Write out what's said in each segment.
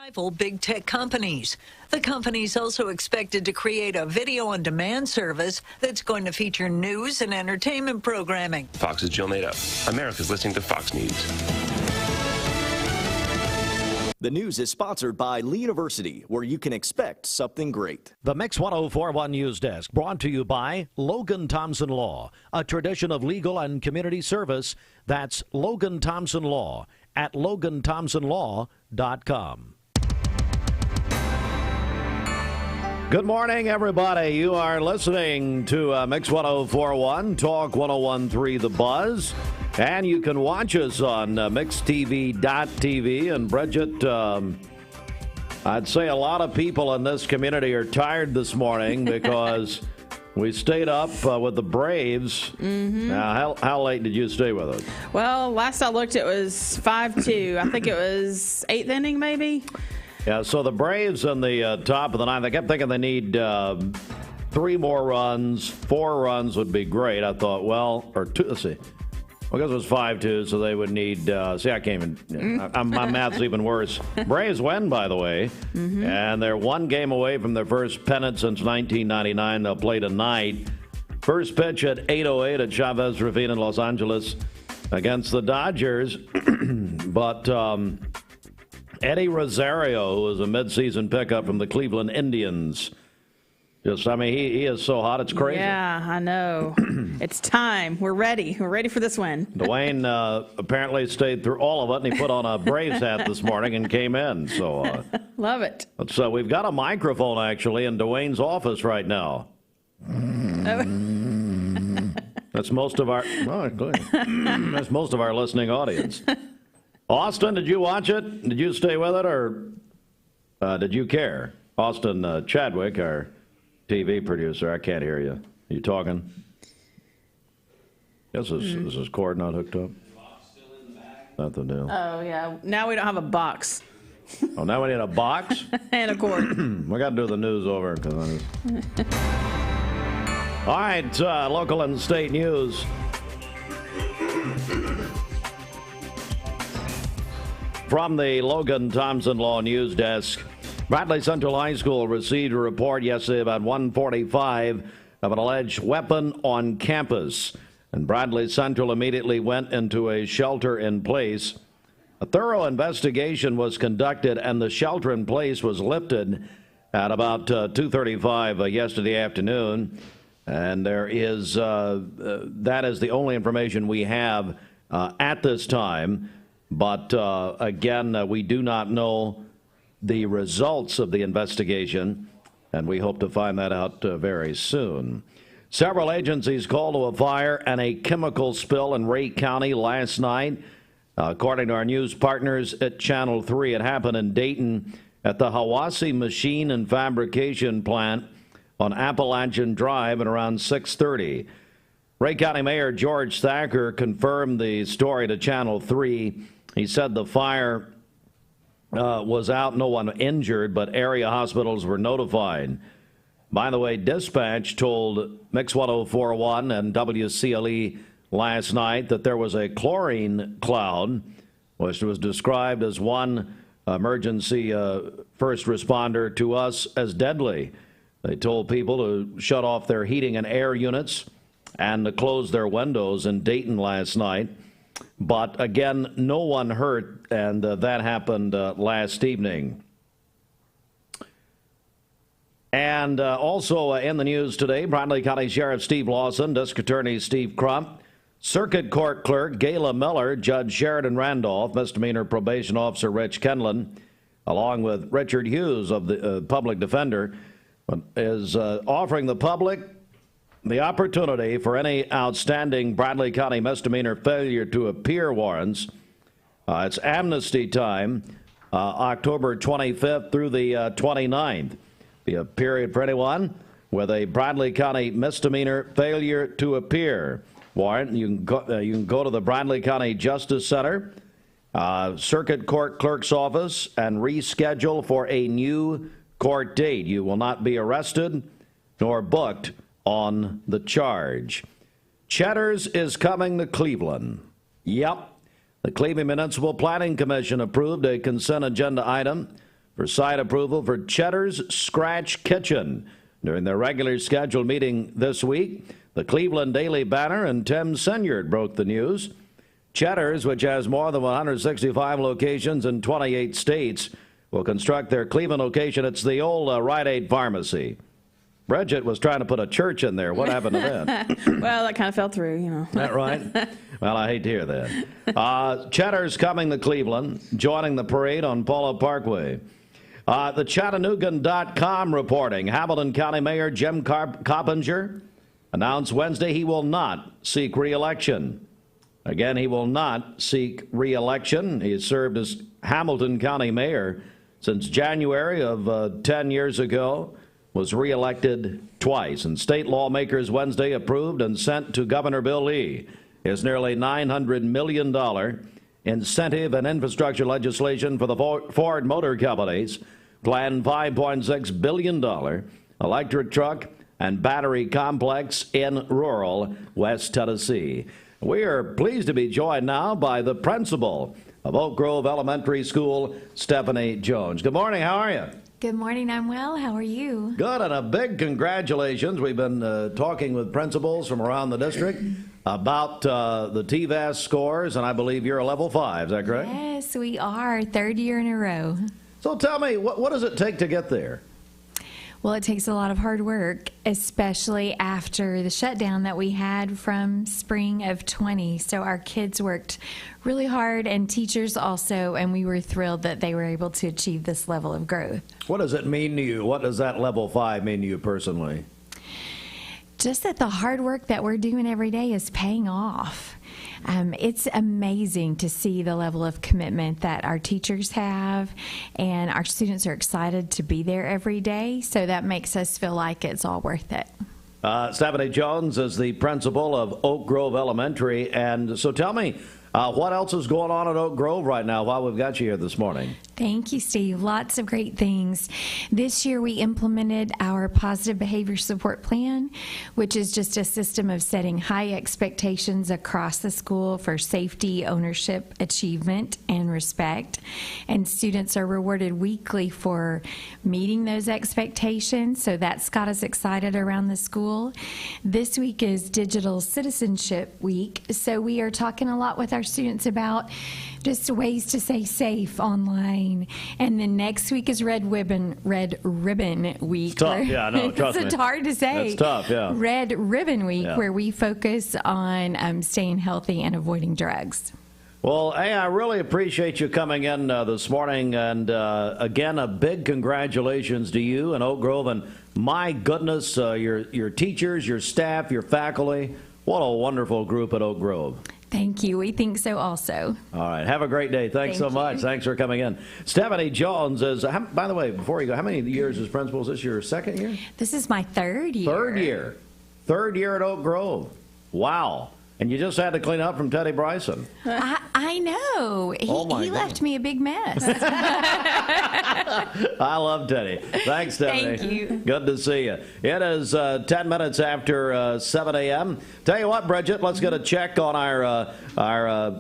rival big tech companies. The company's also expected to create a video-on-demand service that's going to feature news and entertainment programming. Fox's Jill Nato. America's listening to Fox News. The news is sponsored by Lee University, where you can expect something great. The Mix 1041 News Desk brought to you by Logan Thompson Law, a tradition of legal and community service. That's Logan Thompson Law at LoganThompsonLaw.com. Good morning, everybody. You are listening to Mix 1041, Talk 1013 The Buzz. And you can watch us on mixtv.tv. And Bridget, I'd say a lot of people in this community are tired this morning because we stayed up with the Braves. Mm-hmm. Now, how late did you stay with us? Well, last I looked, it was 5-2. I think it was 8th inning, maybe. Yeah, so the Braves in the top of the ninth, I kept thinking they need 3 more runs. 4 runs would be great. I thought, well, or 2, let's see. Well, I guess it was 5-2, so they would need, see, I can't even, my math's even worse. Braves win, by the way, and they're 1 game away from their first pennant since 1999. They'll play tonight. First pitch at 8:08 at Chavez Ravine in Los Angeles against the Dodgers. But Eddie Rosario, who was a midseason pickup from the Cleveland Indians, I mean, he is so hot, it's crazy. Yeah, I know. It's time. We're ready. We're ready for this win. Dwayne apparently stayed through all of it, and he put on a Braves hat this morning and came in. So love it. So we've got a microphone, actually, in Dwayne's office right now. That's most of our that's most of our listening audience. Austin, did you watch it? Did you stay with it, or did you care? Austin Chadwick, our TV producer, I can't hear you. Are you talking? Yes, is this cord not hooked up? Not the deal. Oh, yeah. Now we don't have a box. Oh, now we need a box? And a cord. We got to do the news over. All right, local and state news. From the Logan Thompson Law News Desk. Bradley Central High School received a report yesterday about 1:45 of an alleged weapon on campus. And Bradley Central immediately went into a shelter in place. A thorough investigation was conducted, and the shelter in place was lifted at about 2:35 yesterday afternoon. And there is that is the only information we have at this time. But again, we do not know the results of the investigation, and we hope to find that out very soon. Several agencies called to a fire and a chemical spill in Ray County last night. According to our news partners at Channel 3, it happened in Dayton at the Hawassi Machine and Fabrication Plant on Appalachian Drive at around 6:30. Ray County Mayor George Thacker confirmed the story to Channel 3. He said the fire was out, no one injured, but area hospitals were notified. By the way, dispatch told Mix 1041 and WCLE last night that there was a chlorine cloud, which was described as one emergency first responder to us as deadly. They told people to shut off their heating and air units and to close their windows in Dayton last night. But again, no one hurt, and that happened last evening. And also in the news today, Bradley County Sheriff Steve Lawson, District Attorney Steve Crump, Circuit Court Clerk Gayla Miller, Judge Sheridan Randolph, Misdemeanor Probation Officer Rich Kenlin, along with Richard Hughes of the Public Defender, is offering the public the opportunity for any outstanding Bradley County misdemeanor failure to appear warrants. It's amnesty time, October 25th through the 29th. Be a period for anyone with a Bradley County misdemeanor failure to appear warrant. You can go to the Bradley County Justice Center, Circuit Court Clerk's Office, and reschedule for a new court date. You will not be arrested nor booked on the charge. Cheddar's is coming to Cleveland. Yep. The Cleveland Municipal Planning Commission approved a consent agenda item for site approval for Cheddar's Scratch Kitchen. During their regular scheduled meeting this week, the Cleveland Daily Banner and Tim Senyard broke the news. Cheddar's, which has more than 165 locations in 28 states, will construct their Cleveland location. It's the old Rite Aid Pharmacy. Bridget was trying to put a church in there. What happened to that? Well, that kind of fell through, you know. Is that right? Well, I hate to hear that. Cheddar's coming to Cleveland, joining the parade on Paula Parkway. The Chattanoogan.com reporting, Hamilton County Mayor Jim Coppinger announced Wednesday he will not seek re-election. Again, he will not seek re-election. He has served as Hamilton County Mayor since January of 10 years ago, was re-elected twice. And state lawmakers Wednesday approved and sent to Governor Bill Lee his nearly $900 million incentive and infrastructure legislation for the Ford Motor Company's planned $5.6 billion electric truck and battery complex in rural West Tennessee. We are pleased to be joined now by the principal of Oak Grove Elementary School, Stephanie Jones. Good morning. How are you? Good morning. I'm well. How are you? Good, and a big congratulations. We've been talking with principals from around the district about the TVAS scores, and I believe you're a level 5. Is that correct? Yes, we are. 3rd year in a row. So tell me, what does it take to get there? Well, it takes a lot of hard work, especially after the shutdown that we had from spring of 20. So our kids worked really hard, and teachers also, and we were thrilled that they were able to achieve this level of growth. What does it mean to you? What does that level 5 mean to you personally? Just that the hard work that we're doing every day is paying off. It's amazing to see the level of commitment that our teachers have, and our students are excited to be there every day, so that makes us feel like it's all worth it. Stephanie Jones is the principal of Oak Grove Elementary, and so tell me, what else is going on at Oak Grove right now while we've got you here this morning? Thank you, Steve. Lots of great things. This year we implemented our positive behavior support plan, which is just a system of setting high expectations across the school for safety, ownership, achievement, and respect. And students are rewarded weekly for meeting those expectations, so that's got us excited around the school. This week is Digital Citizenship Week, so we are talking a lot with our students about just ways to stay safe online. And then next week is Red Ribbon Week. It's tough, yeah, no, trust me. It's hard to say. It's tough, yeah. Red Ribbon Week, yeah, where we focus on staying healthy and avoiding drugs. Well, hey, I really appreciate you coming in this morning, and again, a big congratulations to you and Oak Grove, and my goodness, your teachers, your staff, your faculty, what a wonderful group at Oak Grove. Thank you. We think so also. All right. Have a great day. Thanks so much. Thanks for coming in. Stephanie Jones is, by the way, before you go, how many years as principal? Is this your 2nd year? This is my 3rd year. 3rd year. 3rd year at Oak Grove. Wow. And you just had to clean up from Teddy Bryson. I know. He left me a big mess. I love Teddy. Thanks, Stephanie. Thank you. Good to see you. It is 10 minutes after 7 a.m. Tell you what, Bridget, let's get a check on our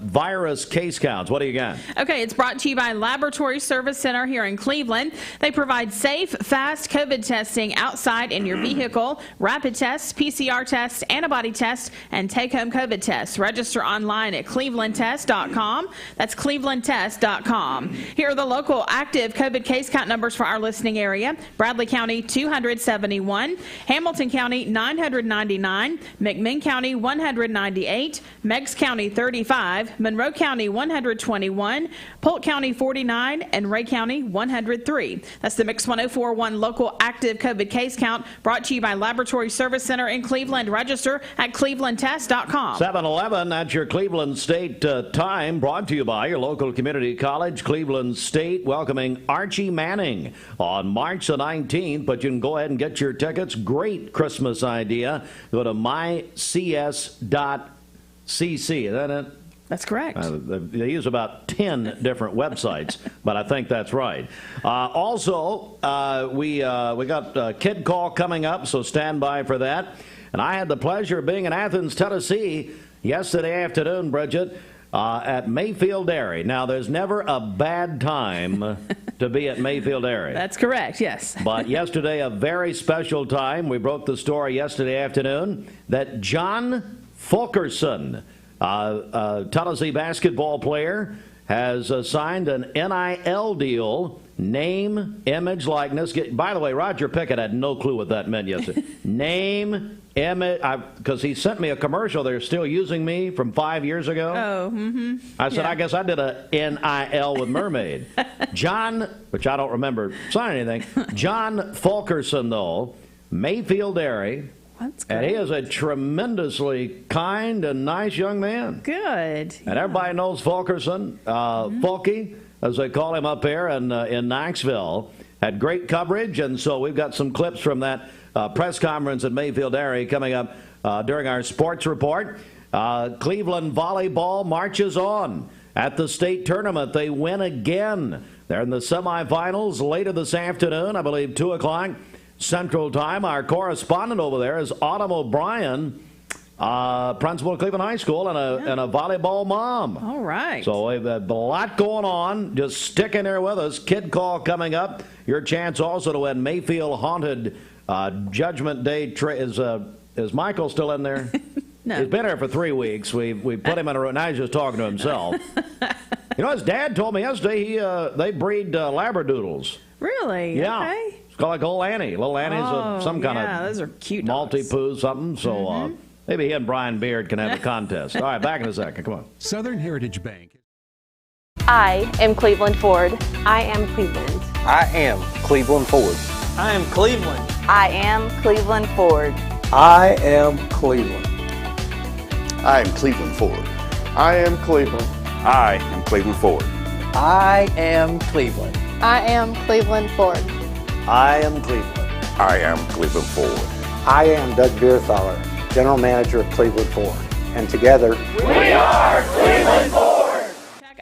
virus case counts. What do you got? Okay, it's brought to you by Laboratory Service Center here in Cleveland. They provide safe, fast COVID testing outside in your vehicle, rapid tests, PCR tests, antibody tests, and take-home COVID tests. Register online at clevelandtest.com. That's clevelandtest.com. Here are the local active COVID case count numbers for our listening area. Bradley County, 271. Hamilton County, 999. McMinn County, 198. Meigs County, 35. Monroe County, 121. Polk County, 49. And Ray County, 103. That's the Mix 1041 local active COVID case count, brought to you by Laboratory Service Center in Cleveland. Register at clevelandtest.com. 7-11, that's your Cleveland State time, brought to you by your local community college, Cleveland State, welcoming Archie Manning on March the 19th, but you can go ahead and get your tickets. Great Christmas idea. Go to mycs.cc. Is that it? That's correct. They use about 10 different websites, but I think that's right. Also, we got a kid call coming up, so stand by for that. And I had the pleasure of being in Athens, Tennessee yesterday afternoon, Bridget, at Mayfield Dairy. Now, there's never a bad time to be at Mayfield area. That's correct, yes. But yesterday, a very special time. We broke the story yesterday afternoon that John Fulkerson, a Tennessee basketball player, has signed an NIL deal, name, image, likeness. By the way, Roger Pickett had no clue what that meant yesterday. Name, image, because he sent me a commercial. They're still using me from 5 years ago. Oh, mm-hmm. I said, I guess I did a NIL with Mermaid. John, which I don't remember signing anything, John Fulkerson, though, Mayfield area. That's good. And he is a tremendously kind and nice young man. Good. And everybody knows Fulkerson, Fulky, as they call him up here in Knoxville. Had great coverage, and so we've got some clips from that press conference at Mayfield area coming up during our sports report. Cleveland volleyball marches on at the state tournament. They win again. They're in the semifinals later this afternoon, I believe 2 o'clock. Central Time. Our correspondent over there is Autumn O'Brien, principal of Cleveland High School and a volleyball mom. All right. So we've had a lot going on. Just stick in there with us. Kid Call coming up. Your chance also to win Mayfield Haunted Judgment Day. Is Michael still in there? No. He's been here for 3 weeks. We put him in a room. Now he's just talking to himself. You know, his dad told me yesterday they breed Labradoodles. Really? Yeah. Okay. Call like Little Annie. Little Annie's some kind of those are cute multi-poo something. So maybe he and Brian Beard can have a contest. All right, back in a second. Come on. Southern Heritage Bank. I am Cleveland Ford. I am Cleveland. I am Cleveland Ford. I am Cleveland. I am Cleveland Ford. I am Cleveland. I am Cleveland Ford. I am Cleveland. I am Cleveland Ford. I am Cleveland. I am Cleveland Ford. I am Cleveland. I am Cleveland Ford. I am Doug Bierthaler, General Manager of Cleveland Ford. And together, we are Cleveland Ford.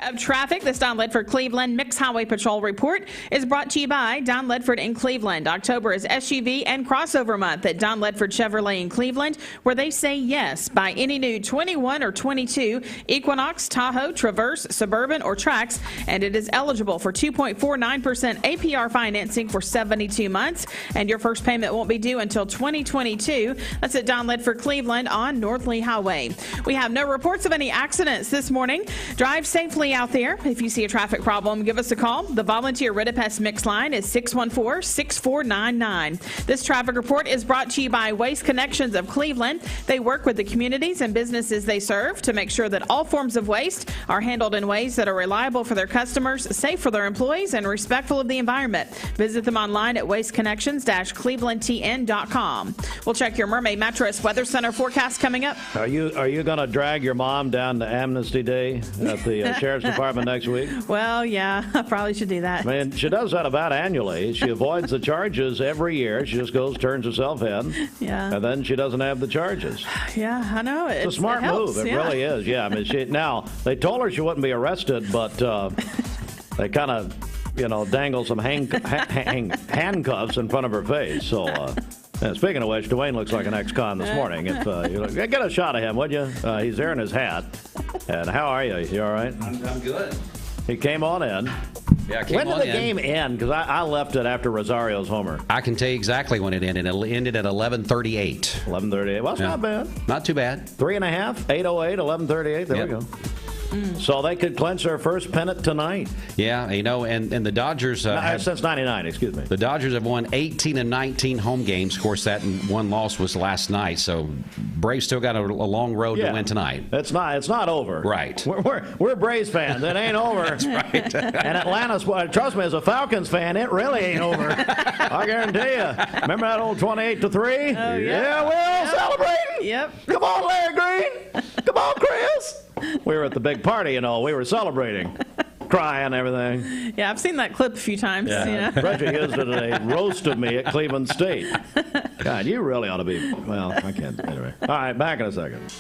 Of traffic, this Don Ledford Cleveland Mixed Highway Patrol report is brought to you by Don Ledford in Cleveland. October is SUV and crossover month at Don Ledford Chevrolet in Cleveland, where they say yes. Buy any new 21 or 22 Equinox, Tahoe, Traverse, Suburban, or Trax, and it is eligible for 2.49% APR financing for 72 months, and your first payment won't be due until 2022. That's at Don Ledford Cleveland on North Lee Highway. We have no reports of any accidents this morning. Drive safely out there. If you see a traffic problem, give us a call. The volunteer Ridipest Mix line is 614-6499. This traffic report is brought to you by Waste Connections of Cleveland. They work with the communities and businesses they serve to make sure that all forms of waste are handled in ways that are reliable for their customers, safe for their employees, and respectful of the environment. Visit them online at wasteconnections-clevelandtn.com. We'll check your Mermaid Mattress Weather Center forecast coming up. Are you going to drag your mom down to Amnesty Day at the Sheriff's Department next week? Well, yeah, I probably should do that. I mean, she does that about annually. She avoids the charges every year. She just goes, turns herself in, and then she doesn't have the charges. Yeah, I know. It's a smart move. It really is. Yeah, I mean, now they told her she wouldn't be arrested, but they kind of, dangle some handcuffs in front of her face. So. Speaking of which, Dwayne looks like an ex-con this morning. If get a shot of him, would you? He's there in his hat. And how are you? You all right? I'm good. He came on in. Yeah, when did the game end? Because I left it after Rosario's homer. I can tell you exactly when it ended. It ended at 11:38. 11:38. Well, that's not bad. Not too bad. 3.5, 8:08, 11:38. There we go. So they could clinch their first pennant tonight. Yeah, and the Dodgers since '99. Excuse me. The Dodgers have won 18 and 19 home games. Of course, that one loss was last night. So Braves still got a long road to win tonight. It's not over. Right. We're Braves fans. It ain't over. That's right. And Atlanta's, trust me, as a Falcons fan, it really ain't over. I guarantee you. Remember that old 28-3? Yeah, we're all celebrating. Yep. Come on, Larry Green. Come on, Chris. We were at the big party, we were celebrating, crying, everything. Yeah, I've seen that clip a few times. Yeah, Reggie Hughes did a roast of me at Cleveland State. God, you really ought to be, I can't, anyway. All right, back in a second.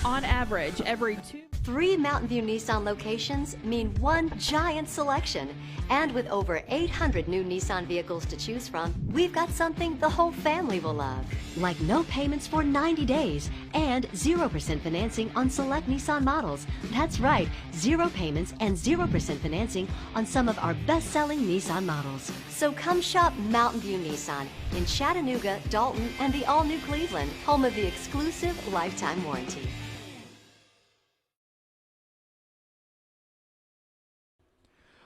On average, every 2 3 Mountain View Nissan locations mean one giant selection. And with over 800 new Nissan vehicles to choose from, we've got something the whole family will love. Like no payments for 90 days and 0% financing on select Nissan models. That's right, 0 payments and 0% financing on some of our best-selling Nissan models. So come shop Mountain View Nissan in Chattanooga, Dalton, and the all-new Cleveland, home of the exclusive lifetime warranty.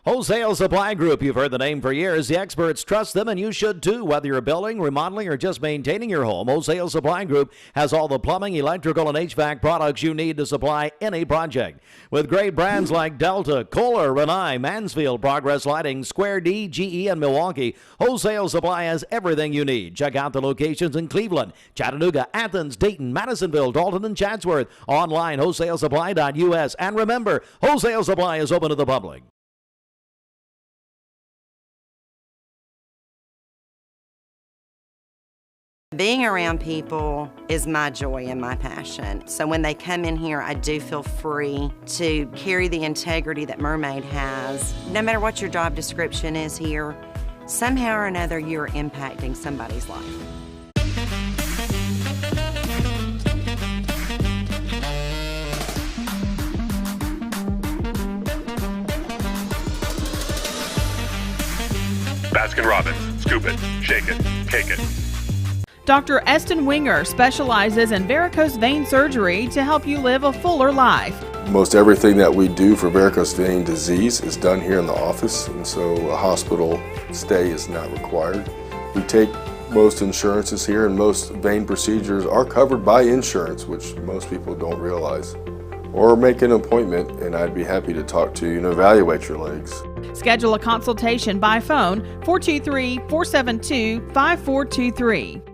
Wholesale Supply Group, you've heard the name for years. The experts trust them, and you should too. Whether you're building, remodeling, or just maintaining your home, Wholesale Supply Group has all the plumbing, electrical, and HVAC products you need to supply any project. With great brands like Delta, Kohler, Rinnai, Mansfield, Progress Lighting, Square D, GE, and Milwaukee, Wholesale Supply has everything you need. Check out the locations in Cleveland, Chattanooga, Athens, Dayton, Madisonville, Dalton, and Chatsworth. Online, wholesalesupply.us. And remember, Wholesale Supply is open to the public. Being around people is my joy and my passion. So when they come in here, I do feel free to carry the integrity that Mermaid has. No matter what your job description is here, somehow or another, you're impacting somebody's life. Baskin-Robbins. Scoop it, shake it, cake it. Dr. Eston Winger specializes in varicose vein surgery to help you live a fuller life. Most everything that we do for varicose vein disease is done here in the office, and so a hospital stay is not required. We take most insurances here, and most vein procedures are covered by insurance, which most people don't realize. Or make an appointment, and I'd be happy to talk to you and evaluate your legs. Schedule a consultation by phone 423-472-5423.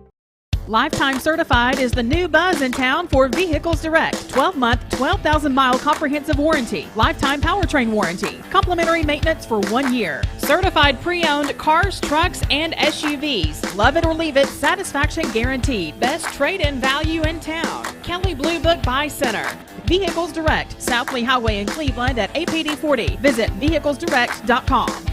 Lifetime Certified is the new buzz in town for Vehicles Direct. 12-month, 12,000-mile comprehensive warranty. Lifetime powertrain warranty. Complimentary maintenance for 1 year. Certified pre-owned cars, trucks, and SUVs. Love it or leave it, satisfaction guaranteed. Best trade-in value in town. Kelly Blue Book Buy Center. Vehicles Direct, South Lee Highway in Cleveland at APD 40. Visit vehiclesdirect.com.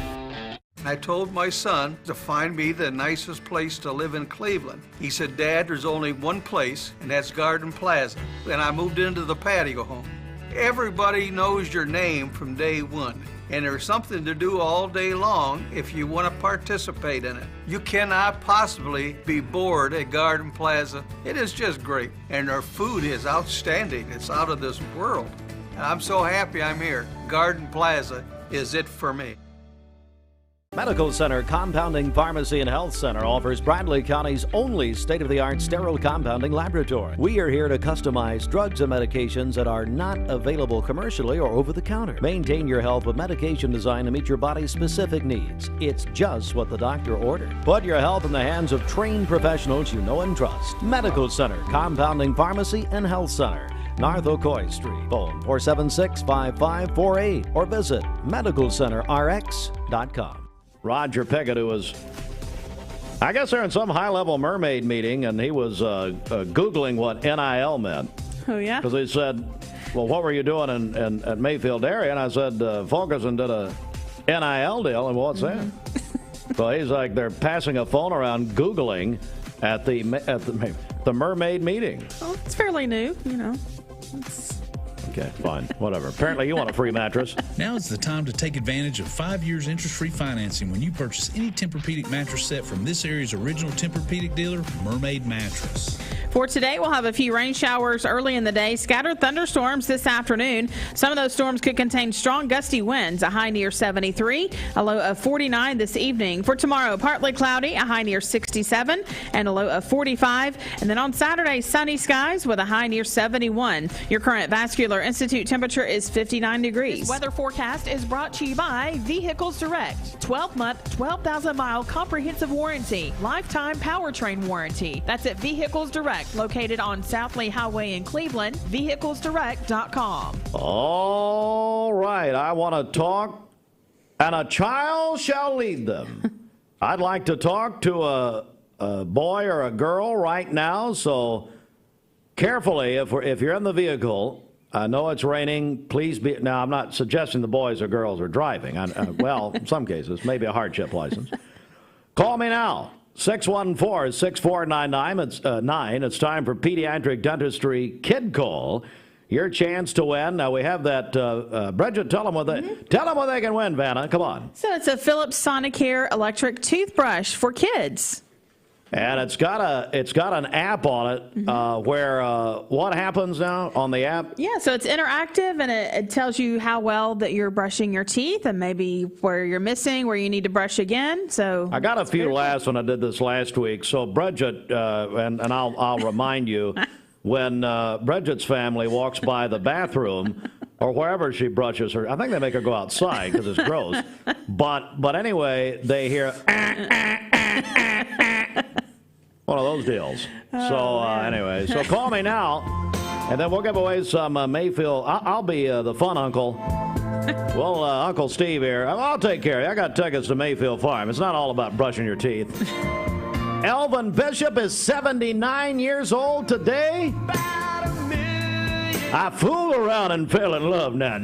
I told my son to find me the nicest place to live in Cleveland. He said, Dad, there's only one place, and that's Garden Plaza. And I moved into the patio home. Everybody knows your name from day one, and there's something to do all day long if you want to participate in it. You cannot possibly be bored at Garden Plaza. It is just great, and their food is outstanding. It's out of this world. And I'm so happy I'm here. Garden Plaza is it for me. Medical Center Compounding Pharmacy and Health Center offers Bradley County's only state-of-the-art sterile compounding laboratory. We are here to customize drugs and medications that are not available commercially or over-the-counter. Maintain your health with medication designed to meet your body's specific needs. It's just what the doctor ordered. Put your health in the hands of trained professionals you know and trust. Medical Center Compounding Pharmacy and Health Center, North Ocoee Street. Phone 476-5548 or visit medicalcenterrx.com. Roger Pickett, who was, I guess they're in some high-level mermaid meeting, and he was Googling what NIL meant. Oh, yeah? Because he said, well, what were you doing at Mayfield area? And I said, Fulkerson did a NIL deal, and what's that? So he's like, they're passing a phone around Googling at the mermaid meeting. Well, it's fairly new, you know. Okay, fine. Whatever. Apparently you want a free mattress. Now is the time to take advantage of 5 years interest-free financing when you purchase any Tempur-Pedic mattress set from this area's original Tempur-Pedic dealer, Mermaid Mattress. For today, we'll have a few rain showers early in the day, scattered thunderstorms this afternoon. Some of those storms could contain strong gusty winds, a high near 73, a low of 49 this evening. For tomorrow, partly cloudy, a high near 67, and a low of 45. And then on Saturday, sunny skies with a high near 71. Your current Vascular Institute temperature is 59 degrees. This weather forecast is brought to you by Vehicles Direct. 12-month, 12,000-mile comprehensive warranty. Lifetime powertrain warranty. That's at Vehicles Direct, located on South Lee Highway in Cleveland. VehiclesDirect.com. All right, I want to talk, and a child shall lead them. I'd like to talk to a boy or a girl right now, so carefully, if you're in the vehicle, I know it's raining. Please be. Now, I'm not suggesting the boys or girls are driving. Well, in some cases, maybe a hardship license. Call me now. 614-6499. It's time for Pediatric Dentistry Kid Call. Your chance to win. Now, we have that. Bridget, tell them what they can win, Vanna. Come on. So it's a Philips Sonicare electric toothbrush for kids. And it's got an app on it where what happens now on the app? Yeah, so it's interactive and it tells you how well that you're brushing your teeth and maybe where you're missing, where you need to brush again. So I got a few laughs when I did this last week. So Bridget, and I'll remind you, when Bridget's family walks by the bathroom or wherever she brushes her, I think they make her go outside because it's gross. But anyway, they hear. One of those deals. Anyway, so call me now, and then we'll give away some Mayfield. I'll be the fun uncle. Well, Uncle Steve here. I'll take care of you. I got tickets to Mayfield Farm. It's not all about brushing your teeth. Elvin Bishop is 79 years old today. I fool around and fell in love. Now,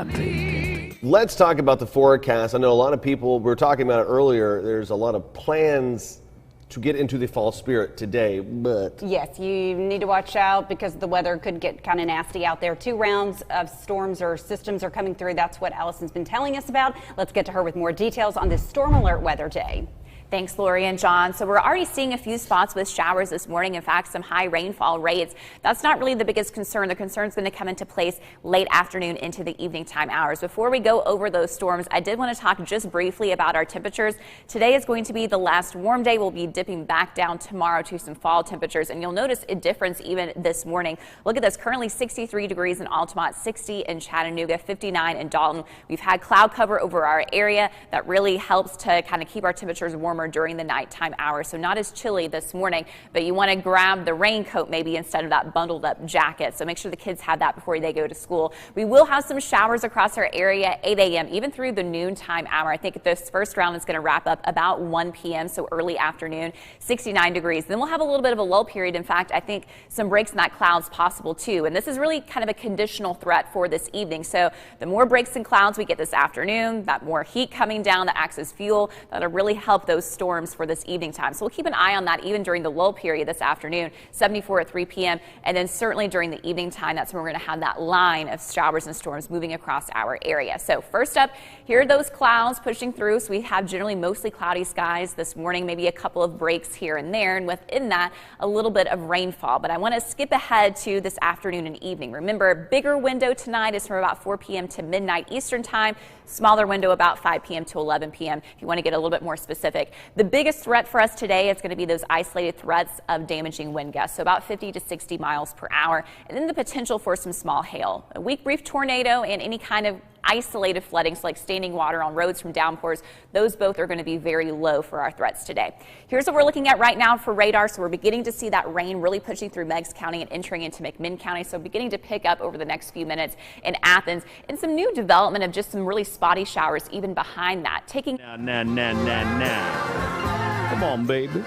baby. Let's talk about the forecast. I know a lot of people, we were talking about it earlier, there's a lot of plans to get into the fall spirit today, but... Yes, you need to watch out because the weather could get kind of nasty out there. 2 rounds of storms or systems are coming through. That's what Allison's been telling us about. Let's get to her with more details on this storm alert weather day. Thanks, Lori and John. So we're already seeing a few spots with showers this morning. In fact, some high rainfall rates. That's not really the biggest concern. The concern is going to come into place late afternoon into the evening time hours. Before we go over those storms, I did want to talk just briefly about our temperatures. Today is going to be the last warm day. We'll be dipping back down tomorrow to some fall temperatures, and you'll notice a difference even this morning. Look at this. Currently 63 degrees in Altamont, 60 in Chattanooga, 59 in Dalton. We've had cloud cover over our area. That really helps to kind of keep our temperatures warmer during the nighttime hours, so not as chilly this morning, but you want to grab the raincoat maybe instead of that bundled up jacket, so make sure the kids have that before they go to school. We will have some showers across our area 8 a.m. even through the noontime hour. I think this first round is going to wrap up about 1 p.m., so early afternoon, 69 degrees. Then we'll have a little bit of a lull period. In fact, I think some breaks in that cloud's possible too, and this is really kind of a conditional threat for this evening. So the more breaks in clouds we get this afternoon, that more heat coming down that acts as fuel, that'll really help those storms for this evening time. So we'll keep an eye on that even during the lull period this afternoon, 74 at 3 p.m. And then certainly during the evening time, that's when we're going to have that line of showers and storms moving across our area. So first up, here are those clouds pushing through. So we have generally mostly cloudy skies this morning, maybe a couple of breaks here and there. And within that, a little bit of rainfall. But I want to skip ahead to this afternoon and evening. Remember, a bigger window tonight is from about 4 p.m. to midnight Eastern time. Smaller window about 5 p.m. to 11 p.m. if you want to get a little bit more specific. The biggest threat for us today is going to be those isolated threats of damaging wind gusts, so about 50 to 60 miles per hour, and then the potential for some small hail. A weak brief tornado and any kind of isolated flooding, so like standing water on roads from downpours, those both are going to be very low for our threats today. Here's what we're looking at right now for radar. So we're beginning to see that rain really pushing through Meigs County and entering into McMinn County. So beginning to pick up over the next few minutes in Athens, and some new development of just some really spotty showers even behind that. Taking Come on, baby.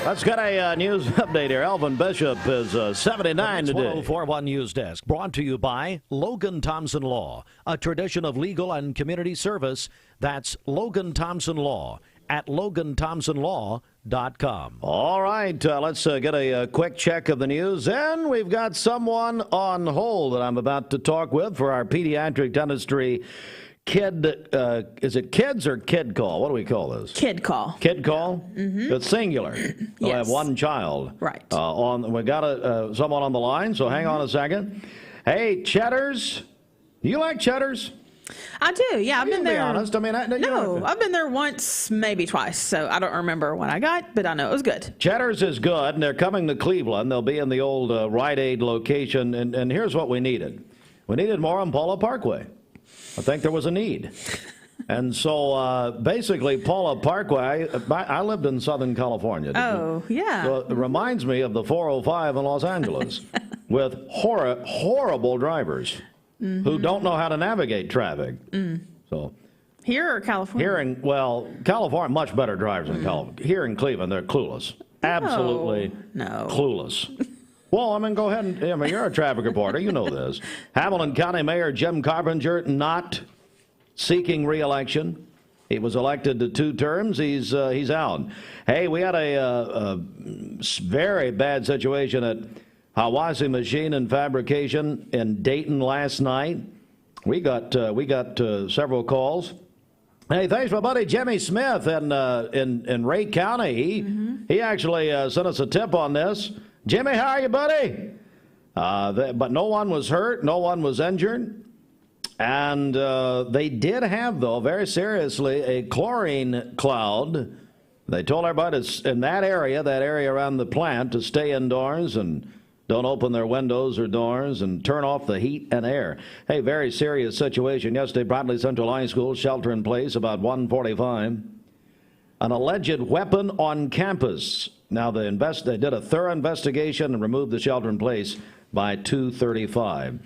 Let's get a news update here. Elvin Bishop is 79 today. 1041 News Desk, brought to you by Logan Thompson Law, a tradition of legal and community service. That's Logan Thompson Law at LoganThompsonLaw.com. All right, let's get a quick check of the news. And we've got someone on hold that I'm about to talk with for our pediatric dentistry kid, is it kids or kid call? What do we call this? Kid call. Kid call? Mm-hmm. It's singular. We'll have one child. Right. We got someone on the line, so hang on a second. Hey, Cheddars. Do you like Cheddars? I do, yeah. I've been there. Be honest. I mean, I've been there once, maybe twice, so I don't remember what I got, but I know it was good. Cheddar's is good, and they're coming to Cleveland. They'll be in the old Rite Aid location, and here's what we needed. We needed more on Paula Parkway. I think there was a need. And so basically, Paula Parkway, I lived in Southern California. Oh, yeah. So it reminds me of the 405 in Los Angeles with horrible drivers who don't know how to navigate traffic. So Here or California? California, much better drivers than California. Here in Cleveland, they're clueless. Absolutely clueless. Well, go ahead and, you're a traffic reporter. You know this. Hamilton County Mayor Jim Carpenter not seeking re-election. He was elected to 2 terms. He's out. Hey, we had a very bad situation at Hawassi Machine and Fabrication in Dayton last night. We got several calls. Hey, thanks my buddy Jimmy Smith in Ray County. He actually sent us a tip on this. Jimmy, how are you, buddy? But no one was hurt. No one was injured. And they did have, though, very seriously, a chlorine cloud. They told everybody in that area around the plant, to stay indoors and don't open their windows or doors and turn off the heat and air. Hey, very serious situation. Yesterday, Bradley Central High School, shelter in place about 1:45. An alleged weapon on campus. Now, they did a thorough investigation and removed the shelter in place by 2:35.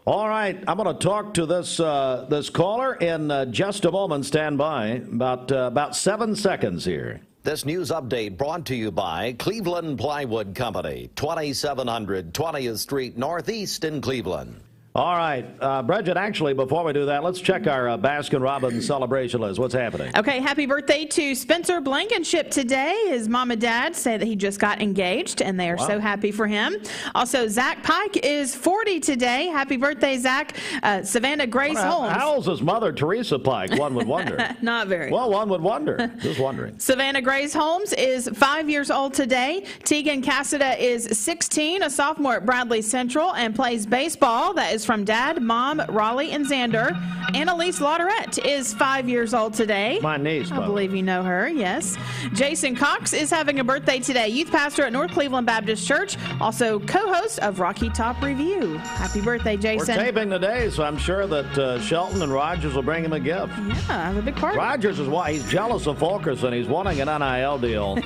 All right, I'm going to talk to this caller in just a moment. Stand by. About 7 seconds here. This news update brought to you by Cleveland Plywood Company, 2700 20th Street Northeast in Cleveland. All right, Bridget, actually, before we do that, let's check our Baskin-Robbins celebration list. What's happening? Okay, happy birthday to Spencer Blankenship today. His mom and dad say that he just got engaged, and they are so happy for him. Also, Zach Pike is 40 today. Happy birthday, Zach. Savannah Grace Holmes. How old's his mother, Teresa Pike? One would wonder. Not very. Well, one would wonder. Just wondering. Savannah Grace Holmes is 5 years old today. Tegan Cassida is 16, a sophomore at Bradley Central, and plays baseball. That is from Dad, Mom, Raleigh, and Xander. Annalise Lauderette is 5 years old today. My niece, I believe you know her, yes. Jason Cox is having a birthday today. Youth pastor at North Cleveland Baptist Church, also co-host of Rocky Top Review. Happy birthday, Jason. We're taping today, so I'm sure that Shelton and Rogers will bring him a gift. Yeah, have a big party. Rogers is why he's jealous of Fulkerson. He's wanting an NIL deal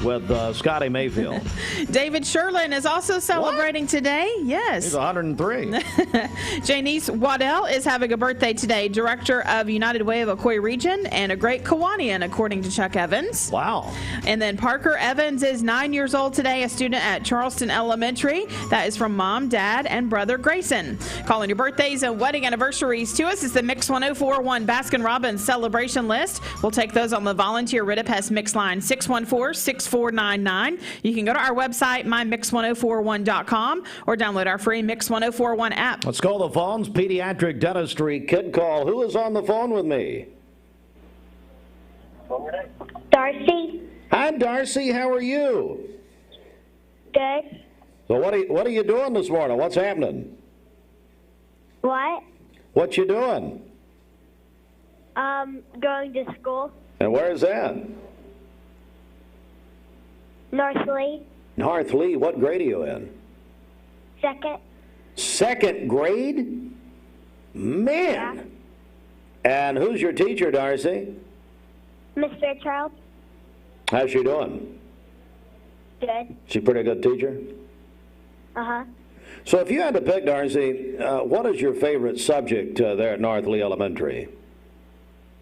with Scotty Mayfield. David Sherlin is also celebrating today. Yes. He's 103. Janice Waddell is having a birthday today, director of United Way of Ocoee Region and a great Kiwanian, according to Chuck Evans. Wow. And then Parker Evans is 9 years old today, a student at Charleston Elementary. That is from Mom, Dad, and brother Grayson. Calling your birthdays and wedding anniversaries to us is the Mix 1041 Baskin-Robbins celebration list. We'll take those on the volunteer Ridipest Mix line 614-6499. You can go to our website, mymix1041.com, or download our free Mix 1041 app. Let's go to the phones. Pediatric Dentistry Kid Call. Who is on the phone with me? Darcy. Hi, Darcy. How are you? Good. So what are you doing this morning? What's happening? What? What you doing? Going to school. And where is that? North Lee. North Lee. What grade are you in? Second. Second grade? Man. Yeah. And who's your teacher, Darcy? Miss Fairchild. How's she doing? Good. She a pretty good teacher? Uh-huh. So if you had to pick, Darcy, what is your favorite subject there at North Lee Elementary?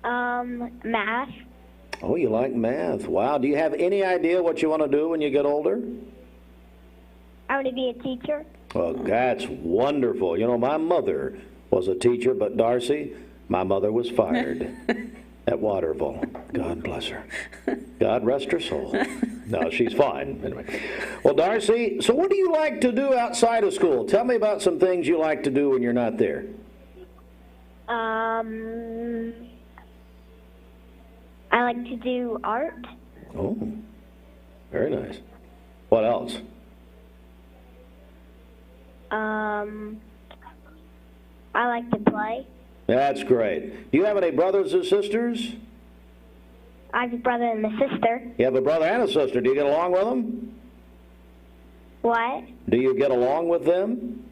Math. Oh, you like math. Wow. Do you have any idea what you want to do when you get older? I want to be a teacher. Well, that's wonderful. You know, my mother was a teacher, but Darcy, my mother was fired at Waterville. God bless her. God rest her soul. No, she's fine. Anyway. Well, Darcy, so what do you like to do outside of school? Tell me about some things you like to do when you're not there. I like to do art. Oh, very nice. What else? I like to play. That's great. Do you have any brothers or sisters? I have a brother and a sister. You have a brother and a sister. Do you get along with them? What? Do you get along with them?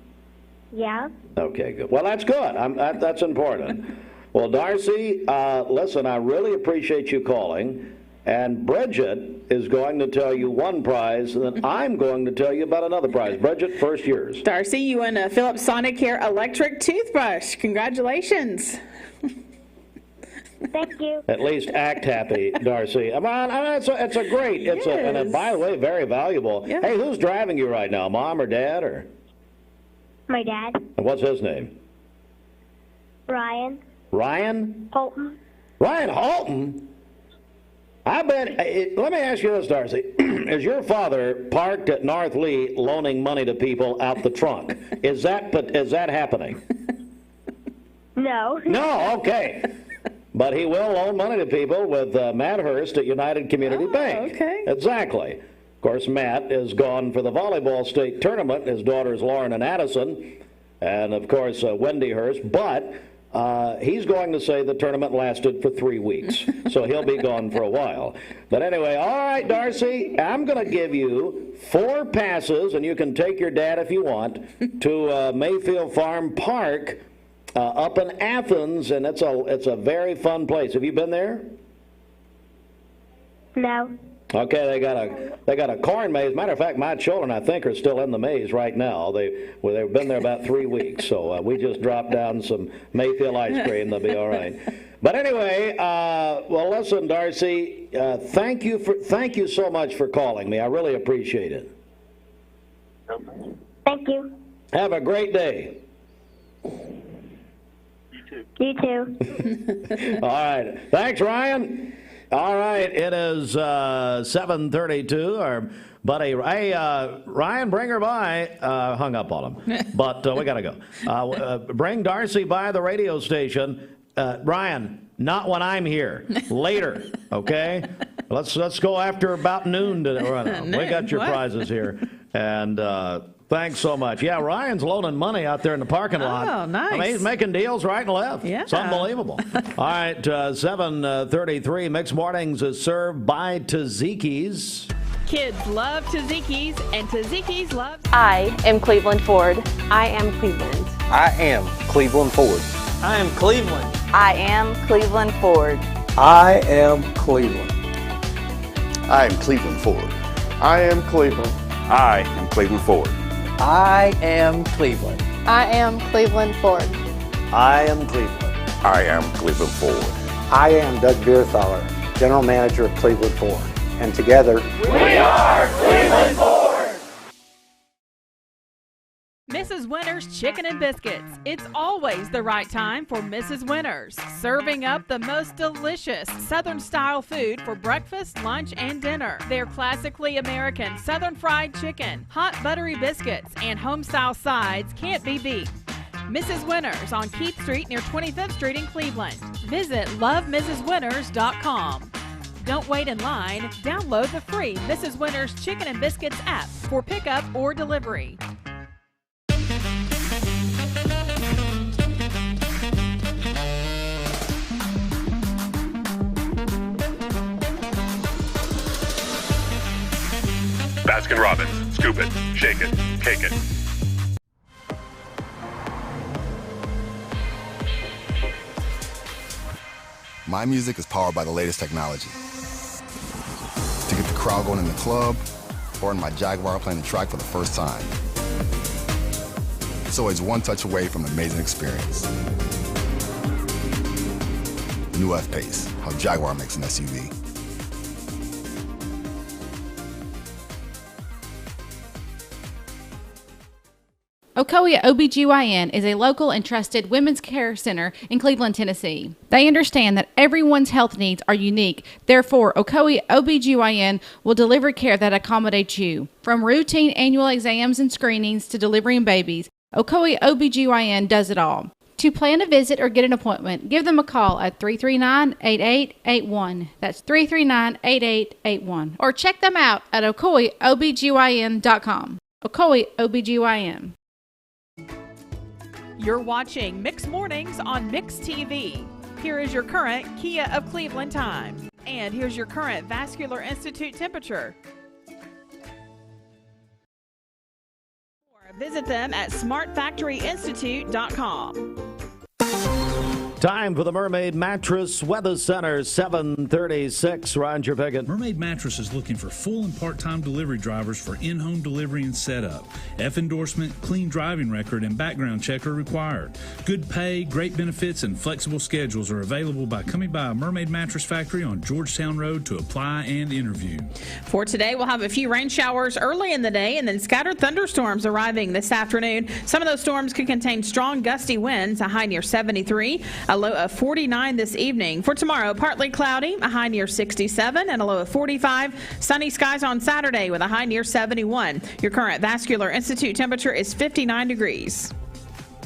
Yeah. Okay, good. Well, that's good. That's important. Well, Darcy, listen, I really appreciate you calling. And Bridget is going to tell you one prize, and then I'm going to tell you about another prize. Bridget, first yours. Darcy, you win a Philips Sonicare electric toothbrush. Congratulations. Thank you. At least act happy, Darcy. It's a great, and by the way, very valuable. Yeah. Hey, who's driving you right now, Mom or Dad, or? My dad. And what's his name? Ryan. Ryan? Holton. Ryan Holton? I bet, let me ask you this, Darcy. Is your father parked at North Lee loaning money to people out the trunk? Is that happening? No. No, okay. But he will loan money to people with Matt Hurst at United Community Bank. Okay. Exactly. Of course, Matt is gone for the volleyball state tournament. His daughters Lauren and Addison, and of course Wendy Hurst. But he's going to say the tournament lasted for 3 weeks, so he'll be gone for a while. But anyway, all right, Darcy, I'm going to give you 4 passes, and you can take your dad if you want, to Mayfield Farm Park up in Athens, and it's a very fun place. Have you been there? No. Okay, they got a corn maze. Matter of fact, my children, I think, are still in the maze right now. They've been there about 3 weeks, so we just dropped down some Mayfield ice cream. They'll be all right. But anyway, well, listen, Darcy, thank you so much for calling me. I really appreciate it. Thank you. Have a great day. You too. All right. Thanks, Ryan. All right, it is 7:32. Our buddy, hey, Ryan, bring her by. Hung up on him, but we got to go. Bring Darcy by the radio station. Ryan, not when I'm here. Later, okay? Let's go after about noon. We got your prizes here, and thanks so much. Yeah, Ryan's loaning money out there in the parking lot. Oh, nice. I mean, he's making deals right and left. Yeah. It's unbelievable. All right, 7:33. Mixed Mornings is served by Tzatziki's. Kids love Tzatziki's, and Tzatziki's loves... I am Cleveland Ford. I am Cleveland. I am Cleveland Ford. I am Cleveland. I am Cleveland Ford. I am Cleveland. I am Cleveland Ford. I am Cleveland. I am Cleveland Ford. I am Cleveland. I am Cleveland Ford. I am Cleveland. I am Cleveland Ford. I am Doug Beerthaler, General Manager of Cleveland Ford. And together, We are Cleveland Ford. Mrs. Winter's Chicken and Biscuits. It's always the right time for Mrs. Winter's, serving up the most delicious Southern-style food for breakfast, lunch, and dinner. Their classically American Southern fried chicken, hot buttery biscuits, and home-style sides can't be beat. Mrs. Winter's on Keith Street near 25th Street in Cleveland. Visit lovemrswinters.com. Don't wait in line. Download the free Mrs. Winter's Chicken and Biscuits app for pickup or delivery. Baskin-Robbins. Scoop it, shake it, cake it. My music is powered by the latest technology. To get the crowd going in the club, or in my Jaguar playing the track for the first time. It's always one touch away from an amazing experience. New F-Pace, how Jaguar makes an SUV. Ocoee OBGYN is a local and trusted women's care center in Cleveland, Tennessee. They understand that everyone's health needs are unique. Therefore, Ocoee OBGYN will deliver care that accommodates you. From routine annual exams and screenings to delivering babies, Ocoee OBGYN does it all. To plan a visit or get an appointment, give them a call at 339-8881. That's 339-8881. Or check them out at ocoeeobgyn.com. Ocoee OBGYN. You're watching Mixed Mornings on Mix TV. Here is your current Kia of Cleveland time. And here's your current Vascular Institute temperature. Visit them at smartfactoryinstitute.com. Time for the Mermaid Mattress Weather Center, 7:36. Roger Pickett. Mermaid Mattress is looking for full and part-time delivery drivers for in-home delivery and setup. F endorsement, clean driving record, and background check are required. Good pay, great benefits, and flexible schedules are available by coming by a Mermaid Mattress Factory on Georgetown Road to apply and interview. For today, we'll have a few rain showers early in the day and then scattered thunderstorms arriving this afternoon. Some of those storms could contain strong gusty winds, a high near 73. A low of 49 this evening. For tomorrow, partly cloudy, a high near 67 and a low of 45. Sunny skies on Saturday with a high near 71. Your current Vascular Institute temperature is 59 degrees.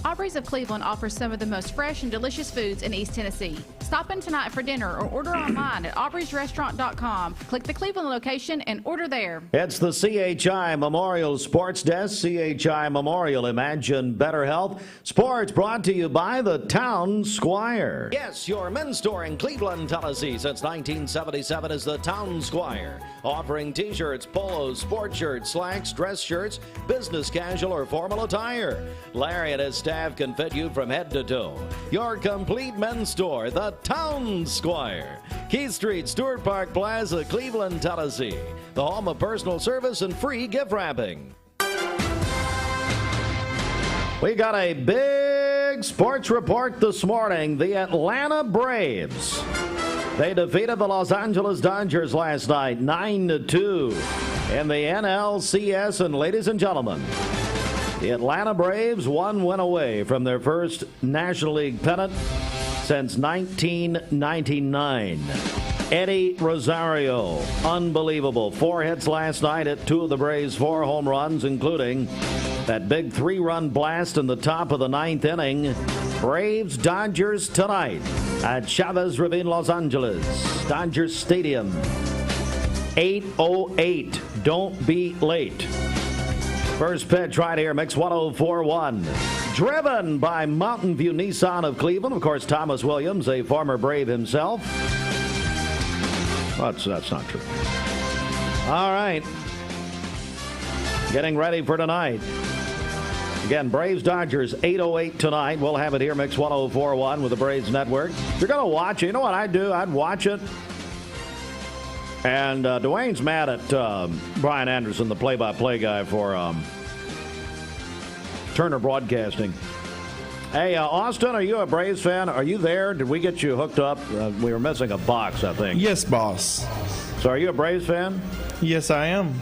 Aubrey's of Cleveland offers some of the most fresh and delicious foods in East Tennessee. Stop in tonight for dinner or order online at aubreysrestaurant.com. Click the Cleveland location and order there. It's the CHI Memorial Sports Desk. CHI Memorial, imagine better health. Sports brought to you by the Town Squire. Yes, your men's store in Cleveland, Tennessee since 1977 is the Town Squire. Offering t-shirts, polos, sport shirts, slacks, dress shirts, business casual, or formal attire. Larry and his staff can fit you from head to toe. Your complete men's store, the Town Squire. Keith Street, Stewart Park Plaza, Cleveland, Tennessee. The home of personal service and free gift wrapping. We got a big sports report this morning. The Atlanta Braves. They defeated the Los Angeles Dodgers last night, 9-2 in the NLCS. And ladies and gentlemen, the Atlanta Braves one win away from their first National League pennant since 1999. Eddie Rosario, unbelievable. 4 hits last night at 2 of the Braves' 4 home runs, including that big 3-run blast in the top of the 9th inning. Braves Dodgers tonight at Chavez Ravine, Los Angeles, Dodgers Stadium. 8:08. Don't be late. First pitch right here, mix 104.1. Driven by Mountain View Nissan of Cleveland. Of course, Thomas Williams, a former Brave himself. That's not true. All right. Getting ready for tonight. Again, Braves Dodgers, 8:08 tonight. We'll have it here, mix 104.1 with the Braves Network. If you're going to watch it, you know what I'd do? I'd watch it. And Dwayne's mad at Brian Anderson, the play-by-play guy for Turner Broadcasting. Hey, Austin, are you a Braves fan? Are you there? Did we get you hooked up? We were missing a box, I think. Yes, boss. So are you a Braves fan? Yes, I am.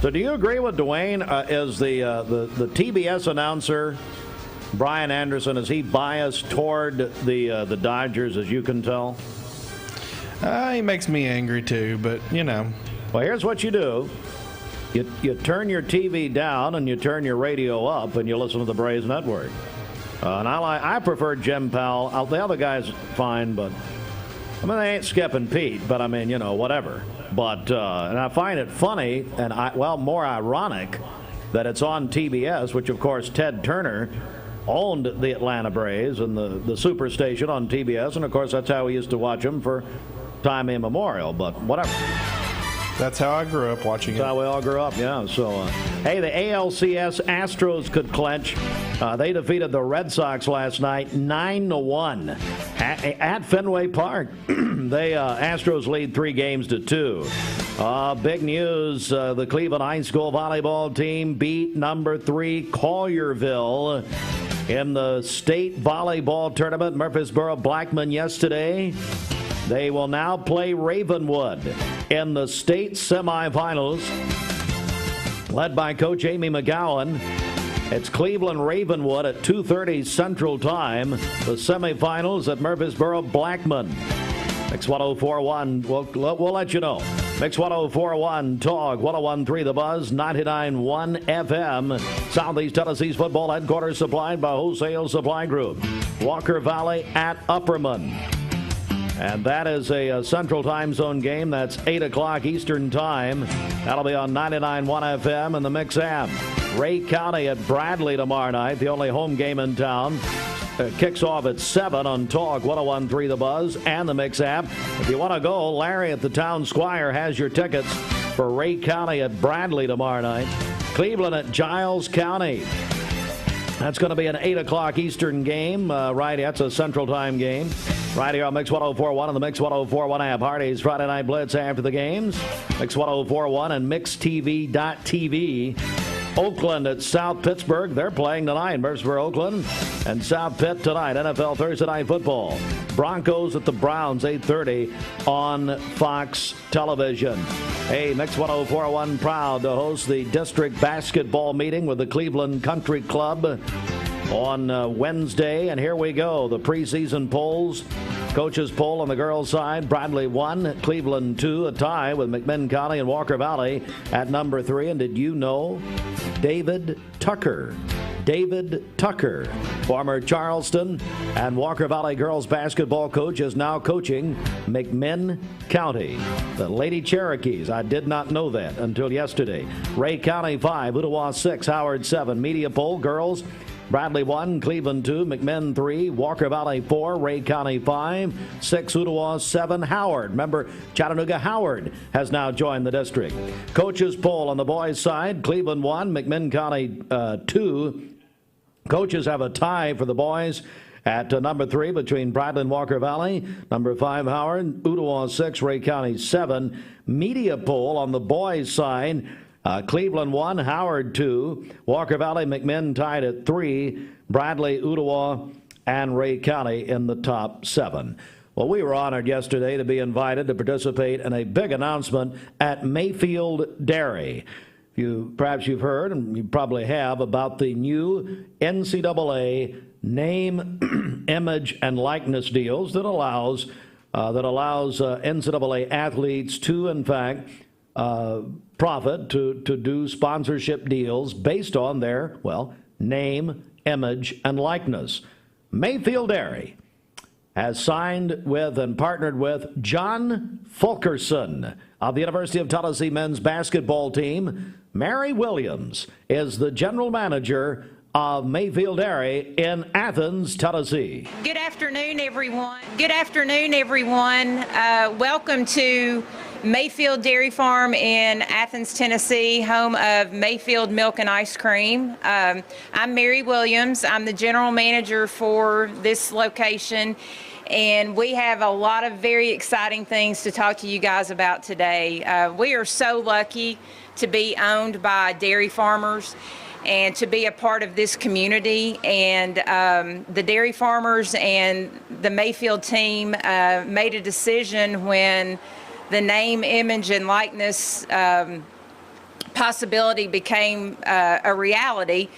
So do you agree with Dwayne as the TBS announcer, Brian Anderson? Is he biased toward the Dodgers, as you can tell? He makes me angry too, but you know. Well, here's what you do. You turn your TV down and you turn your radio up and you listen to the Braves Network. And I prefer Jim Powell. The other guy's fine, but I mean, they ain't skipping Pete, but I mean, you know, whatever. But and I find it funny and more ironic that it's on TBS, which of course Ted Turner owned the Atlanta Braves and the Superstation on TBS, and of course that's how we used to watch them for time immemorial. But whatever. That's how I grew up watching it. That's how we all grew up, yeah. So, hey, the ALCS Astros could clinch. They defeated the Red Sox last night 9-1 at Fenway Park. Astros lead 3-2. Big news, the Cleveland High School volleyball team beat number 3 Collierville in the state volleyball tournament. Murfreesboro Blackman yesterday. They will now play Ravenwood in the state semifinals, led by Coach Amy McGowan. It's Cleveland Ravenwood at 2:30 Central Time. The semifinals at Murfreesboro Blackman. Mix 104.1. We'll let you know. Mix 104.1 Talk 101.3 The Buzz 99.1 FM. Southeast Tennessee's football headquarters supplied by Wholesale Supply Group. Walker Valley at Upperman. And that is a Central Time Zone game. That's 8 o'clock Eastern Time. That'll be on 99.1 FM and the Mix app. Ray County at Bradley tomorrow night, the only home game in town. Kicks off at 7 on Talk 101.3 The Buzz and the Mix app. If you want to go, Larry at the Town Squire has your tickets for Ray County at Bradley tomorrow night. Cleveland at Giles County. That's going to be an 8 o'clock Eastern game. Right, that's a Central Time game. Right here on Mix 104.1 and the Mix 104.1 app. Hardy's Friday Night Blitz after the games. Mix 104.1 and MixTV.tv. Oakland at South Pittsburgh. They're playing tonight. Mercer, Oakland, and South Pitt tonight. NFL Thursday Night Football. Broncos at the Browns, 8:30 on Fox Television. Hey, Mix 104.1 proud to host the district basketball meeting with the Cleveland Country Club on Wednesday. And here we go. The preseason polls. Coaches poll on the girls' side. Bradley 1, Cleveland 2, a tie with McMinn County and Walker Valley at number 3. And did you know David Tucker, former Charleston and Walker Valley girls basketball coach, is now coaching McMinn County, the Lady Cherokees. I did not know that until yesterday. Ray County 5, Ottawa 6, Howard 7. Media poll, girls, Bradley 1, Cleveland 2, McMinn 3, Walker Valley 4, Ray County 5, 6, Ottawa 7, Howard. Remember, Chattanooga Howard has now joined the district. Coaches poll on the boys' side, Cleveland 1, McMinn County 2. Coaches have a tie for the boys at number 3 between Bradley and Walker Valley. Number 5, Howard. Ottawa 6, Ray County 7. Media poll on the boys' side, Cleveland 1, Howard 2, Walker Valley, McMinn tied at 3, Bradley, Ottawa, and Ray County in the top 7. Well, we were honored yesterday to be invited to participate in a big announcement at Mayfield Dairy. Perhaps you've heard, and you probably have, about the new NCAA name, image, and likeness deals that allows NCAA athletes to, in fact, profit to do sponsorship deals based on their, name, image, and likeness. Mayfield Dairy has signed with and partnered with John Fulkerson of the University of Tennessee men's basketball team. Mary Williams is the general manager of Mayfield Dairy in Athens, Tennessee. Good afternoon, everyone. Welcome to Mayfield Dairy Farm in Athens, Tennessee, home of Mayfield Milk and Ice Cream. I'm Mary Williams. I'm the general manager for this location, and we have a lot of very exciting things to talk to you guys about today. We are so lucky to be owned by dairy farmers and to be a part of this community. And the dairy farmers and the Mayfield team made a decision when the name, image, and likeness possibility became a reality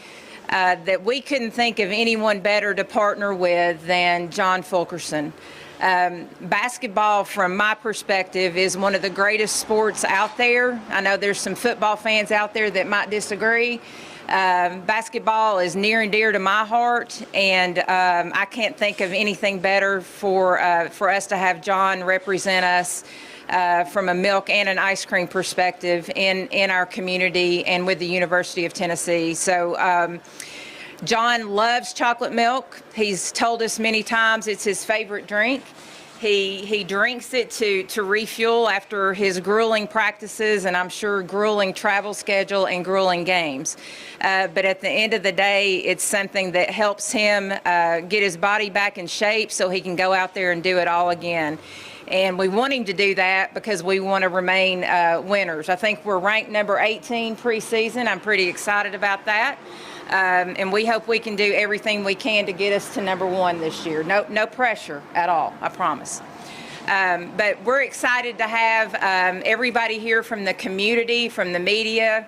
that we couldn't think of anyone better to partner with than John Fulkerson. Basketball, from my perspective, is one of the greatest sports out there. I know there's some football fans out there that might disagree. Basketball is near and dear to my heart, and I can't think of anything better for us to have John represent us from a milk and an ice cream perspective in our community and with the University of Tennessee. So John loves chocolate milk. He's told us many times it's his favorite drink. He drinks it to refuel after his grueling practices, and I'm sure grueling travel schedule and grueling games. But at the end of the day, it's something that helps him get his body back in shape so he can go out there and do it all again. And we want him to do that because we want to remain winners. I think we're ranked number 18 preseason. I'm pretty excited about that. And we hope we can do everything we can to get us to number 1 this year. No pressure at all, I promise. But we're excited to have everybody here from the community, from the media,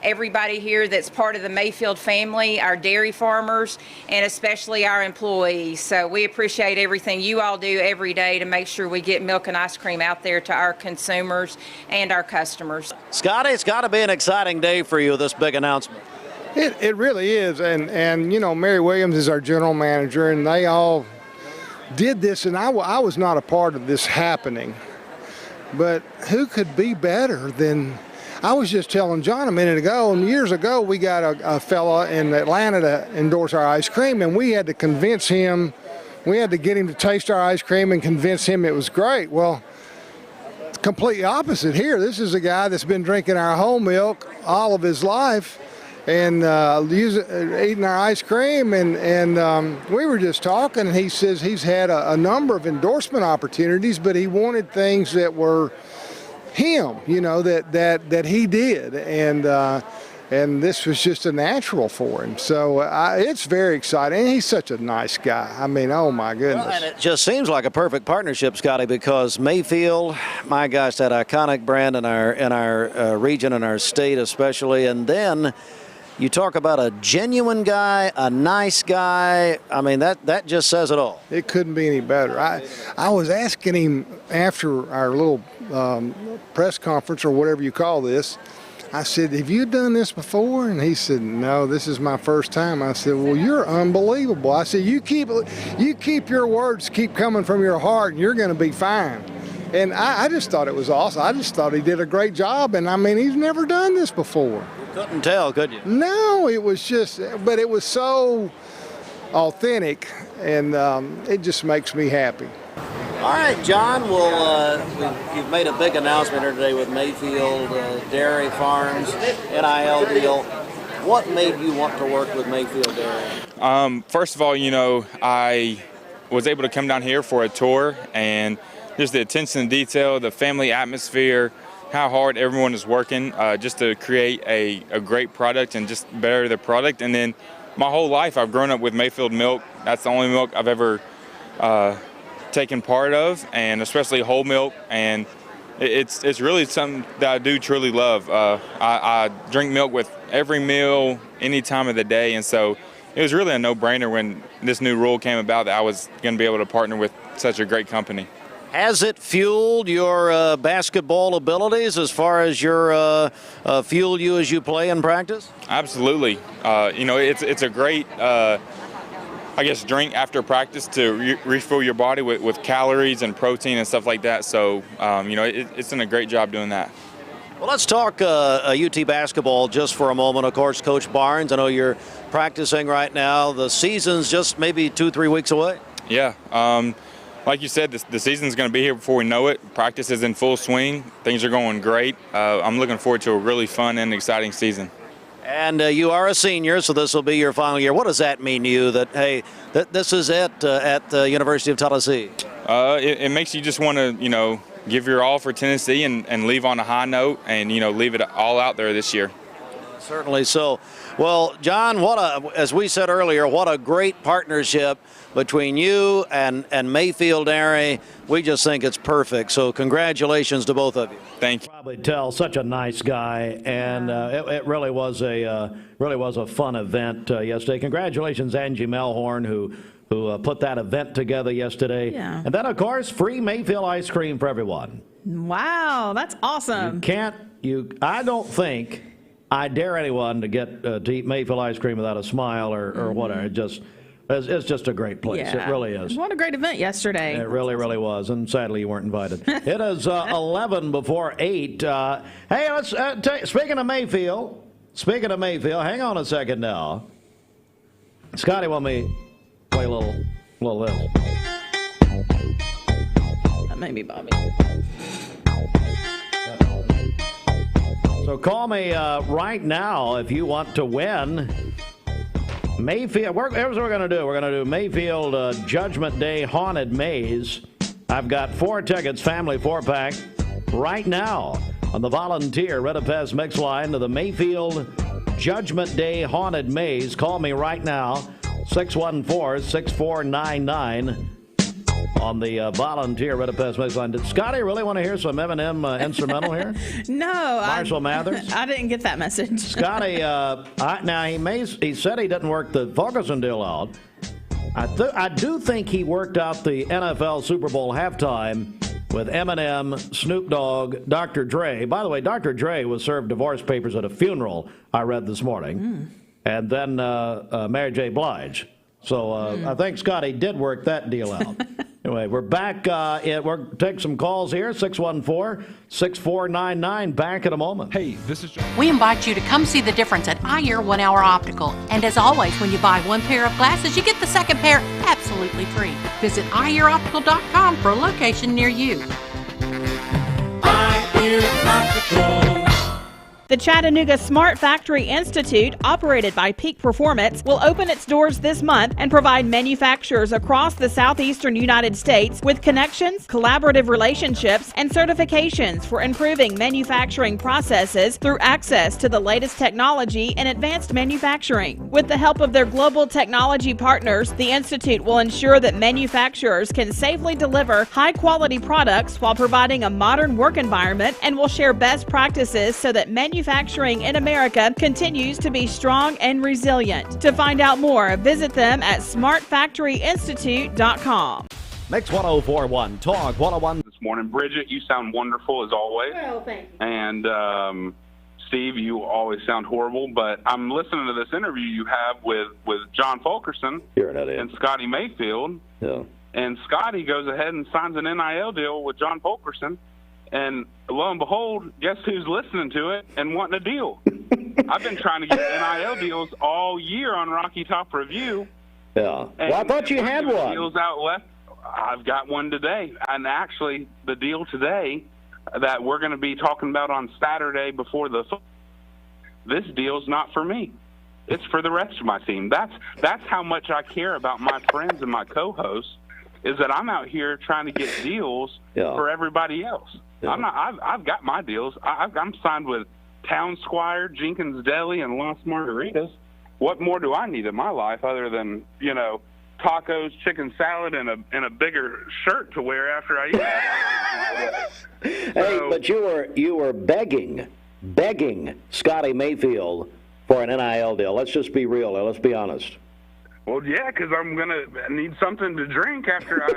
everybody here that's part of the Mayfield family, our dairy farmers, and especially our employees. So we appreciate everything you all do every day to make sure we get milk and ice cream out there to our consumers and our customers. Scotty, it's got to be an exciting day for you, this big announcement. It really is, and you know, Mary Williams is our general manager, and they all did this, and I was not a part of this happening, but who could be better than, I was just telling John a minute ago, and years ago we got a fella in Atlanta to endorse our ice cream, and we had to convince him, we had to get him to taste our ice cream and convince him it was great. Well, it's completely opposite here. This is a guy that's been drinking our whole milk all of his life, and eating our ice cream, and we were just talking, and he says he's had a number of endorsement opportunities, but he wanted things that were him, that he did, and this was just a natural for him. So it's very exciting. And he's such a nice guy. I mean, oh my goodness. Well, and it just seems like a perfect partnership, Scotty, because Mayfield, my gosh, that iconic brand in our region and our state especially, and then you talk about a genuine guy, a nice guy. I mean, that just says it all. It couldn't be any better. I was asking him after our little press conference or whatever you call this, I said, have you done this before? And he said, no, this is my first time. I said, well, you're unbelievable. I said, you keep your words keep coming from your heart, and you're going to be fine. And I just thought it was awesome. I just thought he did a great job. And, I mean, he's never done this before. You couldn't tell, could you? No, it was just, but it was so authentic, and it just makes me happy. All right, John, you've made a big announcement here today with Mayfield Dairy Farms, NIL deal. What made you want to work with Mayfield Dairy? First of all, I was able to come down here for a tour, and just the attention to detail, the family atmosphere, how hard everyone is working just to create a great product and just better the product. And then my whole life I've grown up with Mayfield milk. That's the only milk I've ever taken part of, and especially whole milk. And it's really something that I do truly love. I drink milk with every meal, any time of the day. And so it was really a no-brainer when this new rule came about that I was going to be able to partner with such a great company. Has it fueled your basketball abilities as far as your fueled you as you play in practice? Absolutely. It's a great, drink after practice to refuel your body with calories and protein and stuff like that. So, it's done a great job doing that. Well, let's talk UT basketball just for a moment. Of course, Coach Barnes, I know you're practicing right now. The season's just maybe 2-3 weeks away. Yeah. Like you said, the season's going to be here before we know it. Practice is in full swing. Things are going great. I'm looking forward to a really fun and exciting season. And you are a senior, so this will be your final year. What does that mean to you, that, hey, this is it at the University of Tennessee? It makes you just want to, give your all for Tennessee and leave on a high note and, leave it all out there this year. Certainly so. Well, John, as we said earlier, what a great partnership between you and Mayfield Dairy. We just think it's perfect. So congratulations to both of you. Thank you. Probably tell, such a nice guy, and it really was a fun event yesterday. Congratulations, Angie Melhorn, who put that event together yesterday. Yeah. And then, of course, free Mayfield ice cream for everyone. Wow, that's awesome. I don't think I dare anyone to get to eat Mayfield ice cream without a smile or whatever. It's just a great place. Yeah. It really is. What a great event yesterday. It really, really was. And sadly, you weren't invited. It is 11 before 8. Hey, let's speaking of Mayfield, hang on a second now. Scotty, want me play a little this? That may be Bobby. So call me right now if you want to win Mayfield. Here's what we're going to do. We're going to do Mayfield Judgment Day Haunted Maze. I've got 4 tickets, family 4-pack, right now on the Volunteer Red Pez mix line to the Mayfield Judgment Day Haunted Maze. Call me right now, 614-6499. On the Volunteer Red Pez mix line. Did Scotty really want to hear some Eminem instrumental here? No. Marshall Mathers? I didn't get that message. Scotty, now he said he didn't work the Ferguson deal out. I do think he worked out the NFL Super Bowl halftime with Eminem, Snoop Dogg, Dr. Dre. By the way, Dr. Dre was served divorce papers at a funeral, I read this morning. And then Mary J. Blige. So I think Scotty did work that deal out. Anyway, we're back. We'll take some calls here, 614-6499. Back in a moment. Hey, this is John. We invite you to come see the difference at Eyeyear 1 Hour Optical. And as always, when you buy 1 pair of glasses, you get the second pair absolutely free. Visit eyeyearoptical.com for a location near you. Eyeyear Optical. The Chattanooga Smart Factory Institute, operated by Peak Performance, will open its doors this month and provide manufacturers across the southeastern United States with connections, collaborative relationships, and certifications for improving manufacturing processes through access to the latest technology in advanced manufacturing. With the help of their global technology partners, the Institute will ensure that manufacturers can safely deliver high-quality products while providing a modern work environment, and will share best practices so that manufacturing in America continues to be strong and resilient. To find out more, visit them at smartfactoryinstitute.com. Mix 1041, Talk 101. This morning, Bridget, you sound wonderful as always. Well, thank you. And Steve, you always sound horrible, but I'm listening to this interview you have with John Fulkerson and Scotty Mayfield. Yeah. And Scotty goes ahead and signs an NIL deal with John Fulkerson. And lo and behold, guess who's listening to it and wanting a deal? I've been trying to get NIL deals all year on Rocky Top Review. Yeah. Well, I thought you had one. Deals out left. I've got one today. And actually, the deal today that we're going to be talking about on Saturday before this deal's not for me. It's for the rest of my team. That's how much I care about my friends and my co-hosts, is that I'm out here trying to get deals for everybody else. Yeah. I've got my deals. I'm signed with Town Squire, Jenkins Deli, and Las Margaritas. What more do I need in my life other than, tacos, chicken salad, and a bigger shirt to wear after I eat? Hey, but you were begging Scotty Mayfield for an NIL deal. Let's just be real. Let's be honest. Well, yeah, because I'm going to need something to drink after I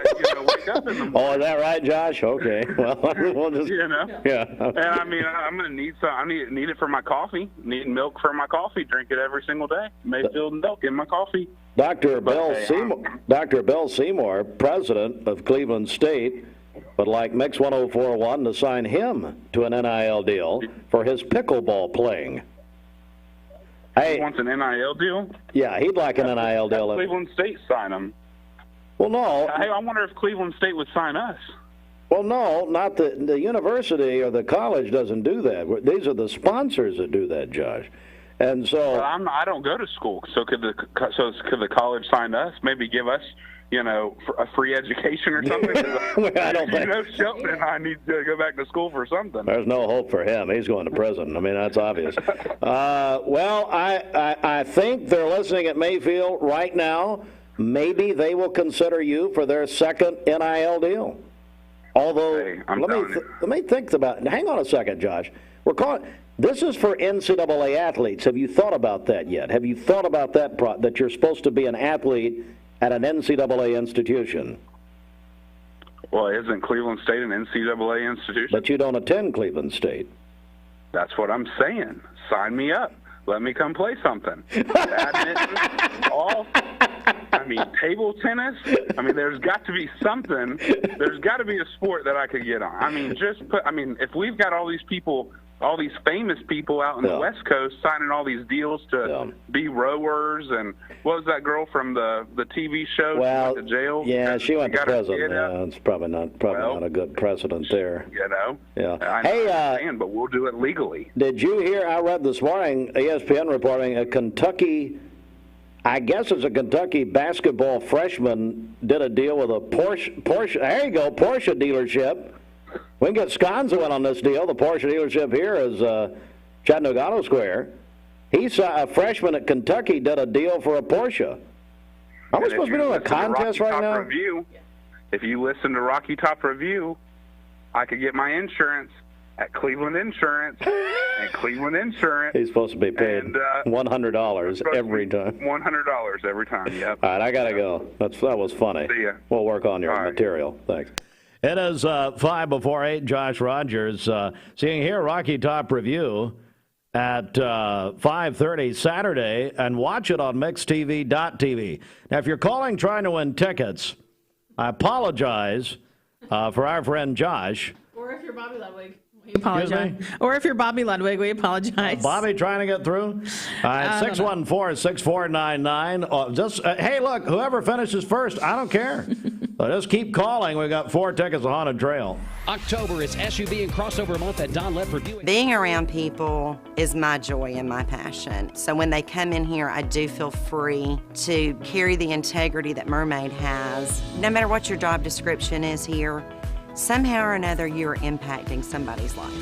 wake up in the morning. Oh, is that right, Josh? Okay. Well, we'll just... Yeah. And, I'm going to need some. I need it for my coffee. Need milk for my coffee. Drink it every single day. Mayfield milk in my coffee. Dr. Bill Seymour, president of Cleveland State, would like Mix 1041 to sign him to an NIL deal for his pickleball playing. Hey, he wants an NIL deal? Yeah, he'd like an NIL deal. Cleveland State sign him. Well, no. Hey, I wonder if Cleveland State would sign us. Well, no, not the university or the college doesn't do that. These are the sponsors that do that, Josh. And so I don't go to school. So could the college sign us? Maybe give us, a free education or something? I don't think. Shelton and I need to go back to school for something. There's no hope for him. He's going to prison. I mean, that's obvious. Well, I think they're listening at Mayfield right now. Maybe they will consider you for their second NIL deal. Although, let me think about it. Hang on a second, Josh. This is for NCAA athletes. Have you thought about that yet? Have you thought about that you're supposed to be an athlete at an NCAA institution? Well, isn't Cleveland State an NCAA institution? But you don't attend Cleveland State. That's what I'm saying. Sign me up. Let me come play something. Badminton, table tennis. There's got to be something. There's got to be a sport that I could get on. If we've got all these people, all these famous people out in the West Coast signing all these deals to be rowers, and what was that girl from the TV show? Well, she went to jail. Yeah, she went to prison. Yeah, it's probably not a good precedent there. Yeah. I understand, but we'll do it legally. Did you hear? I read this morning, ESPN reporting a Kentucky. I guess it's a Kentucky basketball freshman did a deal with a Porsche. There you go, Porsche dealership. We can get Sconzo in on this deal. The Porsche dealership here is Chattanooga Auto Square. A freshman at Kentucky did a deal for a Porsche. Are we supposed to be doing a contest right now? If you listen to Rocky Top Review, I could get my insurance at Cleveland Insurance and Cleveland Insurance. He's supposed to be paid $100 every time. $100 every time, yep. All right, I got to go. That was funny. See ya. We'll work on your material. Thanks. It is 5 before 8. Josh Rogers seeing here Rocky Top Review at 5:30 Saturday, and watch it on mixtv.tv. Now, if you're calling trying to win tickets, I apologize for our friend Josh. Or if you're Bobby Ludwig. We apologize. Or if you're Bobby Ludwig, we apologize. Bobby trying to get through? All right, 614-6499. Hey, look, whoever finishes first, I don't care. So just keep calling. We got 4 tickets to Haunted Trail. October is SUV and crossover month at Don Ledford Buick. Being around people is my joy and my passion. So when they come in here, I do feel free to carry the integrity that Mermaid has. No matter what your job description is here, somehow or another you're impacting somebody's life.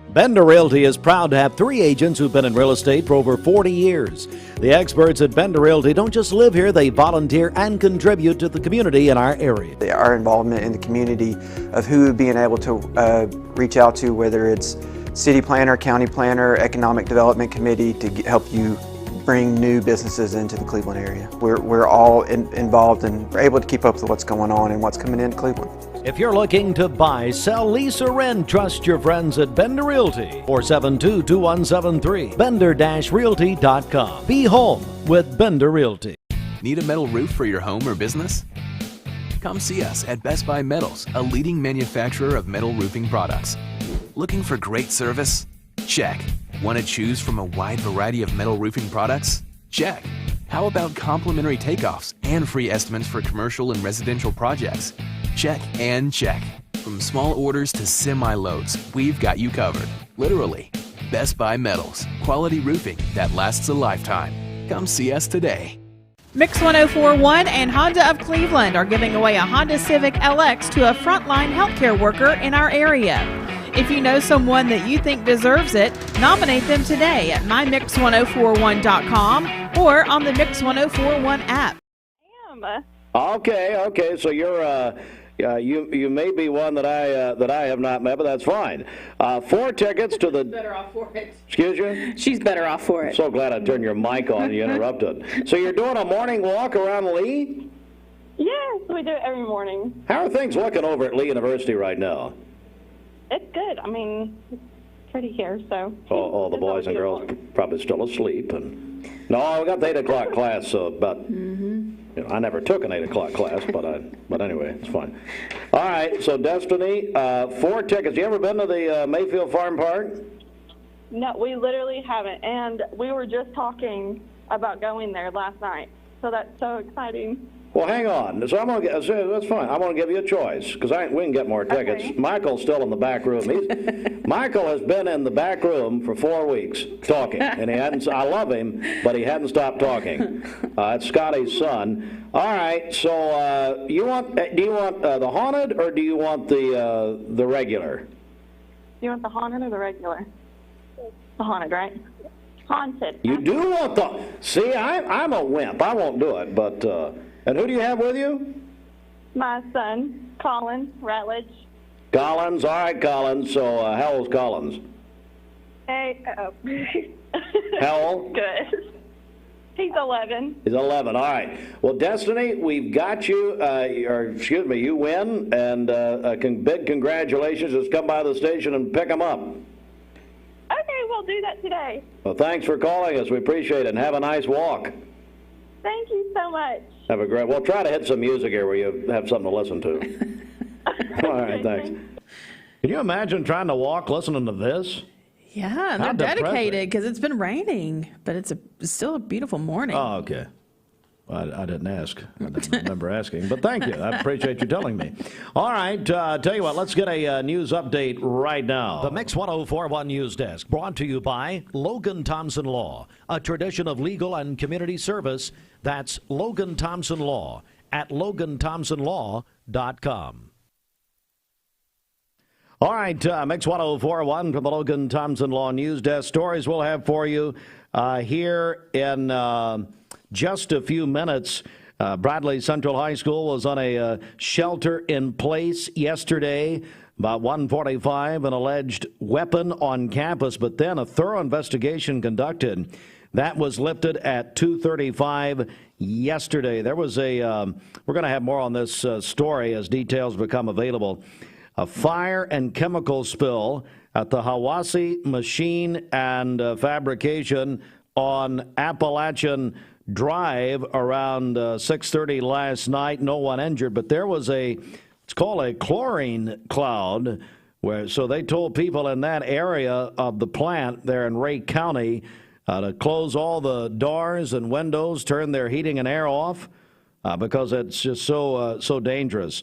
Bender Realty is proud to have 3 agents who've been in real estate for over 40 years. The experts at Bender Realty don't just live here, they volunteer and contribute to the community in our area. Our involvement in the community of who being able to reach out to, whether it's city planner, county planner, economic development committee, to help you bring new businesses into the Cleveland area. We're all involved and we're able to keep up with what's going on and what's coming into Cleveland. If you're looking to buy, sell, lease, or rent, trust your friends at Bender Realty. 472-2173. Bender-Realty.com. Be home with Bender Realty. Need a metal roof for your home or business? Come see us at Best Buy Metals, a leading manufacturer of metal roofing products. Looking for great service? Check. Want to choose from a wide variety of metal roofing products? Check. How about complimentary takeoffs and free estimates for commercial and residential projects? Check and check. From small orders to semi-loads, we've got you covered. Literally. Best Buy Metals. Quality roofing that lasts a lifetime. Come see us today. Mix 1041 and Honda of Cleveland are giving away a Honda Civic LX to a frontline healthcare worker in our area. If you know someone that you think deserves it, nominate them today at mymix1041.com or on the Mix 1041 app. Okay. So you're you may be one that I have not met, but that's fine. 4 tickets to the. Better off for it. Excuse you? She's better off for it. So glad I turned your mic on and you interrupted. So you're doing a morning walk around Lee? Yes, we do it every morning. How are things looking over at Lee University right now? It's good. I mean, it's pretty here, so. All the boys and girls probably still asleep. No, we got the 8 o'clock class, so about. I never took an 8 o'clock class, but anyway, it's fine. All right, so Destiny, 4 tickets. You ever been to the Mayfield Farm Park? No, we literally haven't, and we were just talking about going there last night, so that's so exciting. Well, hang on. So that's fine. I'm going to give you a choice because we can get more tickets. Okay. Michael's still in the back room. Michael has been in the back room for 4 weeks talking, and he hadn't. I love him, but he hadn't stopped talking. It's Scotty's son. All right. So do you want the haunted or do you want the regular? You want the haunted or the regular? The haunted, right? Haunted. You do want the. See, I'm a wimp. I won't do it, but. And who do you have with you? My son, Collins Ratledge. Collins, all right, Collins. So how old's Collins? Hey, How old? Good. He's 11. He's 11, all right. Well, Destiny, we've got you, you win, and big congratulations. Just come by the station and pick them up. Okay, we'll do that today. Well, thanks for calling us. We appreciate it, and have a nice walk. Thank you so much. Have a great. Well, try to hit some music here where you have something to listen to. All right, thanks. Can you imagine trying to walk listening to this? Yeah, and they're dedicated because it's been raining, but it's still a beautiful morning. Oh, okay. Well, I didn't ask. I didn't remember asking, but thank you. I appreciate you telling me. All right, tell you what, let's get a news update right now. The Mix 1041 News Desk, brought to you by Logan Thompson Law, a tradition of legal and community service. That's Logan Thompson Law at LoganThompsonLaw.com. All right, Mix 1041 from the Logan Thompson Law News Desk. Stories we'll have for you here in just a few minutes. Bradley Central High School was on a shelter in place yesterday. About 1:45, an alleged weapon on campus, but then a thorough investigation conducted. That was lifted at 2:35 yesterday. There was we're going to have more on this story as details become available. A fire and chemical spill at the Hawassi Machine and Fabrication on Appalachian Drive around 6:30 last night. No one injured, but there was it's called a chlorine cloud, So they told people in that area of the plant there in Ray County to close all the doors and windows, turn their heating and air off because it's just so dangerous.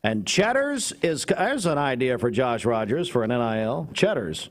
And Cheddar's there's an idea for Josh Rogers for an NIL. Cheddar's.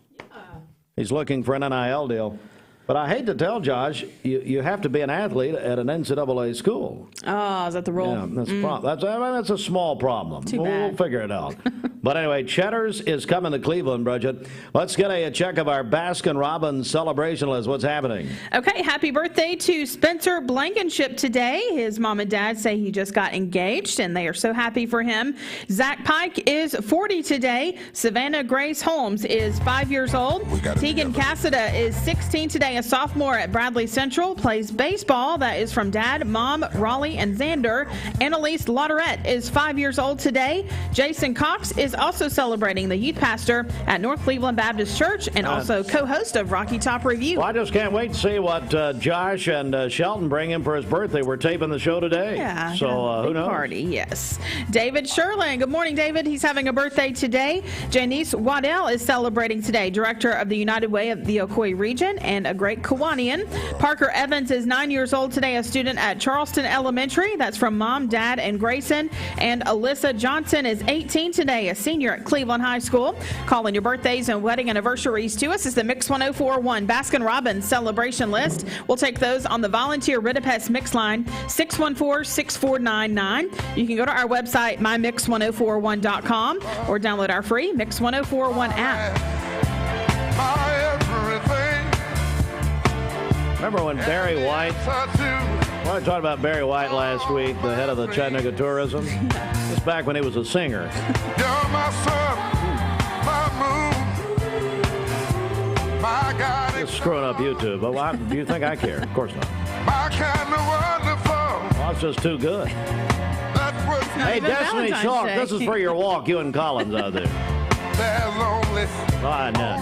He's looking for an NIL deal. But I hate to tell Josh, you have to be an athlete at an NCAA school. Oh, is that the rule? Yeah, that's a problem. That's a small problem. Too bad. We'll figure it out. But anyway, Cheddar's is coming to Cleveland, Bridget. Let's get a check of our Baskin-Robbins celebration list. What's happening? Okay, happy birthday to Spencer Blankenship today. His mom and dad say he just got engaged, and they are so happy for him. Zach Pike is 40 today. Savannah Grace Holmes is 5 years old. Tegan Cassida is 16 today, a sophomore at Bradley Central, plays baseball. That is from Dad, Mom, Raleigh, and Xander. Annalise Lauderette is 5 years old today. Jason Cox is also celebrating, the youth pastor at North Cleveland Baptist Church and also co-host of Rocky Top Review. Well, I just can't wait to see what Josh and Shelton bring him for his birthday. We're taping the show today. Yeah, so who knows? Party, yes. David Sherlin. Good morning, David. He's having a birthday today. Janice Waddell is celebrating today, director of the United Way of the Ocoee region and a great Kiwanian. Parker Evans is 9 years old today, a student at Charleston Elementary. That's from Mom, Dad, and Grayson. And Alyssa Johnson is 18 today, a senior at Cleveland High School. Calling your birthdays and wedding anniversaries to us is the Mix 1041 Baskin-Robbins celebration list. We'll take those on the volunteer Ridipest Mix line, 614-6499. You can go to our website, mymix1041.com, or download our free Mix 1041 app. Remember when Barry White, I talked about Barry White last week, the head of the Chattanooga Tourism? Just back when he was a singer. You're my sun, my moon, my God. Just screwing up YouTube. But why, do you think I care? Of course not. My kind of wonderful. Well, it's just too good. Hey, Destiny Chalk, this is for your walk, you and Collins out there. There's only. Oh, no.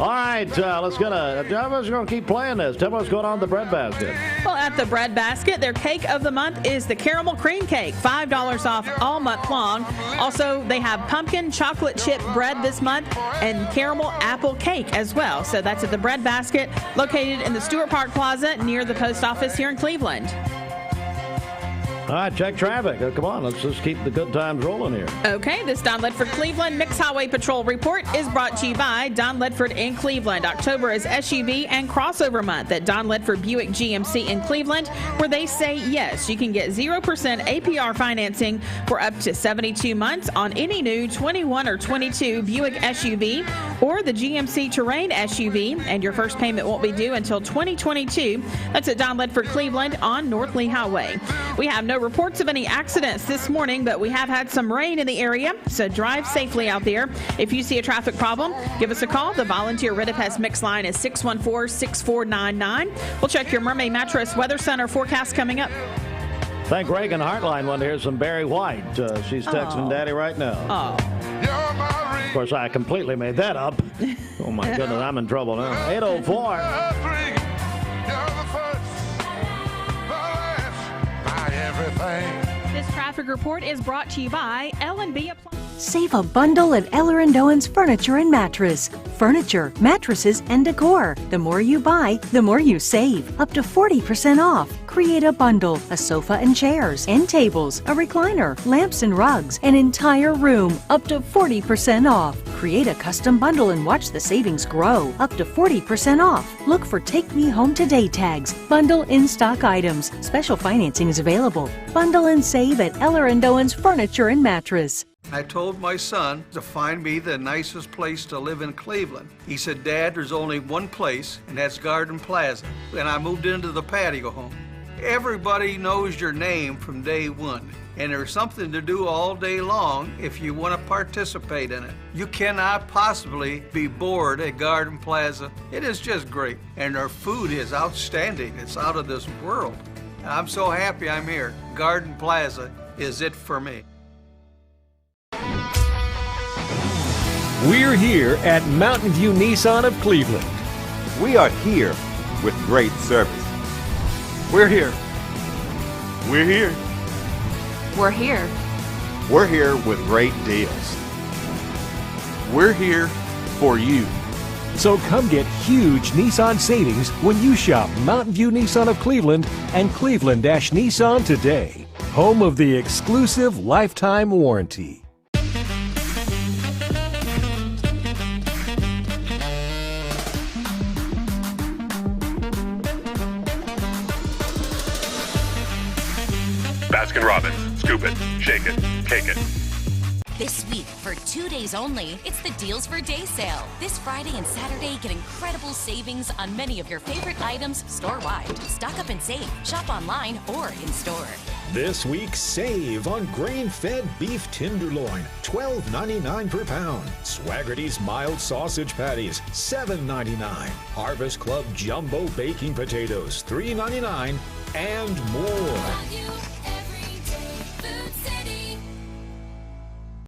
All right, let's going to keep playing this. Tell me what's going on at the bread basket. Well, at the bread basket, their cake of the month is the caramel cream cake, $5 off all month long. Also, they have pumpkin chocolate chip bread this month and caramel apple cake as well. So that's at the bread basket, located in the Stewart Park Plaza near the post office here in Cleveland. All right, check traffic. Come on, let's just keep the good times rolling here. Okay, this Don Ledford Cleveland Mixed Highway Patrol report is brought to you by Don Ledford in Cleveland. October is SUV and crossover month at Don Ledford Buick GMC in Cleveland, where they say yes. You can get 0% APR financing for up to 72 months on any new 21 or 22 Buick SUV or the GMC Terrain SUV, and your first payment won't be due until 2022. That's at Don Ledford Cleveland on North Lee Highway. We have no reports of any accidents this morning, but we have had some rain in the area, so drive safely out there. If you see a traffic problem, give us a call. The volunteer Ridipest Mix line is 614-6499. We'll check your Mermaid Mattress Weather Center forecast coming up. Thank Reagan Heartline wanted to hear some Barry White. She's texting Daddy right now. Oh. Of course, I completely made that up. Oh, my goodness, I'm in trouble now. 804. This traffic report is brought to you by L&B Appliances. Save a bundle at Eller & Owen's Furniture and Mattress. Furniture, mattresses, and decor. The more you buy, the more you save. Up to 40% off. Create a bundle, a sofa and chairs, end tables, a recliner, lamps and rugs, an entire room. Up to 40% off. Create a custom bundle and watch the savings grow. Up to 40% off. Look for Take Me Home Today tags. Bundle in-stock items. Special financing is available. Bundle and save at Eller & Owen's Furniture and Mattress. I told my son to find me the nicest place to live in Cleveland. He said, Dad, there's only one place, and that's Garden Plaza. And I moved into the patio home. Everybody knows your name from day one, and there's something to do all day long if you want to participate in it. You cannot possibly be bored at Garden Plaza. It is just great, and their food is outstanding. It's out of this world. And I'm so happy I'm here. Garden Plaza is it for me. We're here at Mountain View Nissan of Cleveland. We are here with great service. We're here. We're here. We're here. We're here with great deals. We're here for you. So come get huge Nissan savings when you shop Mountain View Nissan of Cleveland and Cleveland-Nissan today. Home of the exclusive lifetime warranty. Baskin-Robbins. Scoop it, shake it, cake it. This week, for 2 days only, it's the Deals for Day sale. This Friday and Saturday, get incredible savings on many of your favorite items store-wide. Stock up and save. Shop online or in-store. This week, save on grain-fed beef tenderloin, $12.99 per pound. Swaggerty's mild sausage patties, $7.99. Harvest Club jumbo baking potatoes, $3.99, and more.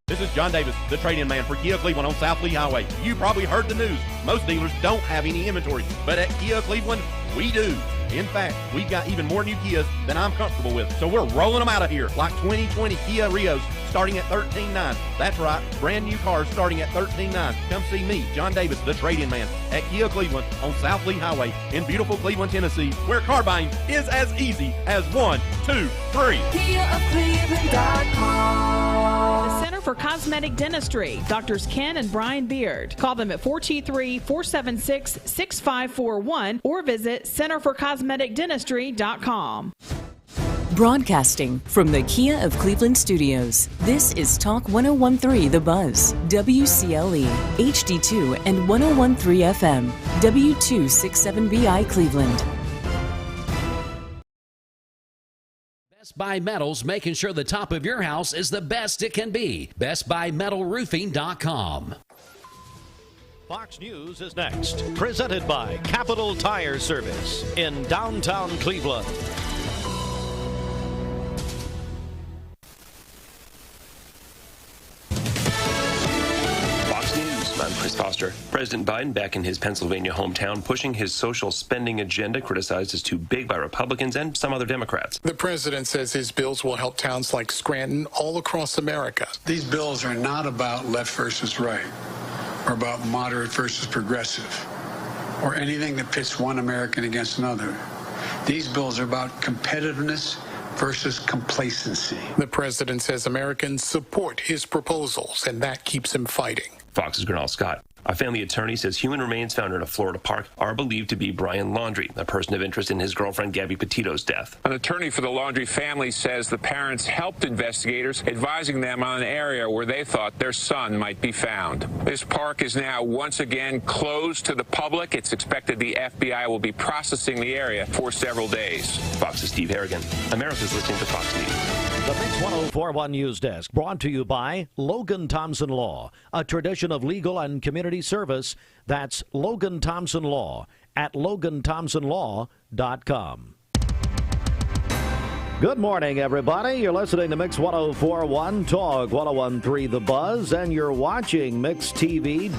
This is John Davis, the trade-in man for Kia Cleveland on South Lee Highway. You probably heard the news. Most dealers don't have any inventory, but at Kia Cleveland, we do. In fact, we've got even more new Kias than I'm comfortable with. So we're rolling them out of here, like 2020 Kia Rios starting at $13,900. That's right, brand new cars starting at $13,900. Come see me, John Davis, the trade-in man, at Kia Cleveland on South Lee Highway in beautiful Cleveland, Tennessee, where car buying is as easy as 1, 2, 3. The Center for Cosmetic Dentistry, Doctors Ken and Brian Beard. Call them at 423-476-6541 or visit centerforcosmeticdentistry.com. Broadcasting from the Kia of Cleveland studios, this is Talk 101.3 The Buzz, WCLE, HD2 and 101.3 FM, W267BI Cleveland. Best Buy Metals, making sure the top of your house is the best it can be. BestBuyMetalRoofing.com. Fox News is next, presented by Capital Tire Service in downtown Cleveland. Fox News, I'm Chris Foster. President Biden, back in his Pennsylvania hometown, pushing his social spending agenda, criticized as too big by Republicans and some other Democrats. The president says his bills will help towns like Scranton all across America. These bills are not about left versus right, or about moderate versus progressive, or anything that pits one American against another. These bills are about competitiveness versus complacency. The president says Americans support his proposals, and that keeps him fighting. Fox's Gernal Scott. A family attorney says human remains found in a Florida park are believed to be Brian Laundrie, a person of interest in his girlfriend Gabby Petito's death. An attorney for the Laundrie family says the parents helped investigators, advising them on an area where they thought their son might be found. This park is now once again closed to the public. It's expected the FBI will be processing the area for several days. Fox's Steve Harrigan. America's listening to Fox News. The Mix 104.1 News Desk, brought to you by Logan Thompson Law, a tradition of legal and community service. That's Logan Thompson Law at LoganThompsonLaw.com. Good morning, everybody. You're listening to Mix 104.1, Talk 101.3 The Buzz, and you're watching MixTV.tv.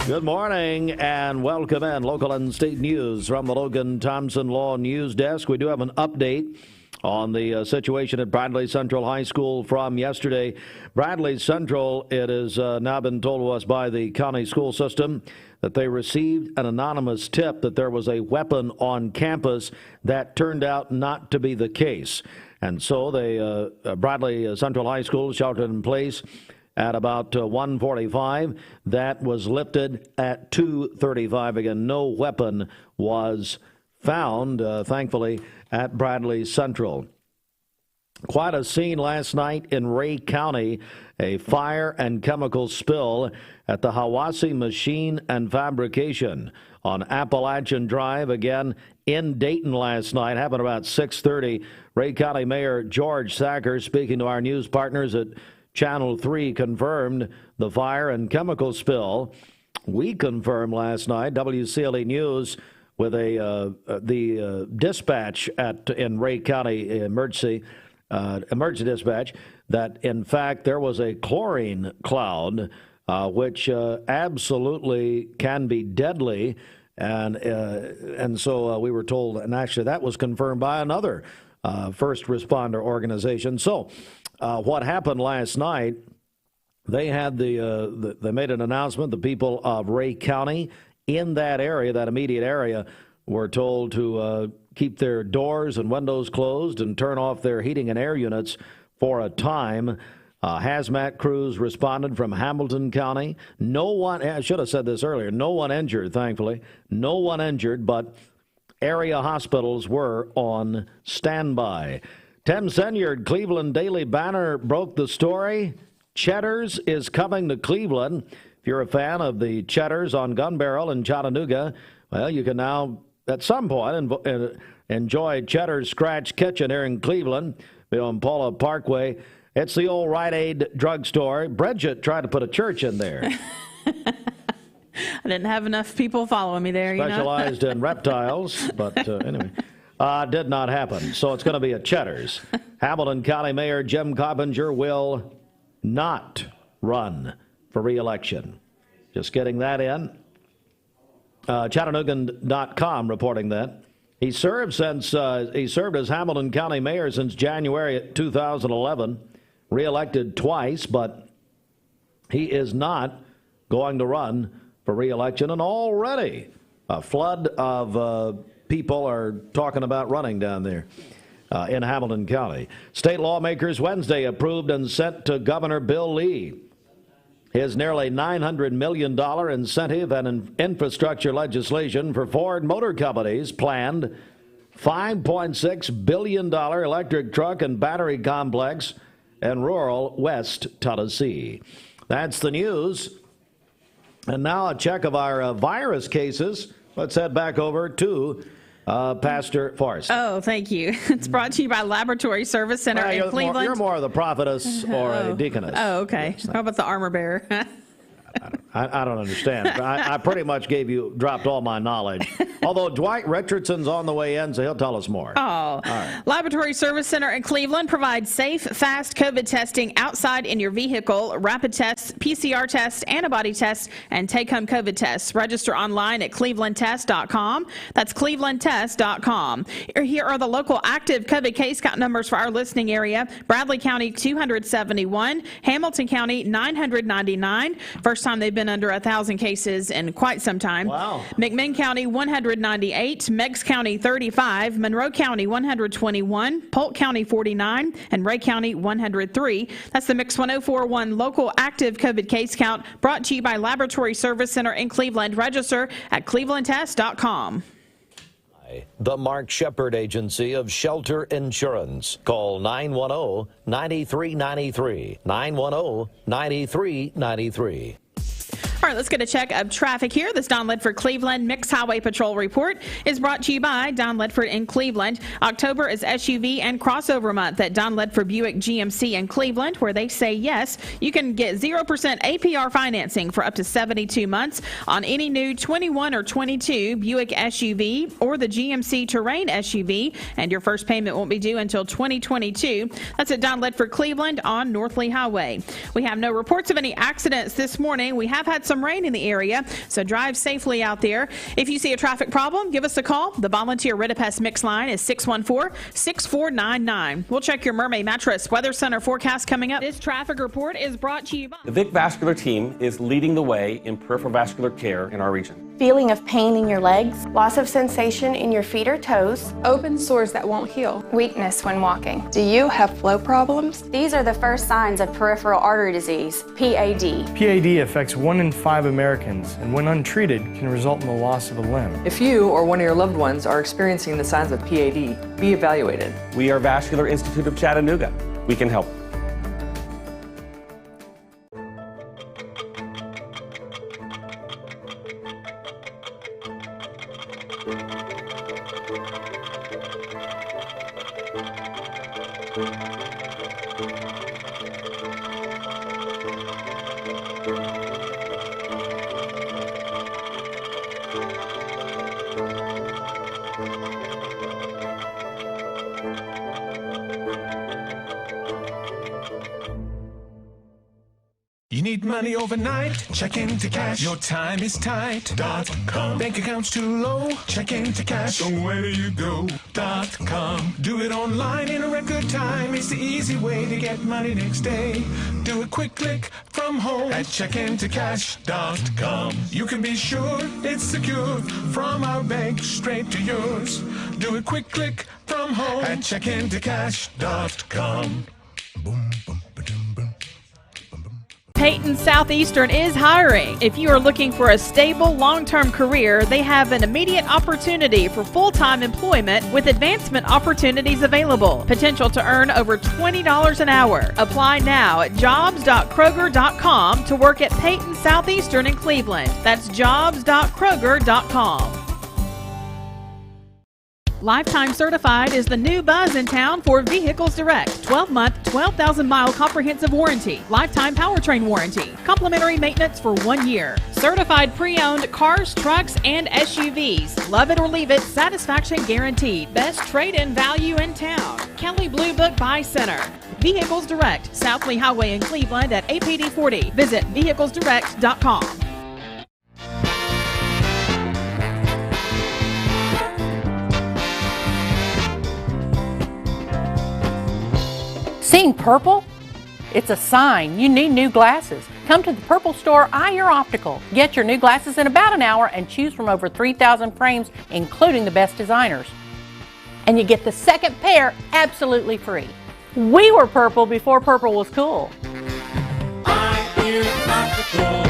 Good morning and welcome in. Local and state news from the Logan Thompson Law News Desk. We do have an update on the situation at Bradley Central High School from yesterday. Bradley Central, it has now been told to us by the county school system that they received an anonymous tip that there was a weapon on campus. That turned out not to be the case. And so they, Bradley Central High School sheltered in place at about 1:45. That was lifted at 2:35. Again, no weapon was found, thankfully, at Bradley Central. Quite a scene last night in Ray County, a fire and chemical spill at the Hawassi Machine and Fabrication on Appalachian Drive, again in Dayton last night. Happened about 6:30. Ray County Mayor George Sacker, speaking to our news partners at Channel 3, confirmed the fire and chemical spill. We confirmed last night, WCLE News, with the dispatch in Ray County emergency dispatch, that in fact there was a chlorine cloud, which absolutely can be deadly, and so we were told, and actually that was confirmed by another first responder organization. So what happened last night, they had they made an announcement. The people of Ray County in that area, that immediate area, were told to keep their doors and windows closed and turn off their heating and air units for a time. Hazmat crews responded from Hamilton County. No one, I should have said this earlier, no one injured, thankfully. No one injured, but area hospitals were on standby. Tim Senyard, Cleveland Daily Banner, broke the story. Cheddar's is coming to Cleveland. If you're a fan of the Cheddar's on Gun Barrel in Chattanooga, well, you can now, at some point, enjoy Cheddar's Scratch Kitchen here in Cleveland on Paula Parkway. It's the old Rite Aid drugstore. Bridget tried to put a church in there. I didn't have enough people following me there. Specialized in reptiles, but anyway, did not happen. So it's going to be a Cheddar's. Hamilton County Mayor Jim Coppinger will not run for re-election. Just getting that in. Chattanoogan.com reporting that. He served as Hamilton County Mayor since January 2011, re-elected twice, but he is not going to run for re-election. And already a flood of people are talking about running down there in Hamilton County. State lawmakers Wednesday approved and sent to Governor Bill Lee his nearly $900 million incentive and infrastructure legislation for Ford Motor Company's planned $5.6 billion electric truck and battery complex in rural West Tennessee. That's the news. And now a check of our virus cases. Let's head back over to Pastor Forrest. Oh, thank you. It's brought to you by Laboratory Service Center in Cleveland. You're more of the prophetess or a deaconess. Oh, okay. How about the armor bearer? I don't understand. I pretty much dropped all my knowledge. Although Dwight Richardson's on the way in, so he'll tell us more. Oh, all right. Laboratory Service Center in Cleveland provides safe, fast COVID testing outside in your vehicle, rapid tests, PCR tests, antibody tests, and take-home COVID tests. Register online at clevelandtest.com. That's clevelandtest.com. Here are the local active COVID case count numbers for our listening area. Bradley County, 271. Hamilton County, 999. First time they've been under 1,000 cases in quite some time. Wow. McMinn County, 198. Meigs County, 35. Monroe County, 121. Polk County, 49. And Ray County, 103. That's the Mix 1041 local active COVID case count, brought to you by Laboratory Service Center in Cleveland. Register at clevelandtest.com. The Mark Shepard Agency of Shelter Insurance. Call 910-9393. 910-9393. All right, let's get a check of traffic here. This Don Ledford Cleveland Mixed Highway Patrol report is brought to you by Don Ledford in Cleveland. October is SUV and crossover month at Don Ledford Buick GMC in Cleveland, where they say yes. You can get 0% APR financing for up to 72 months on any new 21 or 22 Buick SUV or the GMC Terrain SUV, and your first payment won't be due until 2022. That's at Don Ledford Cleveland on North Lee Highway. We have no reports of any accidents this morning. We have had some rain in the area, so drive safely out there. If you see a traffic problem, give us a call. The volunteer Ridipest Mix line is 614-6499. We'll check your Mermaid Mattress Weather Center forecast coming up. This traffic report is brought to you by the Vic Vascular team is leading the way in peripheral vascular care in our region. Feeling of pain in your legs, loss of sensation in your feet or toes, open sores that won't heal, weakness when walking. Do you have flow problems? These are the first signs of peripheral artery disease, PAD. PAD affects 1 in 5 Americans, and when untreated, can result in the loss of a limb. If you or one of your loved ones are experiencing the signs of PAD, be evaluated. We are Vascular Institute of Chattanooga. We can help. You need money overnight? Check into cash. Your time is tight. .com. Bank accounts too low? Check into cash. So where do you go? .com. Do it online in a record time. It's the easy way to get money next day. Do a quick click from home at checkintocash.com. You can be sure it's secure from our bank straight to yours. Do a quick click from home at checkintocash.com. Peyton Southeastern is hiring. If you are looking for a stable, long-term career, they have an immediate opportunity for full-time employment with advancement opportunities available. Potential to earn over $20 an hour. Apply now at jobs.kroger.com to work at Peyton Southeastern in Cleveland. That's jobs.kroger.com. Lifetime Certified is the new buzz in town for Vehicles Direct. 12-month, 12,000-mile comprehensive warranty. Lifetime powertrain warranty. Complimentary maintenance for 1 year. Certified pre-owned cars, trucks, and SUVs. Love it or leave it, satisfaction guaranteed. Best trade-in value in town. Kelly Blue Book Buy Center. Vehicles Direct, South Lee Highway in Cleveland at APD 40. Visit vehiclesdirect.com. Seeing purple? It's a sign you need new glasses. Come to the Purple Store, Eye Your Optical. Get your new glasses in about an hour and choose from over 3,000 frames, including the best designers. And you get the second pair absolutely free. We were purple before purple was cool. Eye Your Optical.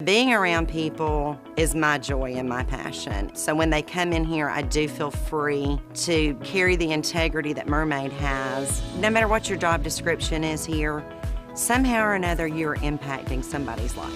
Being around people is my joy and my passion. So when they come in here, I do feel free to carry the integrity that Mermaid has. No matter what your job description is here, somehow or another you're impacting somebody's life.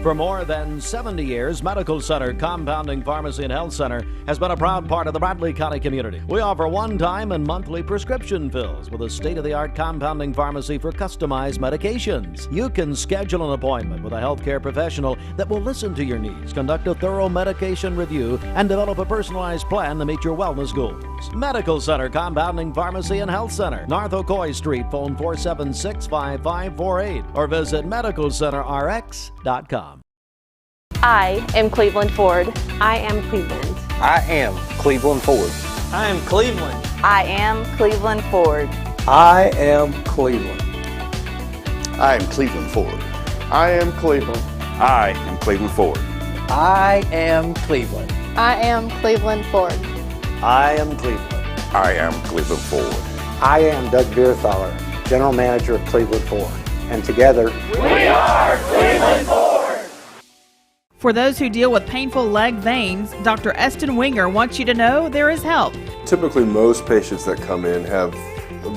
For more than 70 years, Medical Center Compounding Pharmacy and Health Center has been a proud part of the Bradley County community. We offer one-time and monthly prescription fills with a state-of-the-art compounding pharmacy for customized medications. You can schedule an appointment with a healthcare professional that will listen to your needs, conduct a thorough medication review, and develop a personalized plan to meet your wellness goals. Medical Center Compounding Pharmacy and Health Center, North Ocoee Street, phone 476-5548, or visit medicalcenterrx.com. I am Cleveland Ford. I am Cleveland. I am Cleveland Ford. I am Cleveland. I am Cleveland Ford. I am Cleveland. I am Cleveland Ford. I am Cleveland. I am Cleveland Ford. I am Cleveland. I am Cleveland Ford. I am Cleveland. I am Cleveland Ford. I am Doug Bierthaler, General Manager of Cleveland Ford. And together, we are Cleveland Ford. For those who deal with painful leg veins, Dr. Eston Winger wants you to know there is help. Typically, most patients that come in have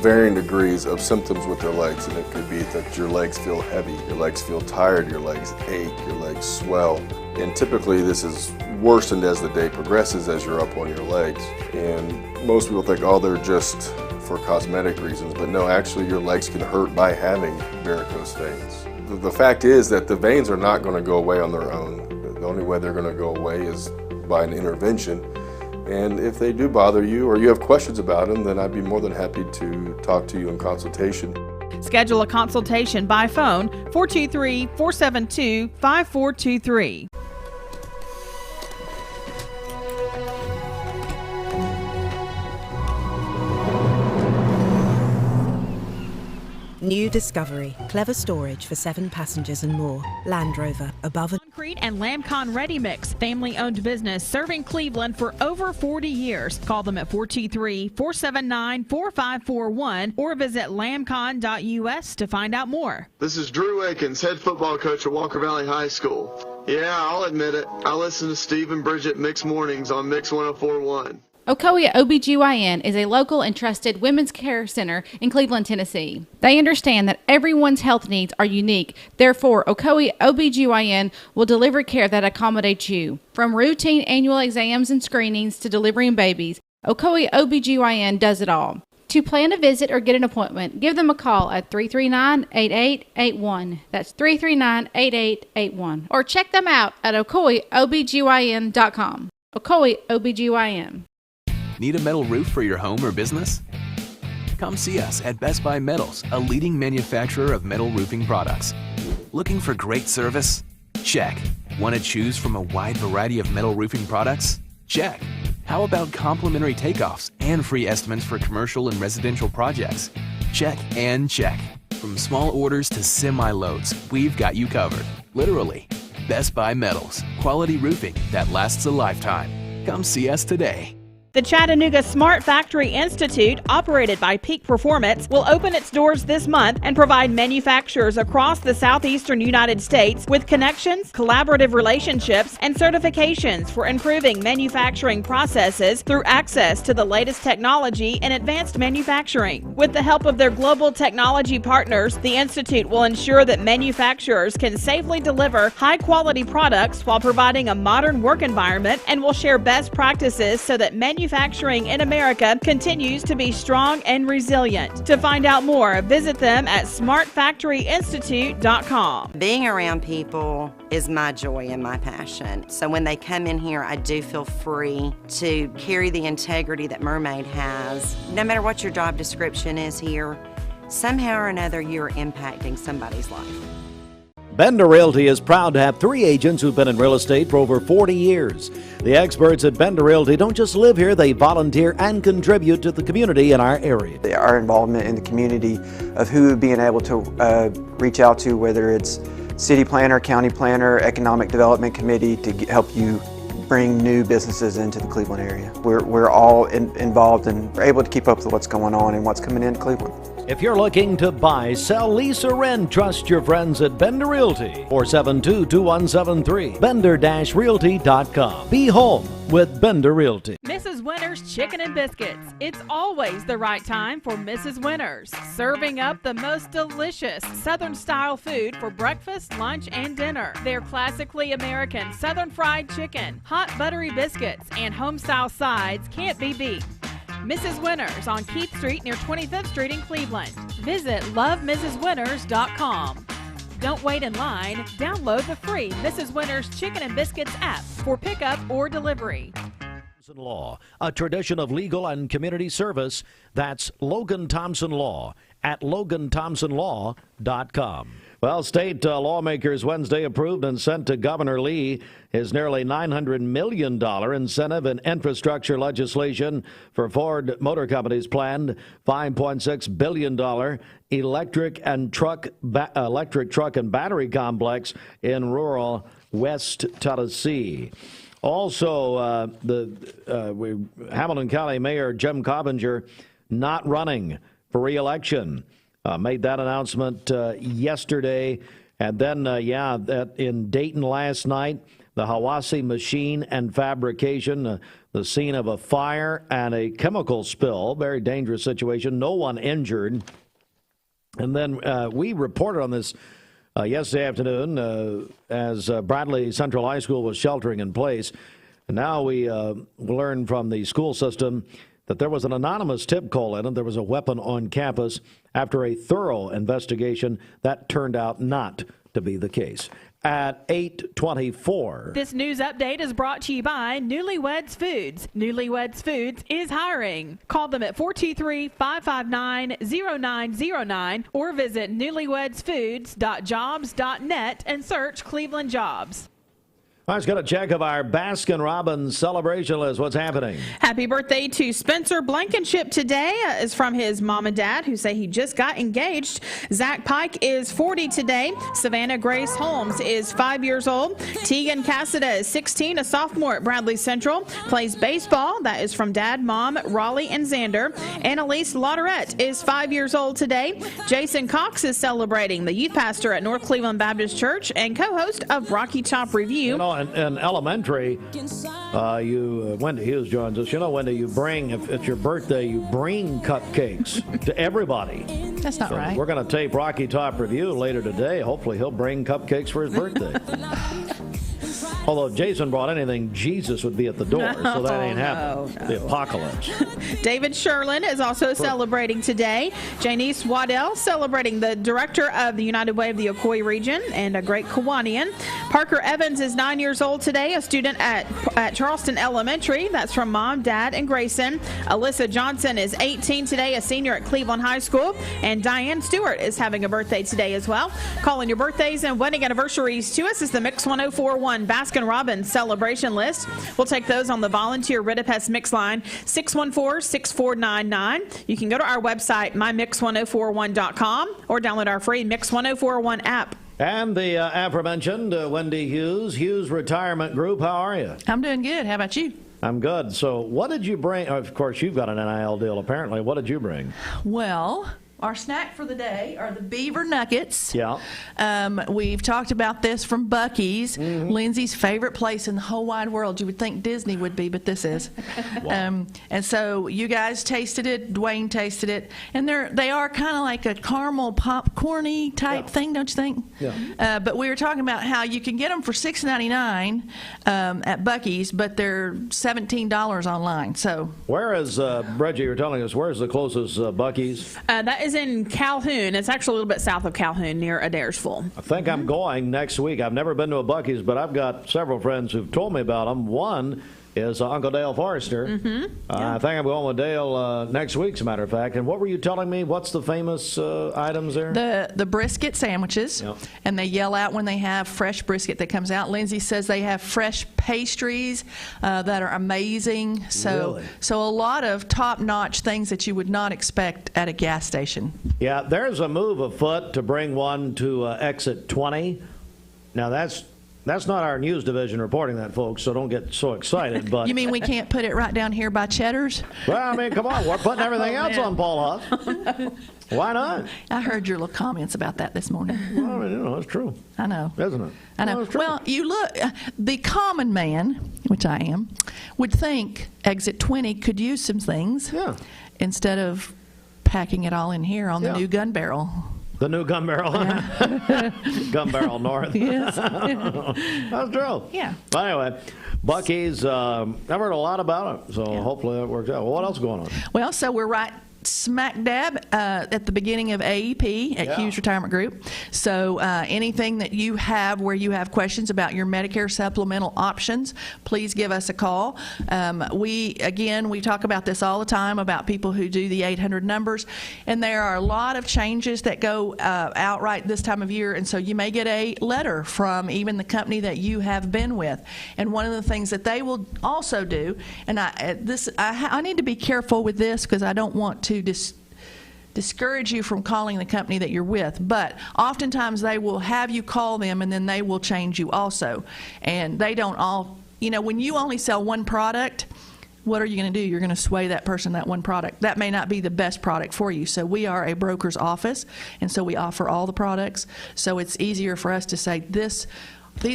varying degrees of symptoms with their legs, and it could be that your legs feel heavy, your legs feel tired, your legs ache, your legs swell. And typically this is worsened as the day progresses as you're up on your legs. And most people think, oh, they're just for cosmetic reasons, but no, actually your legs can hurt by having varicose veins. The fact is that the veins are not going to go away on their own. The only way they're going to go away is by an intervention. And if they do bother you or you have questions about them, then I'd be more than happy to talk to you in consultation. Schedule a consultation by phone 423-472-5423. New Discovery. Clever storage for 7 passengers and more. Land Rover. Above and Concrete and Lamcon Ready Mix. Family-owned business serving Cleveland for over 40 years. Call them at 423-479-4541 or visit lamcon.us to find out more. This is Drew Akins, head football coach at Walker Valley High School. Yeah, I'll admit it. I listen to Steve and Bridget Mix Mornings on Mix 104.1. Ocoee OBGYN is a local and trusted women's care center in Cleveland, Tennessee. They understand that everyone's health needs are unique. Therefore, Ocoee OBGYN will deliver care that accommodates you. From routine annual exams and screenings to delivering babies, Ocoee OBGYN does it all. To plan a visit or get an appointment, give them a call at 339-8881. That's 339-8881. Or check them out at OcoeeOBGYN.com. Ocoee OBGYN. Need a metal roof for your home or business? Come see us at Best Buy Metals, a leading manufacturer of metal roofing products. Looking for great service? Check. Want to choose from a wide variety of metal roofing products? Check. How about complimentary takeoffs and free estimates for commercial and residential projects? Check and check. From small orders to semi-loads, we've got you covered. Literally. Best Buy Metals. Quality roofing that lasts a lifetime. Come see us today. The Chattanooga Smart Factory Institute, operated by Peak Performance, will open its doors this month and provide manufacturers across the southeastern United States with connections, collaborative relationships, and certifications for improving manufacturing processes through access to the latest technology in advanced manufacturing. With the help of their global technology partners, the Institute will ensure that manufacturers can safely deliver high-quality products while providing a modern work environment, and will share best practices so that manufacturing in America continues to be strong and resilient. To find out more, visit them at smartfactoryinstitute.com. Being around people is my joy and my passion. So when they come in here, I do feel free to carry the integrity that Mermaid has. No matter what your job description is here, somehow or another you're impacting somebody's life. Bender Realty is proud to have 3 agents who've been in real estate for over 40 years. The experts at Bender Realty don't just live here, they volunteer and contribute to the community in our area. Our involvement in the community of who being able to reach out to, whether it's city planner, county planner, economic development committee, to help you bring new businesses into the Cleveland area. We're all involved and we're able to keep up with what's going on and what's coming into Cleveland. If you're looking to buy, sell, lease, or rent, trust your friends at Bender Realty. 472-2173. Bender-Realty.com. Be home with Bender Realty. Mrs. Winter's Chicken and Biscuits. It's always the right time for Mrs. Winter's. Serving up the most delicious Southern-style food for breakfast, lunch, and dinner. Their classically American Southern fried chicken, hot buttery biscuits, and home-style sides can't be beat. Mrs. Winters on Keith Street near 25th Street in Cleveland. Visit lovemrswinters.com. Don't wait in line. Download the free Mrs. Winters Chicken and Biscuits app for pickup or delivery. Law, a tradition of legal and community service. That's Logan Thompson Law at LoganThompsonLaw.com. Well, state lawmakers Wednesday approved and sent to Governor Lee his nearly $900 million incentive and infrastructure legislation for Ford Motor Company's planned $5.6 billion electric truck and battery complex in rural West Tennessee. Also, Hamilton County Mayor Jim Coppinger not running for re-election. Made that announcement yesterday. And then, in Dayton last night, the Hawassi Machine and Fabrication, the scene of a fire and a chemical spill. Very dangerous situation. No one injured. And then we reported on this yesterday afternoon as Bradley Central High School was sheltering in place. And now we learned from the school system that there was an anonymous tip call in and there was a weapon on campus. After a thorough investigation, that turned out not to be the case. At 8:24. This news update is brought to you by Newlyweds Foods. Newlyweds Foods is hiring. Call them at 423-559-0909 or visit newlywedsfoods.jobs.net and search Cleveland Jobs. Let's get a check of our Baskin-Robbins celebration list. What's happening? Happy birthday to Spencer Blankenship today. Is from his mom and dad, who say he just got engaged. Zach Pike is 40 today. Savannah Grace Holmes is 5 years old. Tegan Cassida is 16, a sophomore at Bradley Central. Plays baseball. That is from dad, mom, Raleigh, and Xander. Annalise Lauderette is 5 years old today. Jason Cox is celebrating, the youth pastor at North Cleveland Baptist Church and co-host of Rocky Top Review. In elementary, Wendy Hughes joins us. Wendy, you bring, if it's your birthday, you bring cupcakes to everybody. That's not right. We're going to tape Rocky Top Review later today. Hopefully he'll bring cupcakes for his birthday. Although if Jason brought anything, Jesus would be at the door, so that ain't happening. No. The apocalypse. David Sherlin is also celebrating today. Janice Waddell celebrating the director of the United Way of the Ocoee region and a great Kiwanian. Parker Evans is 9 years old today, a student at Charleston Elementary. That's from Mom, Dad, and Grayson. Alyssa Johnson is 18 today, a senior at Cleveland High School. And Diane Stewart is having a birthday today as well. Calling your birthdays and wedding anniversaries to us is the Mix 1041 Baskin-Robbins celebration list. We'll take those on the volunteer Ridipest Mix line, 614-6499. You can go to our website, mymix1041.com, or download our free Mix 1041 app. And the aforementioned Wendy Hughes Retirement Group. How are you? I'm doing good. How about you? I'm good. So what did you bring? Of course, you've got an NIL deal, apparently. What did you bring? Well, our snack for the day are the beaver nuggets. Yeah. We've talked about this from Buc-ee's, Lindsay's favorite place in the whole wide world. You would think Disney would be, but this is. Wow. And so you guys tasted it. Dwayne tasted it, and they are kind of like a caramel popcorny type thing, don't you think? Yeah. But we were talking about how you can get them for $6.99 at Buc-ee's, but they're $17 online. So where is Reggie? You're telling us where's the closest Buc-ee's? That is in Calhoun. It's actually a little bit south of Calhoun, near Adairsville. I think I'm going next week. I've never been to a Buc-ee's, but I've got several friends who've told me about them. One is Uncle Dale Forrester. I think I'm going with Dale next week, as a matter of fact. And what were you telling me? What's the famous items there? The brisket sandwiches, and they yell out when they have fresh brisket that comes out. Lindsay says they have fresh pastries that are amazing. So, so a lot of top-notch things that you would not expect at a gas station. Yeah, there's a move afoot to bring one to exit 20. Now that's not our news division reporting that, folks, so don't get so excited. But you mean we can't put it right down here by Cheddar's? Well, I mean, come on. We're putting everything else on Paul Huff. Why not? I heard your little comments about that this morning. Well, I mean, it's true. I know. Isn't it? I know. Well, you look, the common man, which I am, would think exit 20 could use some things instead of packing it all in here on the new gun barrel. The new gun barrel. Gun barrel north. Yes. That's true. Yeah. But anyway, Buc-ee's, I've heard a lot about it, so hopefully that works out. Well, what else is going on? Well, so we're right smack dab at the beginning of AEP at Hughes Retirement Group. So anything that you have where you have questions about your Medicare supplemental options, please give us a call. We talk about this all the time about people who do the 800 numbers, and there are a lot of changes that go out right this time of year, and so you may get a letter from even the company that you have been with. And one of the things that they will also do, and I need to be careful with this because I don't want to discourage you from calling the company that you're with, but oftentimes they will have you call them and then they will change you also. And they don't all, when you only sell one product, what are you going to do? You're going to sway that person that one product. That may not be the best product for you. So we are a broker's office, and so we offer all the products. So it's easier for us to say these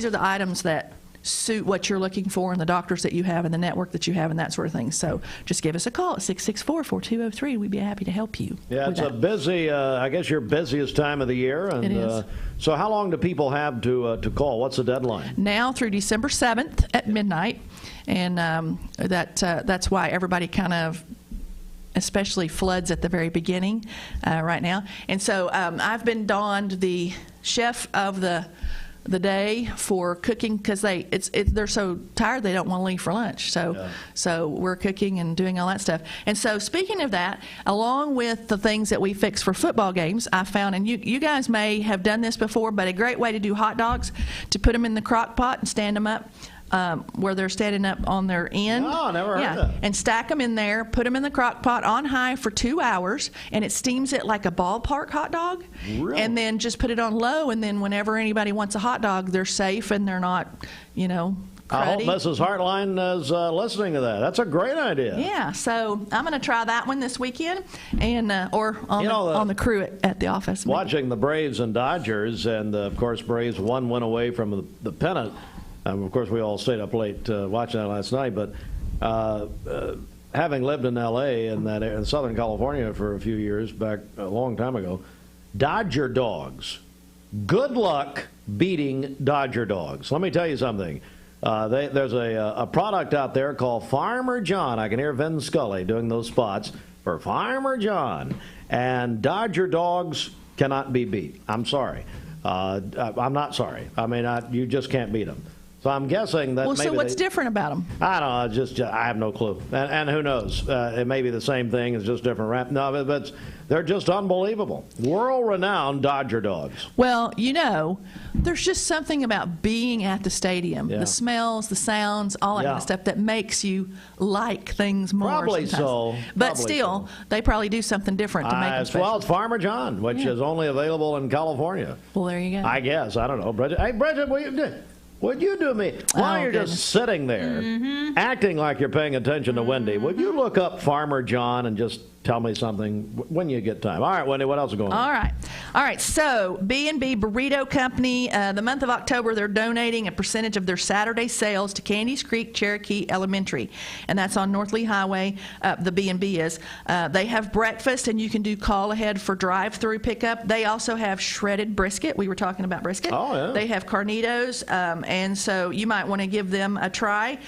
are the items that suit what you're looking for and the doctors that you have and the network that you have and that sort of thing. So just give us a call at 664-4203. We'd be happy to help you. Yeah, it's a busy, I guess your busiest time of the year. And, it is. So how long do people have to call? What's the deadline? Now through December 7th at midnight. And that's why everybody kind of especially floods at the very beginning right now. And so I've been donned the chef of the day for cooking because they're so tired they don't want to leave for lunch. So we're cooking and doing all that stuff. And so speaking of that, along with the things that we fix for football games, I found, and you guys may have done this before, but a great way to do hot dogs, to put them in the crock pot and stand them up where they're standing up on their end. Oh, I never heard that. And stack them in there, put them in the crock pot on high for 2 hours, and it steams it like a ballpark hot dog. Really? And then just put it on low, and then whenever anybody wants a hot dog, they're safe and they're not, cruddy. I hope Mrs. Hartline is listening to that. That's a great idea. Yeah, so I'm going to try that one this weekend, and or on the crew at the office. Watching the Braves and Dodgers, and of course Braves one went away from the pennant. Of course, we all stayed up late watching that last night, but having lived in L.A. and in Southern California for a few years back a long time ago, Dodger dogs, good luck beating Dodger dogs. Let me tell you something. There's a product out there called Farmer John. I can hear Vin Scully doing those spots for Farmer John. And Dodger dogs cannot be beat. I'm sorry. I'm not sorry. I mean, you just can't beat them. So I'm guessing that. Well, maybe so what's different about them? I don't know. I have no clue. And who knows? It may be the same thing. It's just different wrap. No, but they're just unbelievable. World-renowned Dodger dogs. Well, there's just something about being at the stadium. The smells, the sounds, all that kind of stuff that makes you like things more. Probably sometimes. so. But still, they probly do something different to make them special. Well, it's Farmer John, which is only available in California. Well, there you go. I guess. I don't know. Bridget, hey, Bridget, would you do me? While you're just sitting there, acting like you're paying attention to Wendy, would you look up Farmer John and just tell me something when you get time? All right, Wendy, what else is going on? All right. So B&B Burrito Company, the month of October, they're donating a percentage of their Saturday sales to Candies Creek Cherokee Elementary, and that's on North Lee Highway. The B&B is. They have breakfast, and you can do call ahead for drive-through pickup. They also have shredded brisket. We were talking about brisket. Oh, yeah. They have carnitas, and so you might want to give them a try.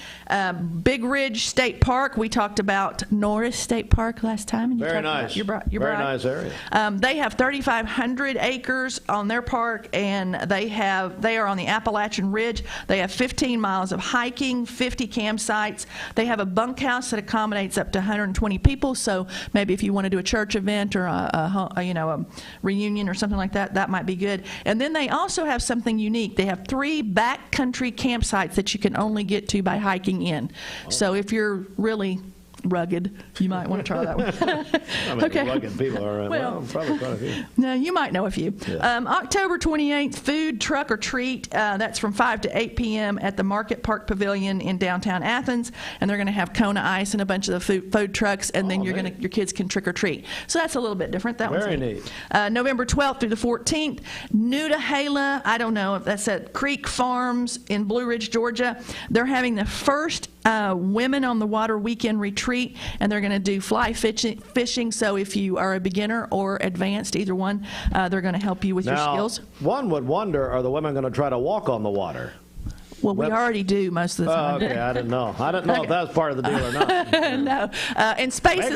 Big Ridge State Park. We talked about Norris State Park last time. And you Very talked about nice. your Very nice area. They have 3,500 acres on their park, and they are on the Appalachian Ridge. They have 15 miles of hiking, 50 campsites. They have a bunkhouse that accommodates up to 120 people. So maybe if you want to do a church event or a reunion or something like that, that might be good. And then they also have something unique. They have 3 backcountry campsites that you can only get to by hiking in. So if you're really rugged, you might want to try that one. Okay. Rugged people are probably quite a few. No, you might know a few. Yeah. October 28th, food truck or treat. That's from 5 to 8 p.m. at the Market Park Pavilion in downtown Athens, and they're going to have Kona Ice and a bunch of the food trucks, and then your kids can trick or treat. So that's a little bit different. That Very one's neat. November 12th through the 14th, Nudahala. I don't know if that's at Creek Farms in Blue Ridge, Georgia. They're having the first Women on the Water weekend retreat, and they're going to do fly fishing. So if you are a beginner or advanced, either one, they're going to help you with your skills. One would wonder, are the women going to try to walk on the water? Well, we already do most of the time. Okay, I didn't know. I didn't know if that was part of the deal or not. No. And spaces.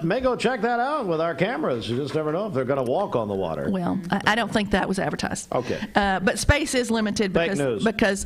May go check that out with our cameras. You just never know if they're going to walk on the water. Well, I don't think that was advertised. Okay. But space is limited because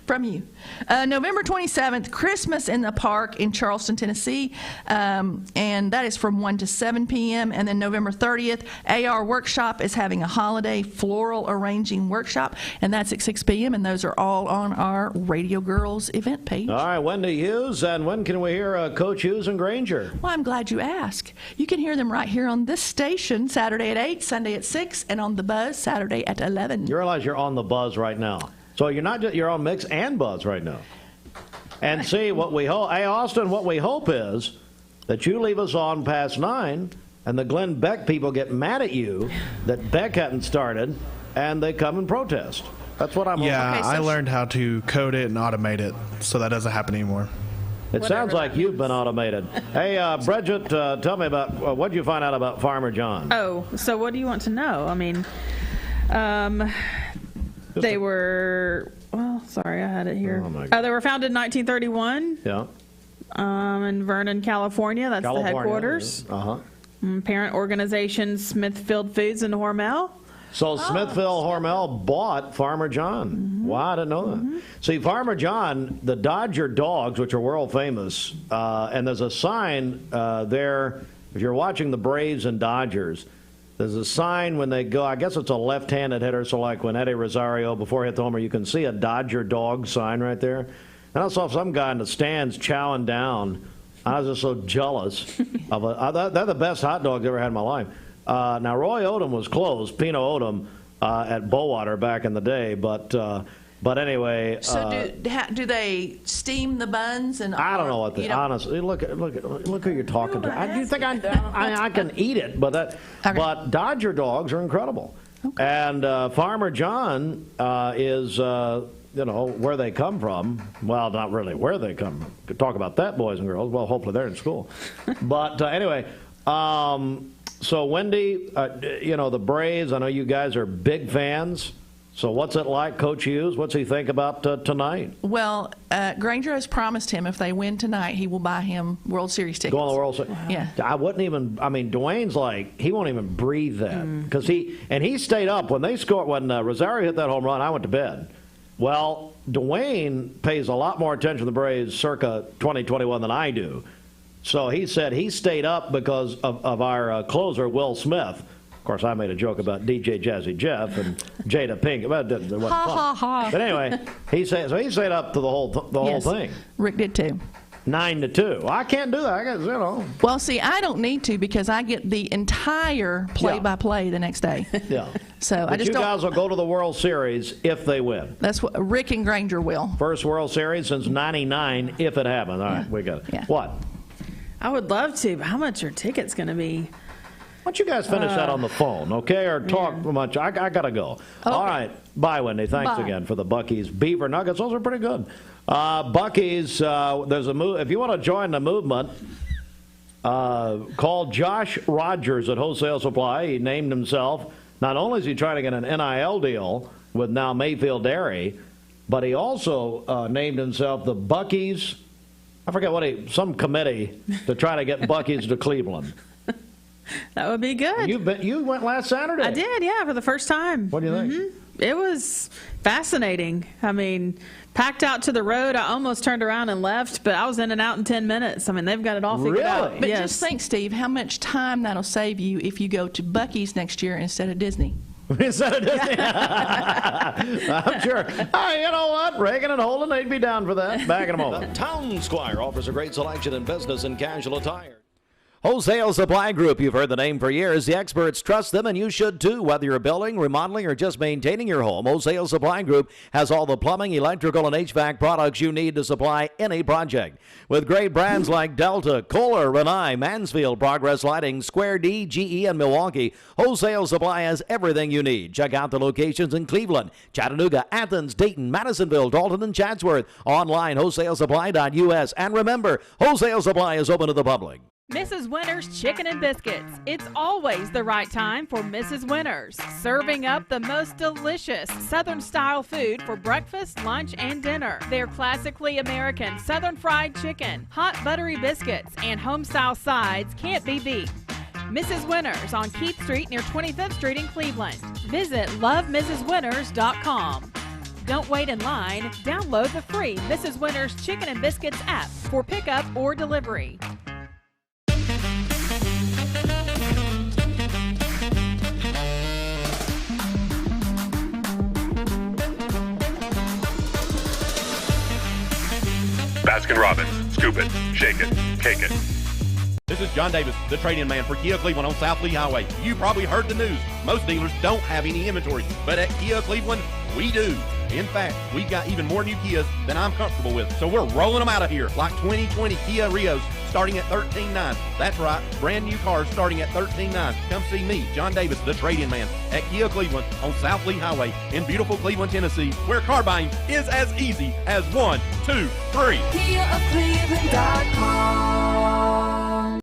from you. November 27th, Christmas in the Park in Charleston, Tennessee, and that is from 1 to 7 p.m. And then November 30th, AR Workshop is having a holiday floral arranging workshop, and that's at 6 p.m. And those are all on our Radio Girls event page. All right, Wendy Hughes, and when can we hear Coach Hughes and Granger? Well, I'm glad you asked. You can hear them right here on this station, Saturday at 8, Sunday at 6, and on The Buzz, Saturday at 11. You realize you're on The Buzz right now. So you're not just, you're on Mix and Buzz right now. And see, what we hope, hey, Austin, what we hope is that you leave us on past 9, and the Glenn Beck people get mad at you that Beck hadn't started, and they come and protest. That's what I'm. Yeah, okay, so I learned how to code it and automate it, so that doesn't happen anymore. It sounds like you've been automated. Hey, Bridget, tell me about what did you find out about Farmer John? Oh, so what do you want to know? I mean, they were. Well, sorry, I had it here. They were founded in 1931. Yeah. In Vernon, California. That's the headquarters. Parent organization Smithfield Foods in Hormel. So Smithville Hormel bought Farmer John. Wow, I didn't know that. See, Farmer John, the Dodger dogs, which are world famous, and there's a sign there, if you're watching the Braves and Dodgers, there's a sign when they go, I guess it's a left-handed hitter, so like when Eddie Rosario, before he hit the homer, you can see a Dodger dog sign right there. And I saw some guy in the stands chowing down. I was just so jealous. They're the best hot dogs I've ever had in my life. Now, Roy Odom was closed, Pino Odom, at Bowater back in the day, but anyway. So do they steam the buns? And I don't know what they, honestly, look who you're talking to. You think I can eat it, but but Dodger dogs are incredible. Okay. And Farmer John is, where they come from. Well, not really where they come from. Could talk about that, boys and girls. Well, hopefully they're in school. But anyway, so Wendy, the Braves, I know you guys are big fans. So what's it like, Coach Hughes? What's he think about tonight? Well, Granger has promised him if they win tonight, he will buy him World Series tickets. Go on the World Series. Yeah. Dwayne's like, he won't even breathe that. Because he stayed up. When they scored, when Rosario hit that home run, I went to bed. Well, Dwayne pays a lot more attention to the Braves circa 2021 than I do. So he said he stayed up because of our closer, Will Smith. Of course, I made a joke about DJ Jazzy Jeff and Jada Pink. But it wasn't fun. But anyway, he stayed up to the whole thing. Rick did too. 9-2. I can't do that. I guess, Well, see, I don't need to because I get the entire play-by-play the next day. Yeah. So but you guys will go to the World Series if they win. That's what Rick and Granger will. First World Series since '99, if it happens. All right, we got it. Yeah. What? I would love to, but how much are tickets going to be? Why don't you guys finish that on the phone, okay? Or talk much. I got to go. Okay. All right. Bye, Wendy. Thanks again for the Buc-ee's Beaver Nuggets. Those are pretty good. Buc-ee's, there's a move. If you want to join the movement, call Josh Rogers at Wholesale Supply. He named himself. Not only is he trying to get an NIL deal with now Mayfield Dairy, but he also named himself the Buc-ee's, I forget some committee to try to get Buc-ee's to Cleveland. That would be good. You went last Saturday. I did, yeah, for the first time. What do you think? It was fascinating. I mean, packed out to the road. I almost turned around and left, but I was in and out in 10 minutes. I mean, they've got it all figured out. But just think, Steve, how much time that'll save you if you go to Buc-ee's next year instead of Disney. Instead of Disney. I'm sure. Hey, you know what? Reagan and Holden, they'd be down for that. Back in a moment. The Town Squire offers a great selection in business and casual attire. Wholesale Supply Group, you've heard the name for years. The experts trust them, and you should too. Whether you're building, remodeling, or just maintaining your home, Wholesale Supply Group has all the plumbing, electrical, and HVAC products you need to supply any project. With great brands like Delta, Kohler, Rinnai, Mansfield, Progress Lighting, Square D, GE, and Milwaukee, Wholesale Supply has everything you need. Check out the locations in Cleveland, Chattanooga, Athens, Dayton, Madisonville, Dalton, and Chatsworth. Online, wholesalesupply.us. And remember, Wholesale Supply is open to the public. Mrs. Winter's Chicken and Biscuits. It's always the right time for Mrs. Winter's. Serving up the most delicious Southern-style food for breakfast, lunch, and dinner. Their classically American Southern fried chicken, hot buttery biscuits, and home-style sides can't be beat. Mrs. Winter's on Keith Street near 25th Street in Cleveland. Visit lovemrswinters.com. Don't wait in line. Download the free Mrs. Winter's Chicken and Biscuits app for pickup or delivery. Baskin-Robbins. Scoop it, shake it, cake it. This is John Davis, the trade-in man for Kia Cleveland on South Lee Highway. You probably heard the news. Most dealers don't have any inventory, but at Kia Cleveland, we do. In fact, we've got even more new Kias than I'm comfortable with, so we're rolling them out of here, like 2020 Kia Rios starting at $13,900. That's right, brand new cars starting at $13,900. Come see me, John Davis, the trade-in man, at Kia Cleveland on South Lee Highway in beautiful Cleveland, Tennessee, where car buying is as easy as 1, 2, 3. KiaofCleveland.com.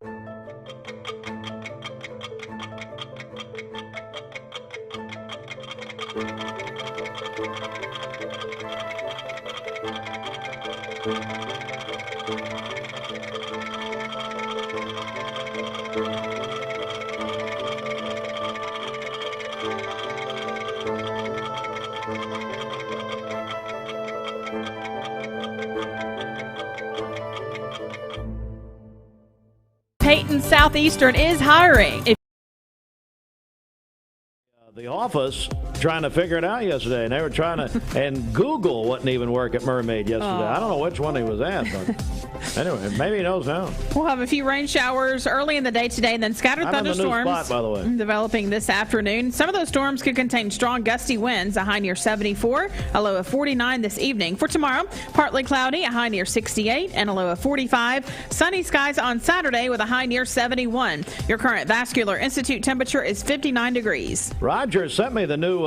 Peyton Southeastern is hiring. The office trying to figure it out yesterday, and they were trying to, and Google wouldn't even work at Mermaid yesterday. I don't know which one he was at, but anyway, maybe he knows now. We'll have a few rain showers early in the day today, and then scattered thunderstorms in the new spot, by the way, developing this afternoon. Some of those storms could contain strong gusty winds, a high near 74, a low of 49 this evening. For tomorrow, partly cloudy, a high near 68, and a low of 45. Sunny skies on Saturday with a high near 71. Your current Vascular Institute temperature is 59 degrees. Roger sent me the new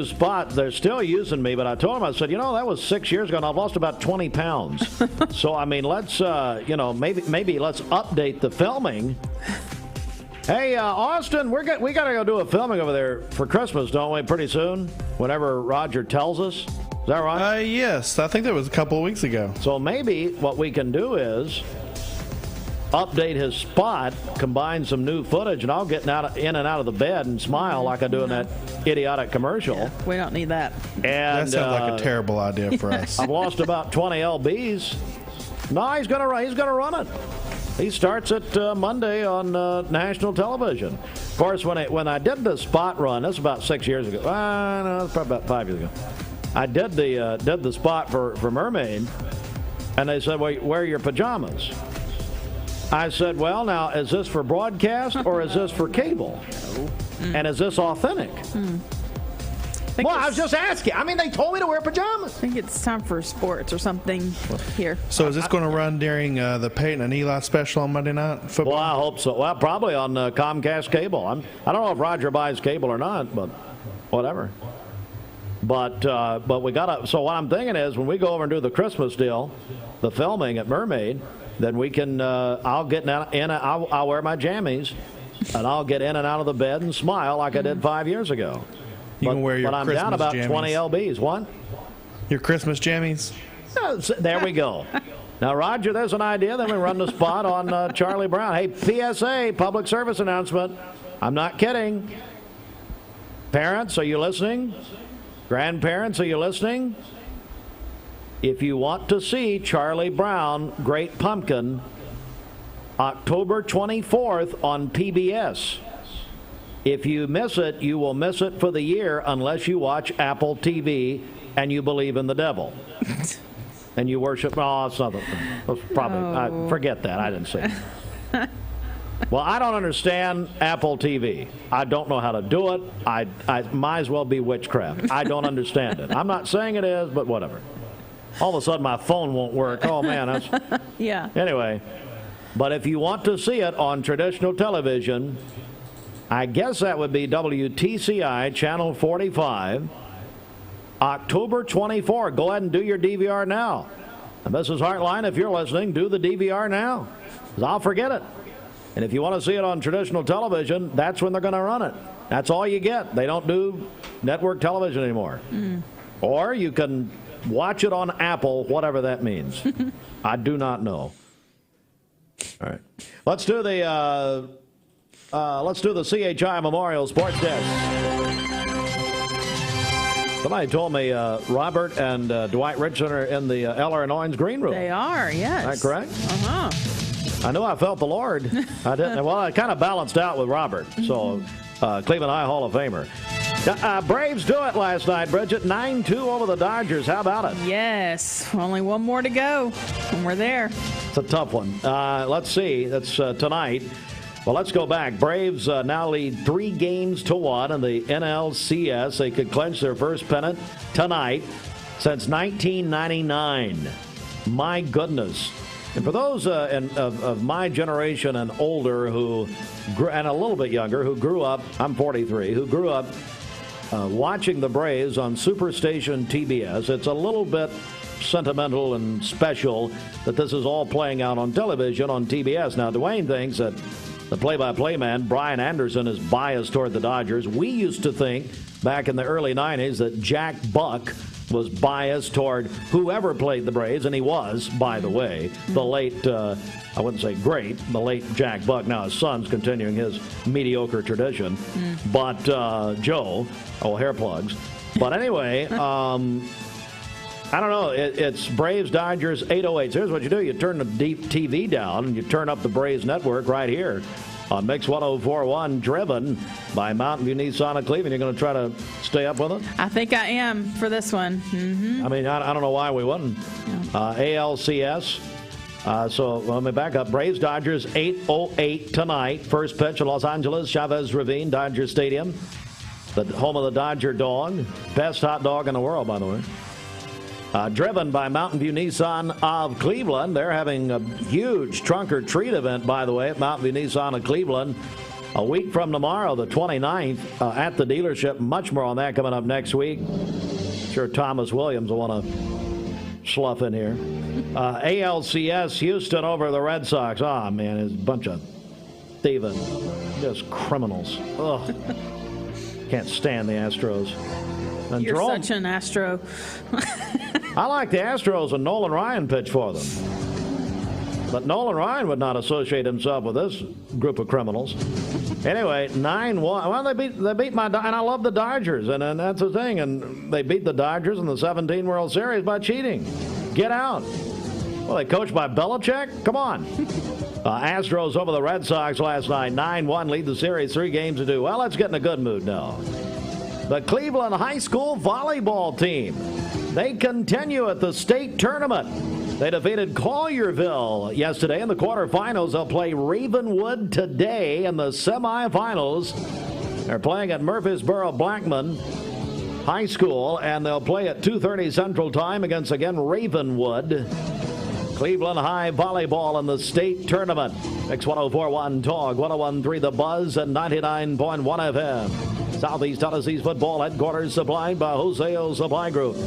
spot. They're still using me, but I told him, I said, that was 6 years ago, and I've lost about 20 pounds. So, I mean, let's, maybe let's update the filming Hey, Austin, we got to go do a filming over there for Christmas, don't we? Pretty soon, whenever Roger tells us. Is that right? Yes, I think that was a couple of weeks ago. So maybe what we can do is update his spot, combine some new footage, and I'll get in and out of the bed and smile like I do in that idiotic commercial. Yeah, we don't need that. And that sounds like a terrible idea for us. I've lost about 20 lbs. No, he's gonna run it. He starts it Monday on national television. Of course, when I did the spot run, that's about 6 years ago. No, that's probably about 5 years ago. I did the spot for Mermaid, and they said, "Well, wear your pajamas." I said, "Well, now is this for broadcast or is this for cable? And is this authentic?" Well, I was just asking. I mean, they told me to wear pajamas. I think it's time for sports or something here. So is this going to run during the Peyton and Eli special on Monday Night Football? Well, I hope so. Well, probably on Comcast cable. I don't know if Roger buys cable or not, but whatever. But we got to. So what I'm thinking is when we go over and do the Christmas deal, the filming at Mermaid, then we can. I'll get in. I'll wear my jammies, and I'll get in and out of the bed and smile like I did 5 years ago. You can wear your but I'm Christmas down about jammies. 20 lbs. What? Your Christmas jammies? There we go. Now, Roger, there's an idea. Then we run the spot on Charlie Brown. Hey, PSA, public service announcement. I'm not kidding. Parents, are you listening? Grandparents, are you listening? If you want to see Charlie Brown, Great Pumpkin, October 24th on PBS. If you miss it, you will miss it for the year unless you watch Apple TV and you believe in the devil. And you worship. Oh, it's not. That's probably. Forget that. I didn't say it. Well, I don't understand Apple TV. I don't know how to do it. I might as well be witchcraft. I don't understand it. I'm not saying it is, but whatever. All of a sudden, my phone won't work. Oh, man. That's. Yeah. Anyway, but if you want to see it on traditional television, I guess that would be WTCI Channel 45, October 24. Go ahead and do your DVR now. And Mrs. Hartline, if you're listening, do the DVR now, because I'll forget it. And if you want to see it on traditional television, that's when they're going to run it. That's all you get. They don't do network television anymore. Or you can watch it on Apple, whatever that means. I do not know. All right. Let's do the CHI Memorial Sports Desk. Somebody told me Robert and Dwight Richardson are in the Eller and Owens green room. They are, yes. Is that correct? Uh-huh. I knew I felt the Lord. I didn't. Well, I kind of balanced out with Robert. So, Cleveland High Hall of Famer. Braves do it last night, Bridget. 9-2 over the Dodgers. How about it? Yes. Only one more to go, and we're there. It's a tough one. Let's see. That's tonight. Well, let's go back. Braves now lead 3-1 in the NLCS. They could clinch their first pennant tonight since 1999. My goodness. And for those of my generation and older and a little bit younger who grew up, I'm 43, who grew up watching the Braves on Superstation TBS, it's a little bit sentimental and special that this is all playing out on television on TBS. Now, Dwayne thinks that the play-by-play man, Brian Anderson, is biased toward the Dodgers. We used to think back in the early 90s that Jack Buck was biased toward whoever played the Braves, and he was, by the way, the late, I wouldn't say great, the late Jack Buck. Now his son's continuing his mediocre tradition. But Joe, hair plugs. But anyway, I don't know. It's Braves Dodgers 808. So here's what you do. You turn the TV down and you turn up the Braves network right here on Mix 1041, driven by Mountain View Nissan of Cleveland. You're going to try to stay up with it? I think I am for this one. I mean, I don't know why we wouldn't. ALCS. So let me back up. Braves Dodgers 8:08 tonight. First pitch in Los Angeles, Chavez Ravine, Dodger Stadium. The home of the Dodger dog. Best hot dog in the world, by the way. Driven by Mountain View Nissan of Cleveland. They're having a huge trunk or treat event, by the way, at Mountain View Nissan of Cleveland. A week from tomorrow, the 29th, at the dealership. Much more on that coming up next week. Sure Thomas Williams will want to slough in here. ALCS, Houston over the Red Sox. Oh, man, it's a bunch of Steven. Just criminals. Ugh. Can't stand the Astros. And You're Jerome, such an Astro. I like the Astros when Nolan Ryan pitched for them. But Nolan Ryan would not associate himself with this group of criminals. Anyway, 9-1. Well, they beat my, and I love the Dodgers, and that's the thing. And they beat the Dodgers in the 17 World Series by cheating. Get out. Well, they coached by Belichick? Come on. Astros over the Red Sox last night. 9-1, lead the series 3-2. Well, let's get in a good mood now. The Cleveland High School volleyball team. They continue at the state tournament. They defeated Collierville yesterday in the quarterfinals. They'll play Ravenwood today in the semifinals. They're playing at Murfreesboro Blackman High School, and they'll play at 2:30 Central Time against, again, Ravenwood. Cleveland High volleyball in the state tournament. Mix 104.1 Talk, 101.3 The Buzz, and 99.1 FM. Southeast Tennessee's football headquarters supplied by Joseo Supply Group.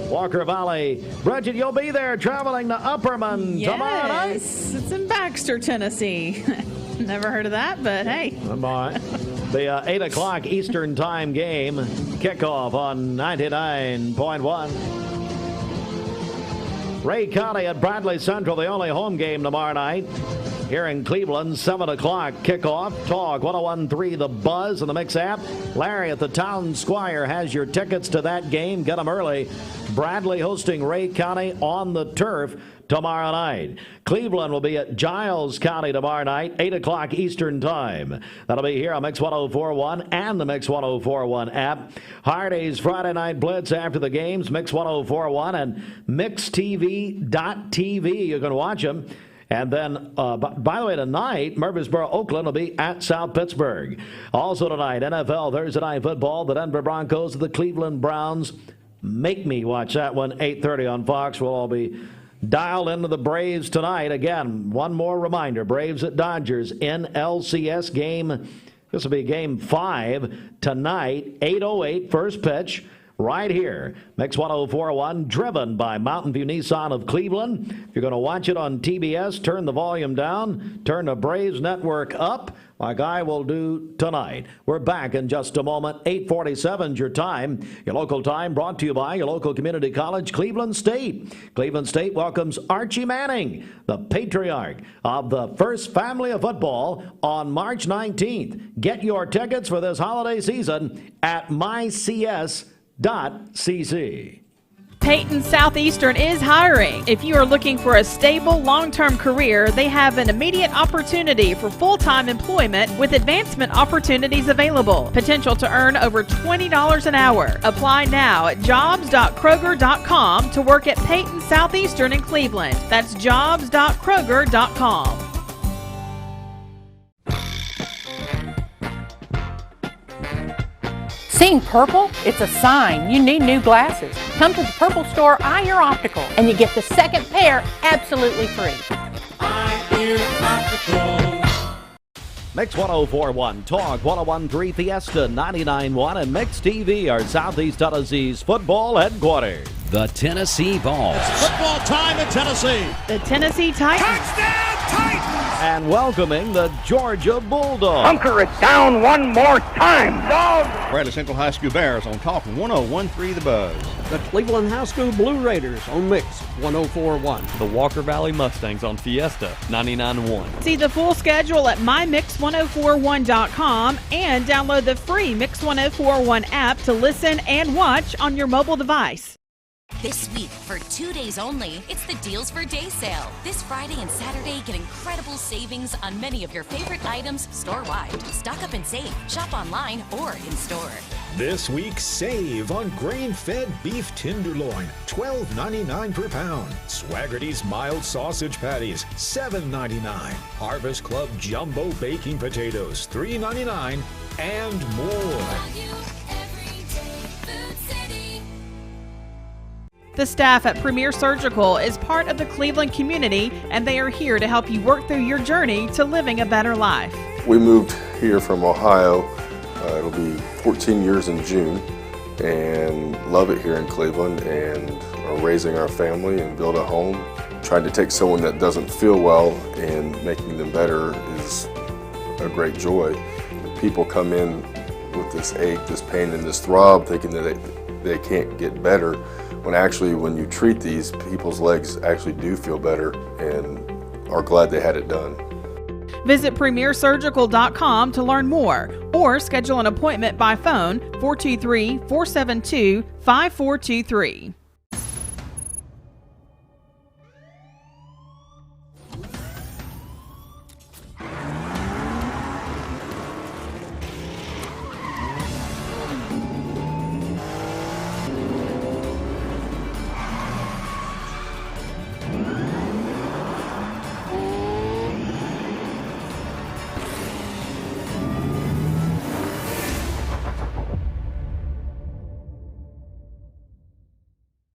Walker Valley. Bridget, you'll be there traveling to Upperman tomorrow night. Yes, it's in Baxter, Tennessee. Never heard of that, but hey. All right. The 8 o'clock Eastern Time game kickoff on 99.1. Ray County at Bradley Central, the only home game tomorrow night. Here in Cleveland, 7 o'clock kickoff. Talk 101.3 The Buzz and the Mix app. Larry at the Town Squire has your tickets to that game. Get them early. Bradley hosting Ray County on the turf tomorrow night. Cleveland will be at Giles County tomorrow night, 8 o'clock Eastern Time. That'll be here on Mix 104.1 and the Mix 104.1 app. Hardy's Friday Night Blitz after the games, Mix 104.1 and MixTV.tv. You can watch them. And then, by the way, tonight, Murfreesboro, Oakland will be at South Pittsburgh. Also tonight, NFL Thursday Night Football, the Denver Broncos, the Cleveland Browns. Make me watch that one, 8:30 on Fox. We'll all be dialed into the Braves tonight. Again, one more reminder, Braves at Dodgers, NLCS game. This will be game 5 tonight, 8:08, first pitch. Right here, Mix 104.1, driven by Mountain View Nissan of Cleveland. If you're going to watch it on TBS, turn the volume down, turn the Braves network up, like I will do tonight. We're back in just a moment. 8:47 is your time. Your local time brought to you by your local community college, Cleveland State. Cleveland State welcomes Archie Manning, the patriarch of the First Family of Football, on March 19th. Get your tickets for this holiday season at mycs.cc. Peyton Southeastern is hiring. If you are looking for a stable, long-term career, they have an immediate opportunity for full-time employment with advancement opportunities available. Potential to earn over $20 an hour. Apply now at jobs.kroger.com to work at Peyton Southeastern in Cleveland. That's jobs.kroger.com. Seeing purple? It's a sign you need new glasses. Come to the Purple Store, Eye Ear Optical, and you get the second pair absolutely free. Eye Ear Optical. Mix 104.1, Talk 101.3, Fiesta 99.1, and Mix TV are Southeast Tennessee's football headquarters. The Tennessee Vols. It's football time in Tennessee. The Tennessee Titans. Touchdown Titans! And welcoming the Georgia Bulldogs. Hunker it down one more time, dog! Bradley Central High School Bears on Talk 101.3 The Buzz. The Cleveland High School Blue Raiders on Mix 104.1. The Walker Valley Mustangs on Fiesta 99.1. See the full schedule at mymix1041.com and download the free Mix 1041 app to listen and watch on your mobile device. This week, for 2 days only, it's the Deals for Day sale. This Friday and Saturday, get incredible savings on many of your favorite items store-wide. Stock up and save. Shop online or in-store. This week, save on grain-fed beef tenderloin, $12.99 per pound. Swaggerty's mild sausage patties, $7.99. Harvest Club jumbo baking potatoes, $3.99, and more. The staff at Premier Surgical is part of the Cleveland community, and they are here to help you work through your journey to living a better life. We moved here from Ohio. It'll be 14 years in June, and love it here in Cleveland, and are raising our family and build a home. Trying to take someone that doesn't feel well and making them better is a great joy. People come in with this ache, this pain, and this throb, thinking that they can't get better, when actually when you treat these, people's legs actually do feel better and are glad they had it done. Visit premiersurgical.com to learn more or schedule an appointment by phone 423-472-5423.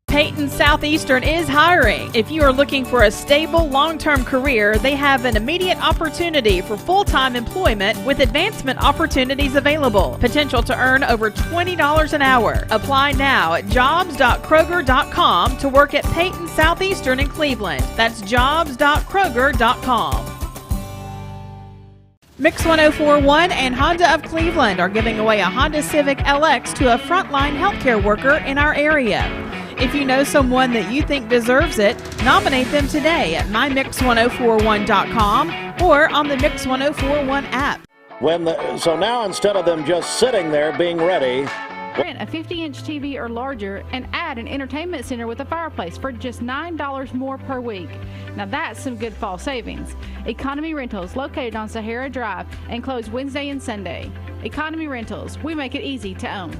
Peyton Southeastern is hiring. If you are looking for a stable, long-term career, they have an immediate opportunity for full-time employment with advancement opportunities available. Potential to earn over $20 an hour. Apply now at jobs.kroger.com to work at Peyton Southeastern in Cleveland. That's jobs.kroger.com. Mix 1041 and Honda of Cleveland are giving away a Honda Civic LX to a frontline healthcare worker in our area. If you know someone that you think deserves it, nominate them today at mymix1041.com or on the Mix 1041 app. So now instead of them just sitting there being ready, Rent a 50-inch TV or larger and add an entertainment center with a fireplace for just $9 more per week. Now that's some good fall savings. Economy Rentals, located on Sahara Drive and closed Wednesday and Sunday. Economy Rentals, we make it easy to own.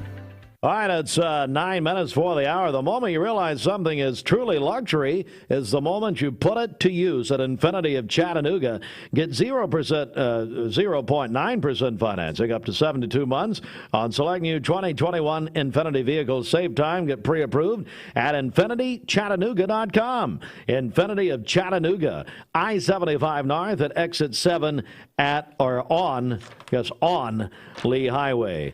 All right, it's 9 minutes for the hour. The moment you realize something is truly luxury is the moment you put it to use at Infinity of Chattanooga. Get 0.9% financing up to 72 months on select new 2021 Infinity vehicles. Save time, get pre-approved at infinitychattanooga.com. Infinity of Chattanooga, I-75 North at exit 7 on Lee Highway.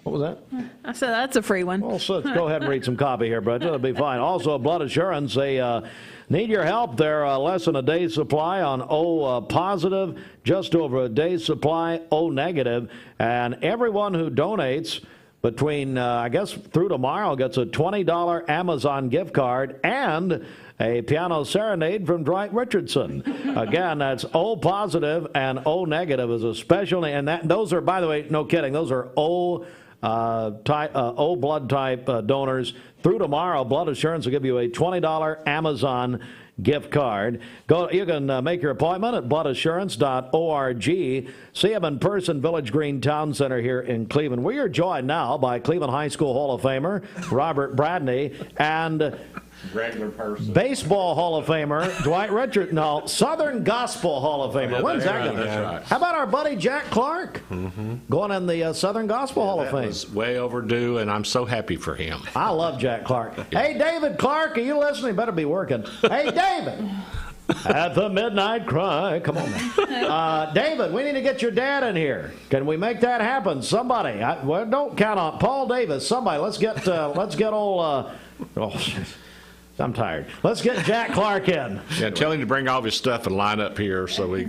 What was that? I said that's a free one. Well, so go ahead and read some copy here, Brett. It'll be fine. Also, Blood Assurance, they need your help. They're less than a day's supply on O positive, just over a day's supply O negative. And everyone who donates between, I guess, through tomorrow gets a $20 Amazon gift card and a piano serenade from Dwight Richardson. Again, that's O positive and O negative is a special, and those are, by the way, no kidding, those are O blood type donors. Through tomorrow, Blood Assurance will give you a $20 Amazon gift card. You can make your appointment at bloodassurance.org. See them in person, Village Green Town Center here in Cleveland. We are joined now by Cleveland High School Hall of Famer Robert Bradney and regular person. Baseball Hall of Famer Dwight Richardson. No, Southern Gospel Hall of Famer. When's that going to happen? Right. How about our buddy Jack Clark going in the Southern Gospel Hall of Fame? That was way overdue, and I'm so happy for him. I love Jack Clark. Hey, David Clark, are you listening? Better be working. Hey, David. At the midnight cry. Come on, man. David, we need to get your dad in here. Can we make that happen? Somebody. Well, don't count on Paul Davis. Somebody. Let's get old. I'm tired. Let's get Jack Clark in. Yeah, tell him to bring all of his stuff and line up here so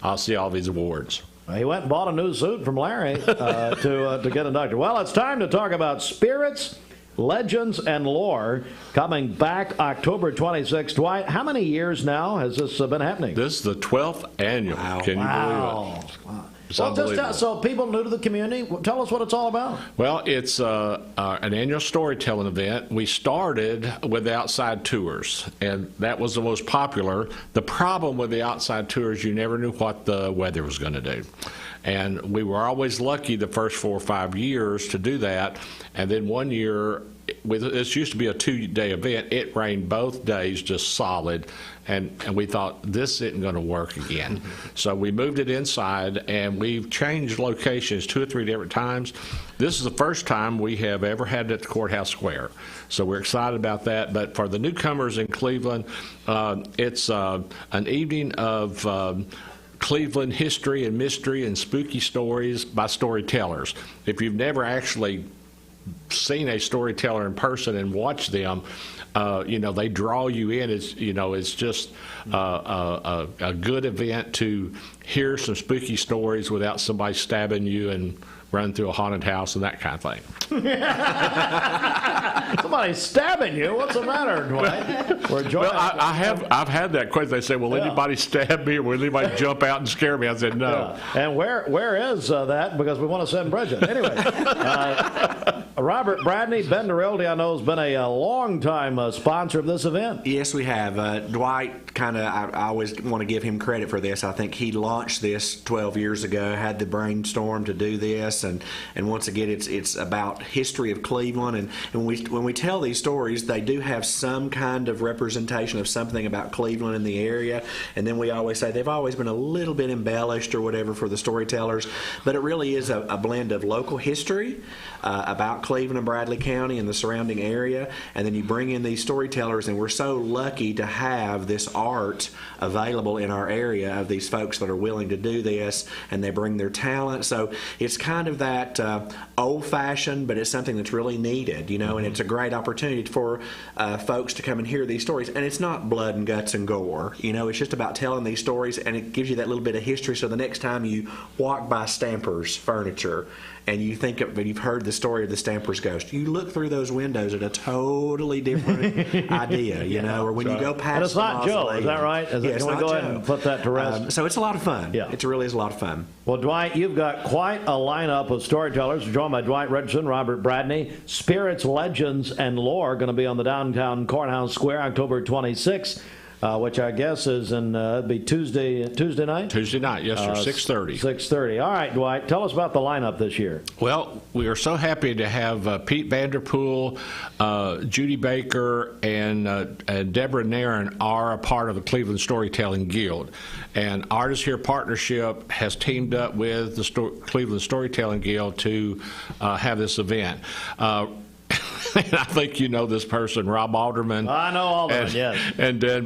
I'll see all these awards. He went and bought a new suit from Larry to get inducted. Well, it's time to talk about spirits, legends, and lore coming back October 26th. Dwight, how many years now has this been happening? This is the 12th annual. Wow. Can you believe it? Wow. Well, just so people new to the community, tell us what it's all about. Well, it's an annual storytelling event. We started with the outside tours, and that was the most popular. The problem with the outside tours, you never knew what the weather was going to do. And we were always lucky the first 4 or 5 years to do that. And then one year, this used to be a 2-day event. It rained both days, just solid. And we thought, this isn't going to work again. So we moved it inside, and we've changed locations 2 or 3 different times. This is the first time we have ever had it at the Courthouse Square. So we're excited about that. But for the newcomers in Cleveland, it's an evening of Cleveland history and mystery and spooky stories by storytellers. If you've never actually seen a storyteller in person and watched them, they draw you in. It's just a good event to hear some spooky stories without somebody stabbing you and run through a haunted house and that kind of thing. Somebody stabbing you? What's the matter, Dwight? I've had that question. They say, "Will anybody stab me, or will anybody jump out and scare me?" I said, "No." Yeah. And where is that? Because we want to send Bridget. Anyway, Robert Bradney, Bender Realty, I know, has been a long-time sponsor of this event. Yes, we have. Dwight, I always want to give him credit for this. I think he launched this 12 years ago, had the brainstorm to do this, and once again, it's about history of Cleveland. And when we tell these stories, they do have some kind of representation of something about Cleveland in the area. And then we always say they've always been a little bit embellished or whatever for the storytellers, but it really is a blend of local history about Cleveland and Bradley County and the surrounding area, and then you bring in these storytellers, and we're so lucky to have this art available in our area of these folks that are willing to do this, and they bring their talent. So it's kind of that old-fashioned, but it's something that's really needed, and it's a great opportunity for folks to come and hear these stories. And it's not blood and guts and gore, it's just about telling these stories, and it gives you that little bit of history, so the next time you walk by Stamper's Furniture and you think you've heard the story of the Stamper's Ghost, you look through those windows at a totally different idea, or when you go past. And it's not Joe, is that right? Can we go ahead and put that to rest? So it's a lot of fun. Yeah. It really is a lot of fun. Well, Dwight, you've got quite a lineup of storytellers. We're joined by Dwight Richardson, Robert Bradney. Spirits, Legends, and Lore going to be on the downtown Courthouse Square October 26th. Which I guess is it'd be Tuesday night? Tuesday night, yes, sir, 6:30. 6:30. All right, Dwight, tell us about the lineup this year. Well, we are so happy to have Pete Vanderpool, Judy Baker, and Deborah Nairn are a part of the Cleveland Storytelling Guild. And Artists Here Partnership has teamed up with the Cleveland Storytelling Guild to have this event. And I think you know this person, Rob Alderman. I know Alderman, yes.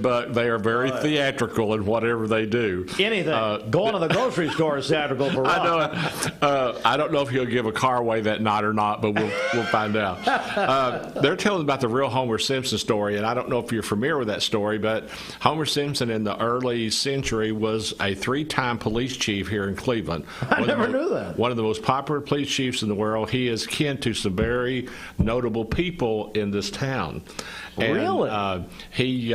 But they are very theatrical in whatever they do. Anything. Going to the grocery store is theatrical for Rob. I know. I don't know if he'll give a car away that night or not, but we'll find out. They're telling about the real Homer Simpson story, and I don't know if you're familiar with that story, but Homer Simpson in the early century was a 3-time police chief here in Cleveland. I never knew that. One of the most popular police chiefs in the world. He is kin to some very notable people in this town. And, really? He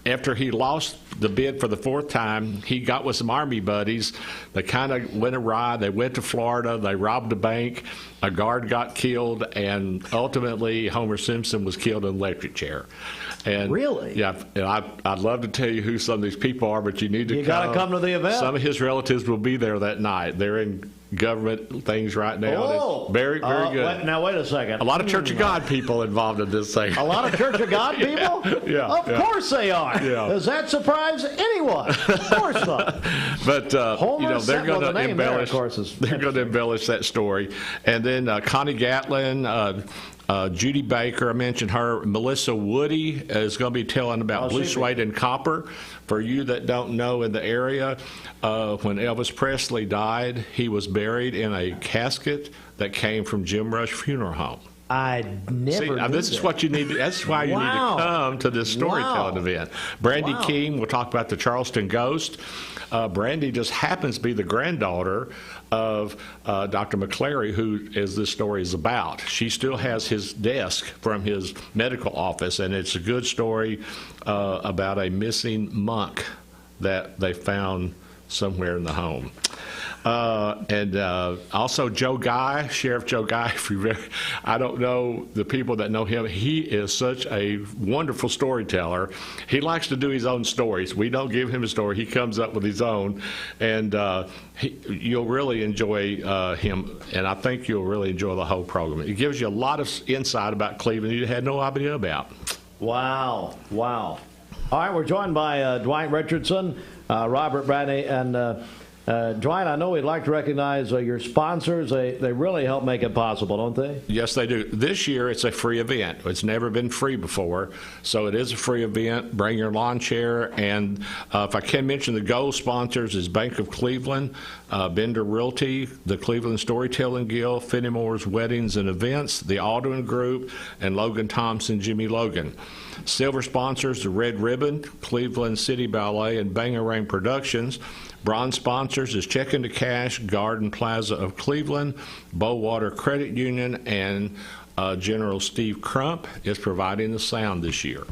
after he lost the bid for the 4th time, he got with some Army buddies. They kind of went awry. They went to Florida. They robbed a bank. A guard got killed, and ultimately Homer Simpson was killed in an electric chair. And really? Yeah. And I'd love to tell you who some of these people are, but you need to come. You got to come to the event. Some of his relatives will be there that night. They're in government things right now. Oh, it's very good. Now, wait a second. A lot of Church of God people involved in this thing. A lot of Church of God people? Yeah. Of course they are. Yeah. Does that surprise anyone? Of course not. But they're going to embellish. They're going to embellish that story. And then Connie Gatlin, Judy Baker, I mentioned her. Melissa Woody is going to be telling about blue suede and copper. For you that don't know, in the area, when Elvis Presley died, he was buried in a casket that came from Jim Rush Funeral Home. I never knew this is what you need. That's why you need to come to this storytelling event. Brandy King will talk about the Charleston Ghost. Brandy just happens to be the granddaughter of Dr. McClary, who this story is about. She still has his desk from his medical office, and it's a good story about a missing monk that they found somewhere in the home. And also Joe Guy, Sheriff Joe Guy. I don't know the people that know him. He is such a wonderful storyteller. He likes to do his own stories. We don't give him a story. He comes up with his own. And you'll really enjoy him. And I think you'll really enjoy the whole program. It gives you a lot of insight about Cleveland you had no idea about. Wow. All right, we're joined by Dwight Richardson, Robert Bradney, and Dwight, I know we'd like to recognize your sponsors. They really help make it possible, don't they? Yes, they do. This year, it's a free event. It's never been free before, so it is a free event. Bring your lawn chair. And if I can mention, the gold sponsors is Bank of Cleveland, Bender Realty, the Cleveland Storytelling Guild, Fenimore's Weddings and Events, the Aldrin Group, and Logan Thompson, Jimmy Logan. Silver sponsors, the Red Ribbon, Cleveland City Ballet, and Bangarang Productions. Bronze sponsors is Check into Cash, Garden Plaza of Cleveland, Bowater Credit Union, and General Steve Crump is providing the sound this year.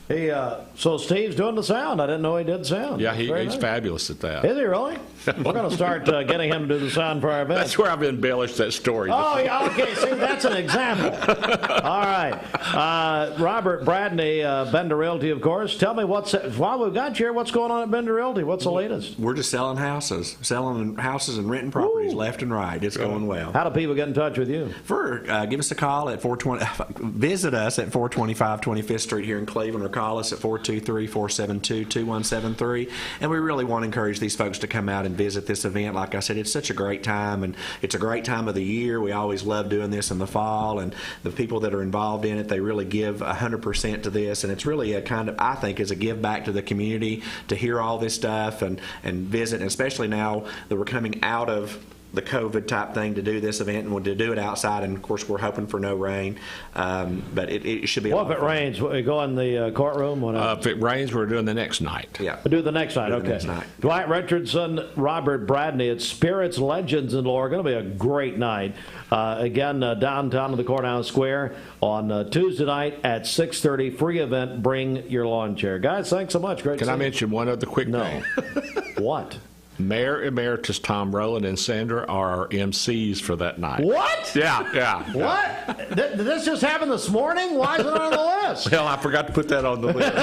Hey, so Steve's doing the sound. I didn't know he did sound. Yeah, he's fabulous at that. Is he really? We're going to start getting him to do the sound for our event. That's where I've embellished that story. Oh, yeah, okay. See, that's an example. All right. Robert Bradney, Bender Realty, of course. Tell me while we've got you here, what's going on at Bender Realty? What's the latest? We're just selling houses and renting properties left and right. It's going well. How do people get in touch with you? Give us a call at 420. Visit us at 425 25th Street here in Cleveland, or call us at 423-472-2173. And we really want to encourage these folks to come out and visit this event. Like I said, it's such a great time, and it's a great time of the year. We always love doing this in the fall, and the people that are involved in it, they really give 100% to this, and it's really a kind of, I think, is a give back to the community to hear all this stuff and visit, and especially now that we're coming out of the COVID type thing, to do this event and to do it outside. And of course, we're hoping for no rain, but it should be. Well, if it rains, we go in the courtroom. If it rains, we're doing the next night. Yeah, we'll do the next night. Okay. Next night. Dwight Richardson, Robert Bradney. It's Spirits, Legends, and Lore. Going to be a great night. Again, downtown in the Courthouse Square on Tuesday night at 6:30. Free event. Bring your lawn chair, guys. Thanks so much. Great. Can I mention one other quick thing? What? Mayor Emeritus Tom Rowland and Sandra are our MCs for that night. What? Yeah. What? Did this just happen this morning? Why is it on the list? Well, I forgot to put that on the list.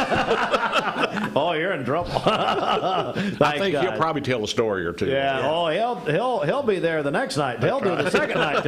Oh, you're in trouble. I think he'll probably tell a story or two. Yeah. Oh, he'll be there the next night. He'll do the second night.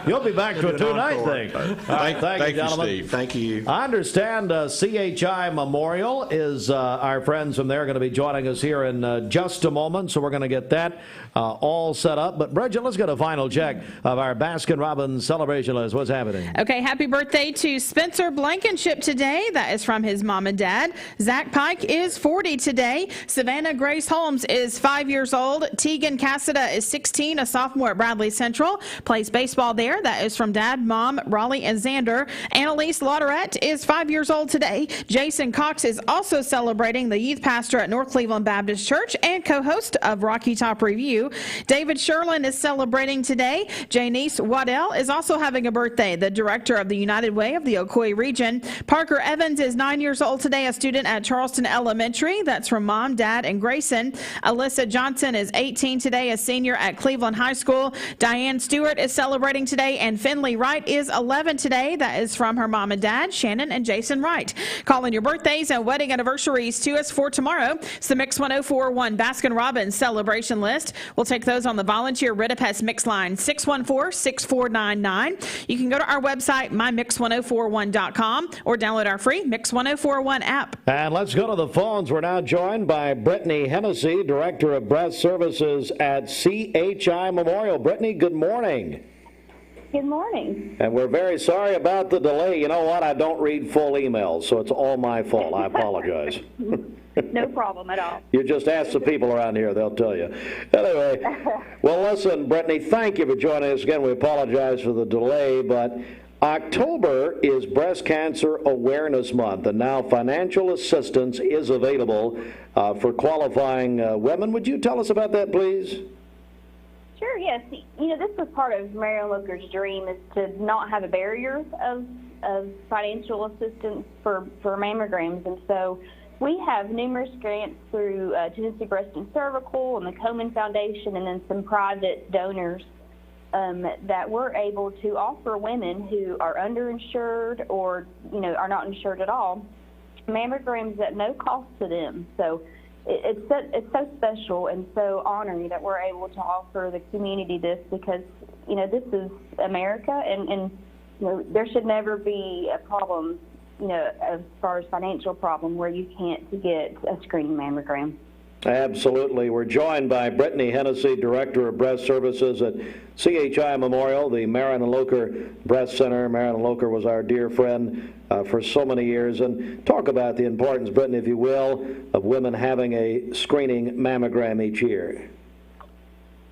You'll be back to a two-night thing. All right, thank you, gentlemen. Steve. Thank you. I understand CHI Memorial is our friends from there going to be joining us here in just a moment. So we're going to get that all set up. But Bridget, let's get a final check of our Baskin-Robbins celebration list. What's happening? Okay, happy birthday to Spencer Blankenship today. That is from his mom and dad. Zach Pike is 40 today. Savannah Grace Holmes is 5 years old. Tegan Cassida is 16, a sophomore at Bradley Central. Plays baseball there. That is from dad, mom, Raleigh, and Xander. Annalise Lauderette is 5 years old today. Jason Cox is also celebrating, the youth pastor at North Cleveland Baptist Church and co-host of Rocky Top Review. David Sherlin is celebrating today. Janice Waddell is also having a birthday, the director of the United Way of the Ocoee region. Parker Evans is 9 years old today, a student at Charleston Elementary. That's from mom, dad, and Grayson. Alyssa Johnson is 18 today, a senior at Cleveland High School. Diane Stewart is celebrating today, and Finley Wright is 11 today. That is from her mom and dad, Shannon and Jason Wright. Call in your birthdays and wedding anniversaries to us for tomorrow. It's the Mix 1041 Baskin-Robbins celebration list. We'll take those on the volunteer Ritapest Mix line, 614-6499. You can go to our website, mymix1041.com, or download our free Mix 1041 app. And let's go to the phones. We're now joined by Brittany Hennessy, Director of Breast Services at CHI Memorial. Brittany, good morning. Good morning. And we're very sorry about the delay. You know what? I don't read full emails, so it's all my fault. I apologize. No problem at all. You just ask the people around here, they'll tell you. Anyway, well, listen, Brittany, thank you for joining us again. We apologize for the delay, but October is Breast Cancer Awareness Month, and now financial assistance is available for qualifying women. Would you tell us about that, please? Sure, yes. You know, this was part of Marion Locher's dream, is to not have a barrier of financial assistance for mammograms. And so we have numerous grants through Tennessee Breast and Cervical and the Komen Foundation, and then some private donors that we're able to offer women who are underinsured or, you know, are not insured at all, mammograms at no cost to them. So it's so special and so honoring that we're able to offer the community this, because, you know, this is America, and you know, there should never be a problem, you know, as far as financial problem, where you can't get a screening mammogram. Absolutely. We're joined by Brittany Hennessy, Director of Breast Services at CHI Memorial, the Marin and Locher Breast Center. Marin and Locher was our dear friend for so many years. And talk about the importance, Brittany, if you will, of women having a screening mammogram each year.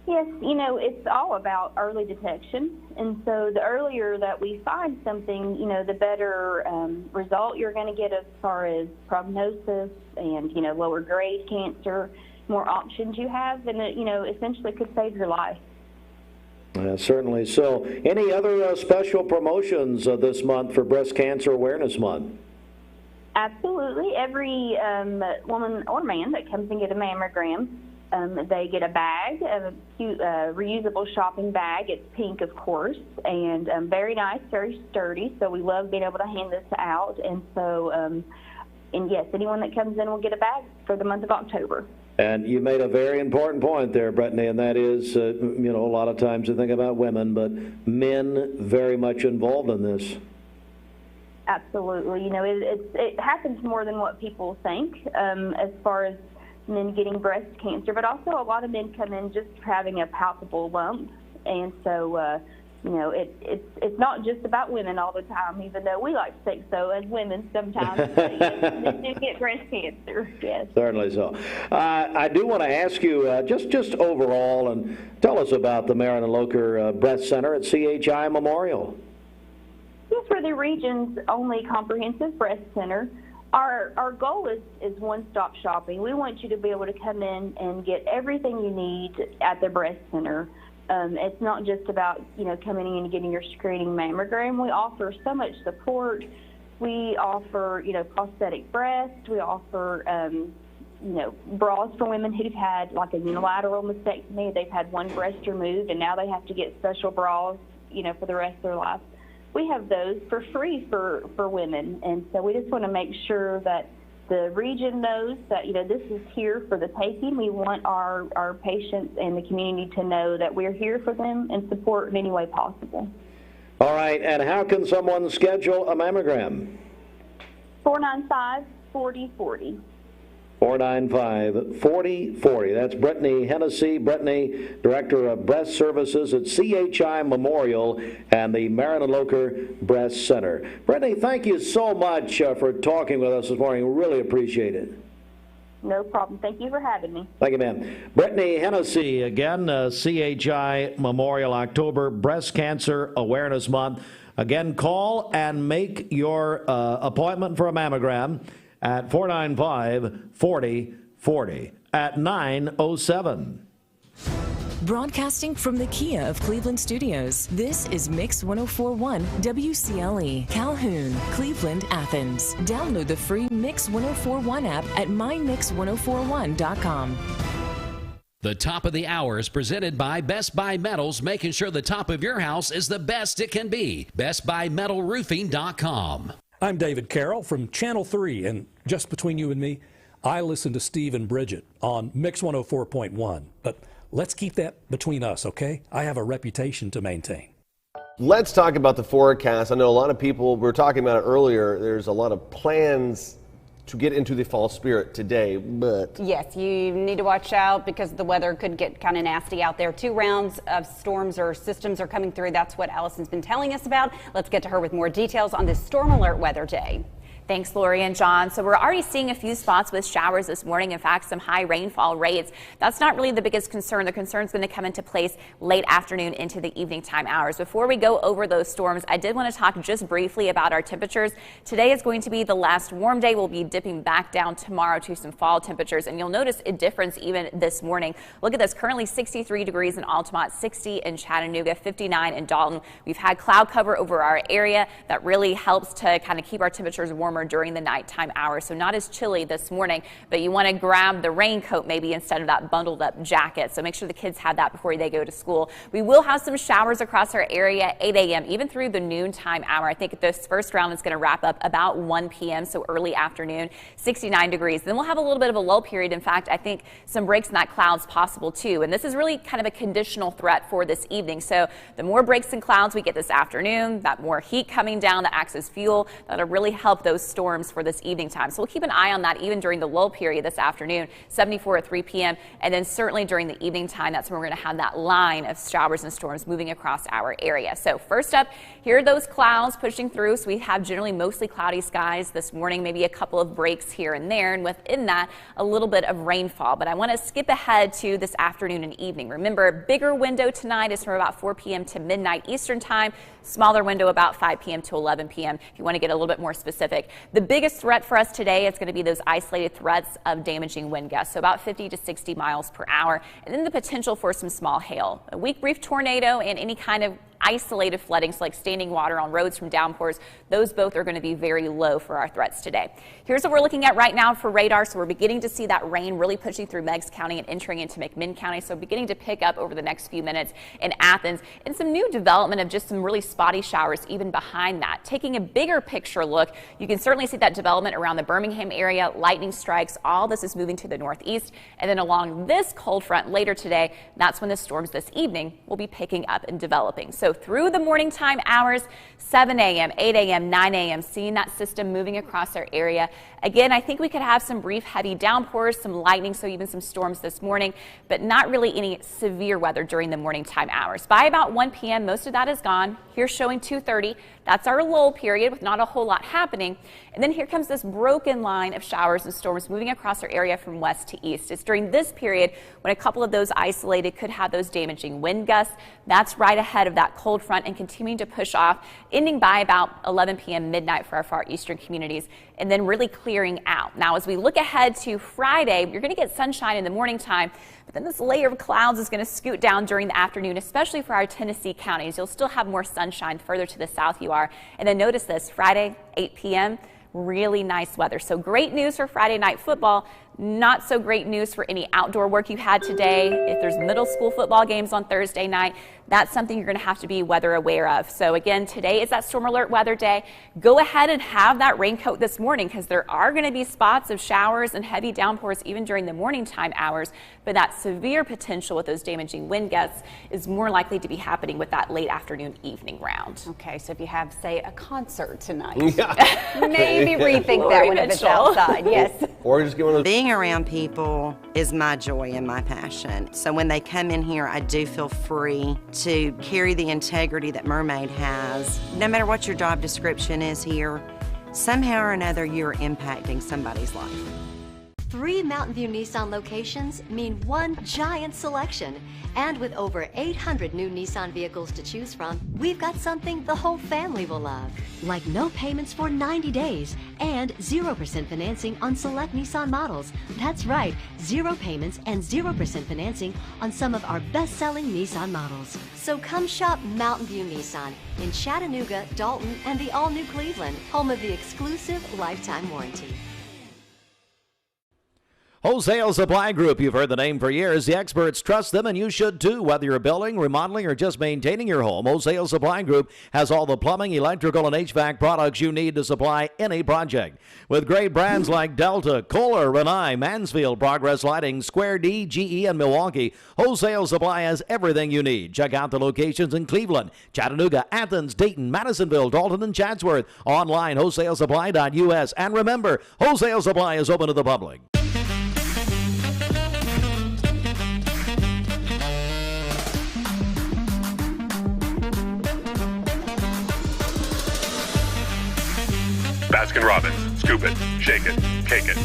Yes, it's all about early detection. And so the earlier that we find something, the better result you're going to get as far as prognosis and, lower grade cancer, more options you have, and it, essentially could save your life. Certainly. So any other special promotions this month for Breast Cancer Awareness Month? Absolutely. Every woman or man that comes and get a mammogram, they get a bag, a cute, reusable shopping bag. It's pink, of course, and very nice, very sturdy. So we love being able to hand this out. And so, and yes, anyone that comes in will get a bag for the month of October. And you made a very important point there, Brittany, and that is, a lot of times you think about women, but men very much involved in this. Absolutely. It happens more than what people think as far as men getting breast cancer, but also a lot of men come in just having a palpable lump. And so, it's not just about women all the time, even though we like to think so as women sometimes. But yes, men do get breast cancer, yes. Certainly so. I do want to ask you, just overall, and tell us about the Marin and Locher Breast Center at CHI Memorial. Yes, we're the region's only comprehensive breast center. Our goal is one-stop shopping. We want you to be able to come in and get everything you need at the breast center. It's not just about, coming in and getting your screening mammogram. We offer so much support. We offer, prosthetic breast. We offer, bras for women who've had like a unilateral mastectomy. They've had one breast removed and now they have to get special bras, for the rest of their life. We have those for free for women. And so we just want to make sure that the region knows that, this is here for the taking. We want our patients and the community to know that we're here for them and support in any way possible. All right. And how can someone schedule a mammogram? 495-4040. 495-4040. That's Brittany Hennessy. Brittany, Director of Breast Services at CHI Memorial and the Marin and Locher Breast Center. Brittany, thank you so much for talking with us this morning. Really appreciate it. No problem. Thank you for having me. Thank you, ma'am. Brittany Hennessy, again, CHI Memorial October Breast Cancer Awareness Month. Again, call and make your appointment for a mammogram at 495-4040 at 9:07. Broadcasting from the Kia of Cleveland Studios, this is Mix 104.1 WCLE, Calhoun, Cleveland, Athens. Download the free Mix 104.1 app at mymix1041.com. The top of the hour is presented by Best Buy Metals, making sure the top of your house is the best it can be. BestBuyMetalRoofing.com. I'm David Carroll from Channel 3, and just between you and me, I listen to Steve and Bridget on Mix 104.1. But let's keep that between us, okay? I have a reputation to maintain. Let's talk about the forecast. I know a lot of people, we were talking about it earlier, there's a lot of plans to get into the fall spirit today, but... Yes, you need to watch out because the weather could get kind of nasty out there. 2 rounds of storms or systems are coming through. That's what Allison's been telling us about. Let's get to her with more details on this storm alert weather day. Thanks, Lori and John. So we're already seeing a few spots with showers this morning. In fact, some high rainfall rates. That's not really the biggest concern. The concern is going to come into place late afternoon into the evening time hours. Before we go over those storms, I did want to talk just briefly about our temperatures. Today is going to be the last warm day. We'll be dipping back down tomorrow to some fall temperatures, and you'll notice a difference even this morning. Look at this. Currently 63 degrees in Altamont, 60 in Chattanooga, 59 in Dalton. We've had cloud cover over our area. That really helps to kind of keep our temperatures warmer during the nighttime hours, so not as chilly this morning, but you want to grab the raincoat maybe instead of that bundled up jacket, so make sure the kids have that before they go to school. We will have some showers across our area 8 a.m. even through the noontime hour. I think this first round is going to wrap up about 1 p.m., so early afternoon, 69 degrees. Then we'll have a little bit of a lull period. In fact, I think some breaks in that cloud's possible too, and this is really kind of a conditional threat for this evening. So the more breaks in clouds we get this afternoon, that more heat coming down that acts as fuel, that'll really help those those storms for this evening time. So we'll keep an eye on that even during the lull period this afternoon, 74 at 3 p.m. And then certainly during the evening time, that's when we're going to have that line of showers and storms moving across our area. So first up, here are those clouds pushing through. So we have generally mostly cloudy skies this morning, maybe a couple of breaks here and there. And within that, a little bit of rainfall. But I want to skip ahead to this afternoon and evening. Remember, a bigger window tonight is from about 4 p.m. to midnight Eastern time. Smaller window about 5 p.m. to 11 p.m. if you want to get a little bit more specific. The biggest threat for us today is going to be those isolated threats of damaging wind gusts, so about 50 to 60 miles per hour, and then the potential for some small hail. A weak brief tornado and any kind of isolated flooding, so like standing water on roads from downpours, those both are going to be very low for our threats today. Here's what we're looking at right now for radar. So we're beginning to see that rain really pushing through Meigs County and entering into McMinn County. So beginning to pick up over the next few minutes in Athens, and some new development of just some really spotty showers even behind that. Taking a bigger picture look, you can certainly see that development around the Birmingham area, lightning strikes, all this is moving to the northeast. And then along this cold front later today, that's when the storms this evening will be picking up and developing. So through the morning time hours, 7 a.m., 8 a.m., 9 a.m., seeing that system moving across our area. Again, I think we could have some brief heavy downpours, some lightning, so even some storms this morning, but not really any severe weather during the morning time hours. By about 1 p.m., most of that is gone. Here showing 2:30. That's our lull period with not a whole lot happening. And then here comes this broken line of showers and storms moving across our area from west to east. It's during this period when a couple of those isolated could have those damaging wind gusts. That's right ahead of that cold front and continuing to push off, ending by about 11 p.m. midnight for our far eastern communities, and then really clearing out. Now, as we look ahead to Friday, you're going to get sunshine in the morning time, but then this layer of clouds is going to scoot down during the afternoon, especially for our Tennessee counties. You'll still have more sunshine further to the south you are. And then notice this, Friday, 8 p.m., really nice weather. So great news for Friday night football. Not so great news for any outdoor work you had today. If there's middle school football games on Thursday night, that's something you're going to have to be weather aware of. So again, today is that storm alert weather day. Go ahead and have that raincoat this morning, because there are going to be spots of showers and heavy downpours even during the morning time hours. But that severe potential with those damaging wind gusts is more likely to be happening with that late afternoon evening round. Okay, so if you have, say, a concert tonight, Yeah. maybe rethink that one if it's outside. Yes. Or just give one of those. Being around people is my joy and my passion. So when they come in here, I do feel free to carry the integrity that Mermaid has. No matter what your job description is here, somehow or another you're impacting somebody's life. 3 Mountain View Nissan locations mean one giant selection. And with over 800 new Nissan vehicles to choose from, we've got something the whole family will love. Like no payments for 90 days and 0% financing on select Nissan models. That's right, 0 payments and 0% financing on some of our best-selling Nissan models. So come shop Mountain View Nissan in Chattanooga, Dalton, and the all-new Cleveland, home of the exclusive lifetime warranty. Wholesale Supply Group, you've heard the name for years. The experts trust them, and you should too. Whether you're building, remodeling, or just maintaining your home, Wholesale Supply Group has all the plumbing, electrical, and HVAC products you need to supply any project. With great brands like Delta, Kohler, Rinnai, Mansfield, Progress Lighting, Square D, GE, and Milwaukee, Wholesale Supply has everything you need. Check out the locations in Cleveland, Chattanooga, Athens, Dayton, Madisonville, Dalton, and Chatsworth. Online, wholesalesupply.us. And remember, Wholesale Supply is open to the public. Baskin-Robbins. Scoop it, shake it, cake it.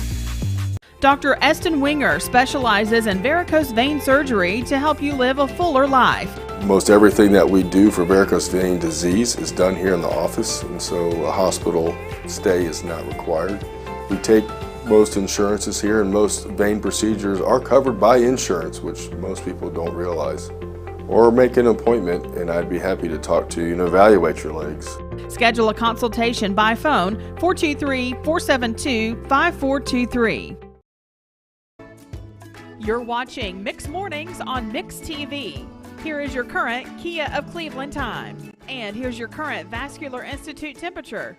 Dr. Eston Winger specializes in varicose vein surgery to help you live a fuller life. Most everything that we do for varicose vein disease is done here in the office, and so a hospital stay is not required. We take most insurances here, and most vein procedures are covered by insurance, which most people don't realize. Or make an appointment, and I'd be happy to talk to you and evaluate your legs. Schedule a consultation by phone, 423-472-5423. You're watching Mix Mornings on Mix TV. Here is your current Kia of Cleveland time. And here's your current Vascular Institute temperature.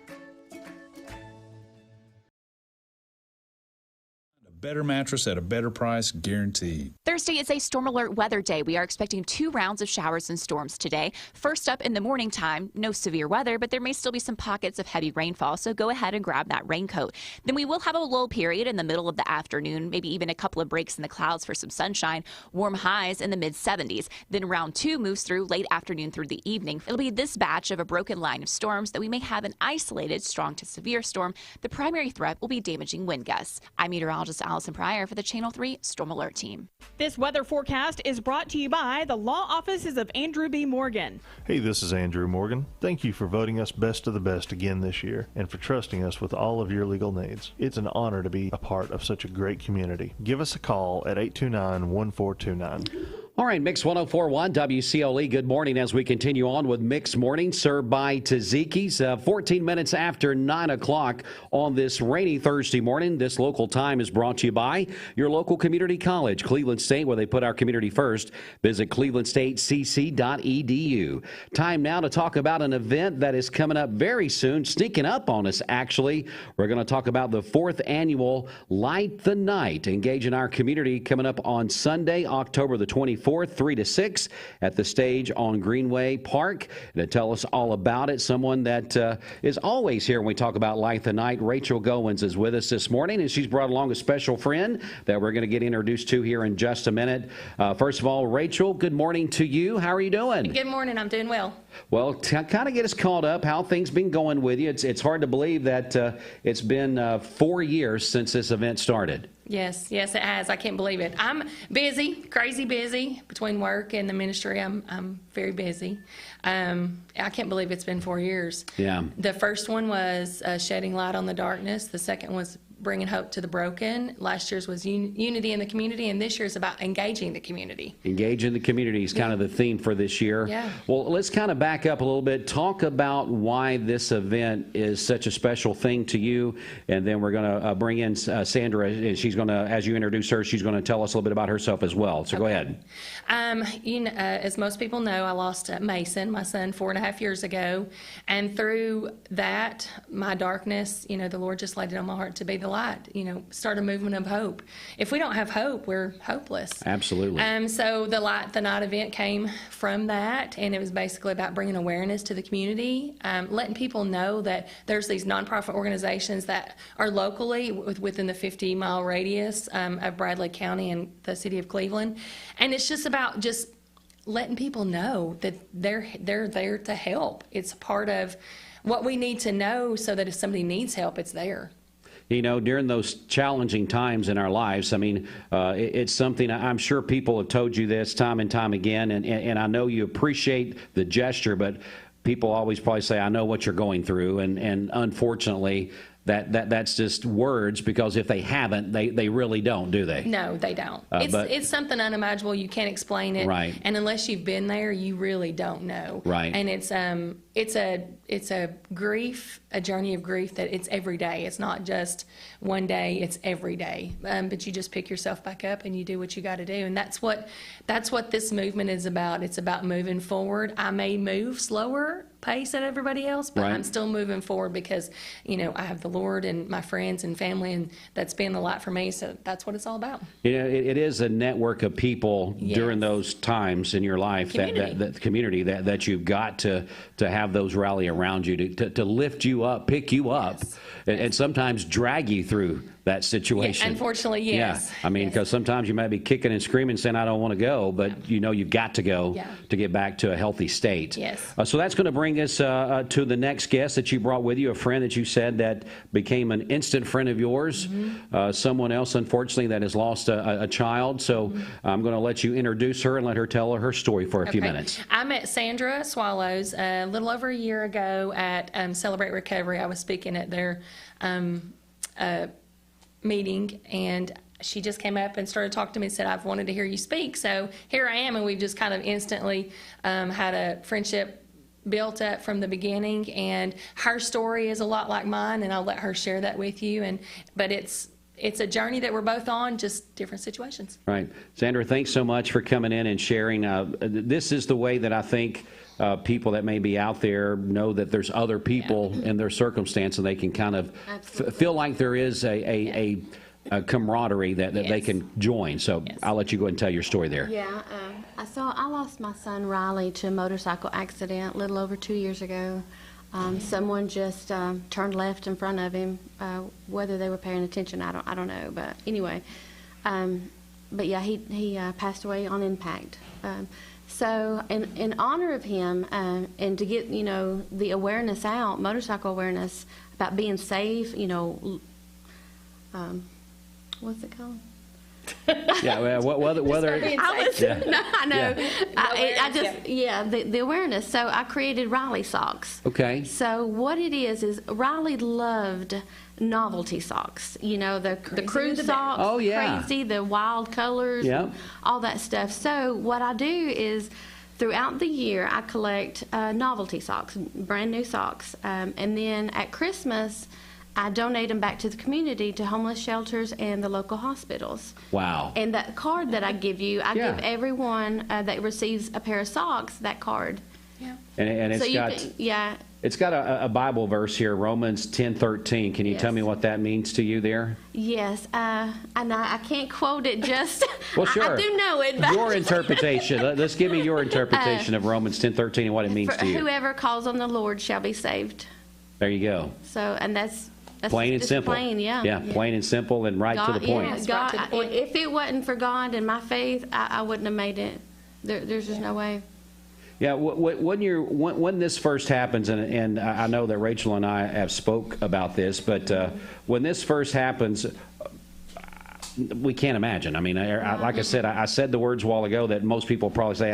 Better mattress at a better price, guaranteed. Thursday is a storm alert weather day. We are expecting 2 rounds of showers and storms today. First up in the morning time, no severe weather, but there may still be some pockets of heavy rainfall, so go ahead and grab that raincoat. Then we will have a lull period in the middle of the afternoon, maybe even a couple of breaks in the clouds for some sunshine. Warm highs in the mid-70s. Then round 2 moves through late afternoon through the evening. It'll be this batch of a broken line of storms that we may have an isolated strong to severe storm. The primary threat will be damaging wind gusts. I'm meteorologist Allison Pryor for the Channel 3 Storm Alert team. This weather forecast is brought to you by the law offices of Andrew B. Morgan. Hey, this is Andrew Morgan. Thank you for voting us best of the best again this year and for trusting us with all of your legal needs. It's an honor to be a part of such a great community. Give us a call at 829-1429. All right, Mix 104.1 WCLE. Good morning as we continue on with Mix Morning, served by Tzatziki's. 14 minutes after 9 o'clock on this rainy Thursday morning. This local time is brought to you by your local community college, Cleveland State, where they put our community first. Visit clevelandstatecc.edu. Time now to talk about an event that is coming up very soon, sneaking up on us, actually. We're going to talk about the 4th annual Light the Night, engaging our community, coming up on Sunday, October the 24th. 3 to 6 at the stage on Greenway Park. And to tell us all about it, someone that is always here when we talk about Light the Night, Rachel Goins is with us this morning, and she's brought along a special friend that we're going to get introduced to here in just a minute. First of all, Rachel, good morning to you. How are you doing? Good morning. I'm doing well. Well, kind of get us caught up, how things been going with you. It's hard to believe that it's been 4 years since this event started. Yes, it has. I can't believe it. I'm busy, crazy busy between work and the ministry. I'm very busy. I can't believe it's been 4 years. Yeah. The first one was shedding light on the darkness. The second was bringing hope to the broken. Last year's was unity in the community, and this year's about engaging the community. Engaging the community is kind of the theme for this year. Yeah. Well, let's kind of back up a little bit. Talk about why this event is such a special thing to you, and then we're going to bring in Sandra, and she's going to, as you introduce her, she's going to tell us a little bit about herself as well. So go ahead. As most people know, I lost Mason, my son, 4.5 years ago, and through that, my darkness, the Lord just laid it on my heart to be the light, start a movement of hope. If we don't have hope, we're hopeless. Absolutely. So the Light the Night event came from that, and it was basically about bringing awareness to the community, letting people know that there's these nonprofit organizations that are locally within the 50-mile radius of Bradley County and the city of Cleveland, and it's just about just letting people know that they're there to help. It's part of what we need to know so that if somebody needs help, it's there. During those challenging times in our lives, it's something I'm sure people have told you this time and time again, and I know you appreciate the gesture, but people always probably say, I know what you're going through, and unfortunately, that's just words, because if they haven't, they really don't, do they? No, they don't. It's something unimaginable. You can't explain it. Right. And unless you've been there, you really don't know. Right. And it's a grief, a journey of grief that it's every day. It's not just one day, it's every day. But you just pick yourself back up and you do what you got to do. And that's what this movement is about. It's about moving forward. I may move slower pace than everybody else, but I'm still moving forward because, I have the Lord and my friends and family, and that's been the light for me. So that's what it's all about. It is a network of people during those times in your life, that community that you've got to have those rally around you to lift you up, pick you up, and sometimes drag you through that situation. Yeah, unfortunately, yes. Yeah, because sometimes you might be kicking and screaming saying, I don't want to go, but you've got to go to get back to a healthy state. Yes. So that's going to bring us to the next guest that you brought with you, a friend that you said that became an instant friend of yours, someone else, unfortunately, that has lost a child. So I'm going to let you introduce her and let her tell her story for a few minutes. I met Sandra Swallows a little over a year ago at Celebrate Recovery. I was speaking at their meeting, and she just came up and started talking to me and said, I've wanted to hear you speak. So here I am, and we've just kind of instantly had a friendship built up from the beginning, and her story is a lot like mine, and I'll let her share that with you. But it's a journey that we're both on, just different situations. Right. Sandra, thanks so much for coming in and sharing. This is the way that I think people that may be out there know that there's other people in their circumstance, and they can kind of feel like there is a camaraderie that they can join. So I'll let you go ahead and tell your story there. Yeah, I lost my son Riley to a motorcycle accident a little over 2 years ago. Someone just turned left in front of him. Whether they were paying attention, I don't know. But anyway, but yeah, he passed away on impact. So in honor of him, and to get the awareness out, motorcycle awareness about being safe, what's it called? Yeah, whether I know. The awareness. So I created Riley socks. Okay. So what it is Riley loved novelty socks. The crew socks. Oh yeah. Crazy, the wild colors. Yeah. All that stuff. So what I do is, throughout the year, I collect novelty socks, brand new socks, and then at Christmas, I donate them back to the community, to homeless shelters and the local hospitals. Wow. And that card that I give you, I give everyone that receives a pair of socks that card. Yeah. And it's got a Bible verse here, Romans 10:13. Can you tell me what that means to you there? Yes. And I can't quote it just. Well, sure. I do know it. But your interpretation. Let's give me your interpretation of Romans 10:13 and what it means to you. Whoever calls on the Lord shall be saved. There you go. So, and that's plain and simple. Plain, yeah. Plain and simple and right to the point. Yeah, God, if it wasn't for God and my faith, I wouldn't have made it. There's just no way. Yeah, when this first happens, and I know that Rachel and I have spoke about this, but when this first happens, we can't imagine. I mean, like I said, I said the words a while ago that most people probably say,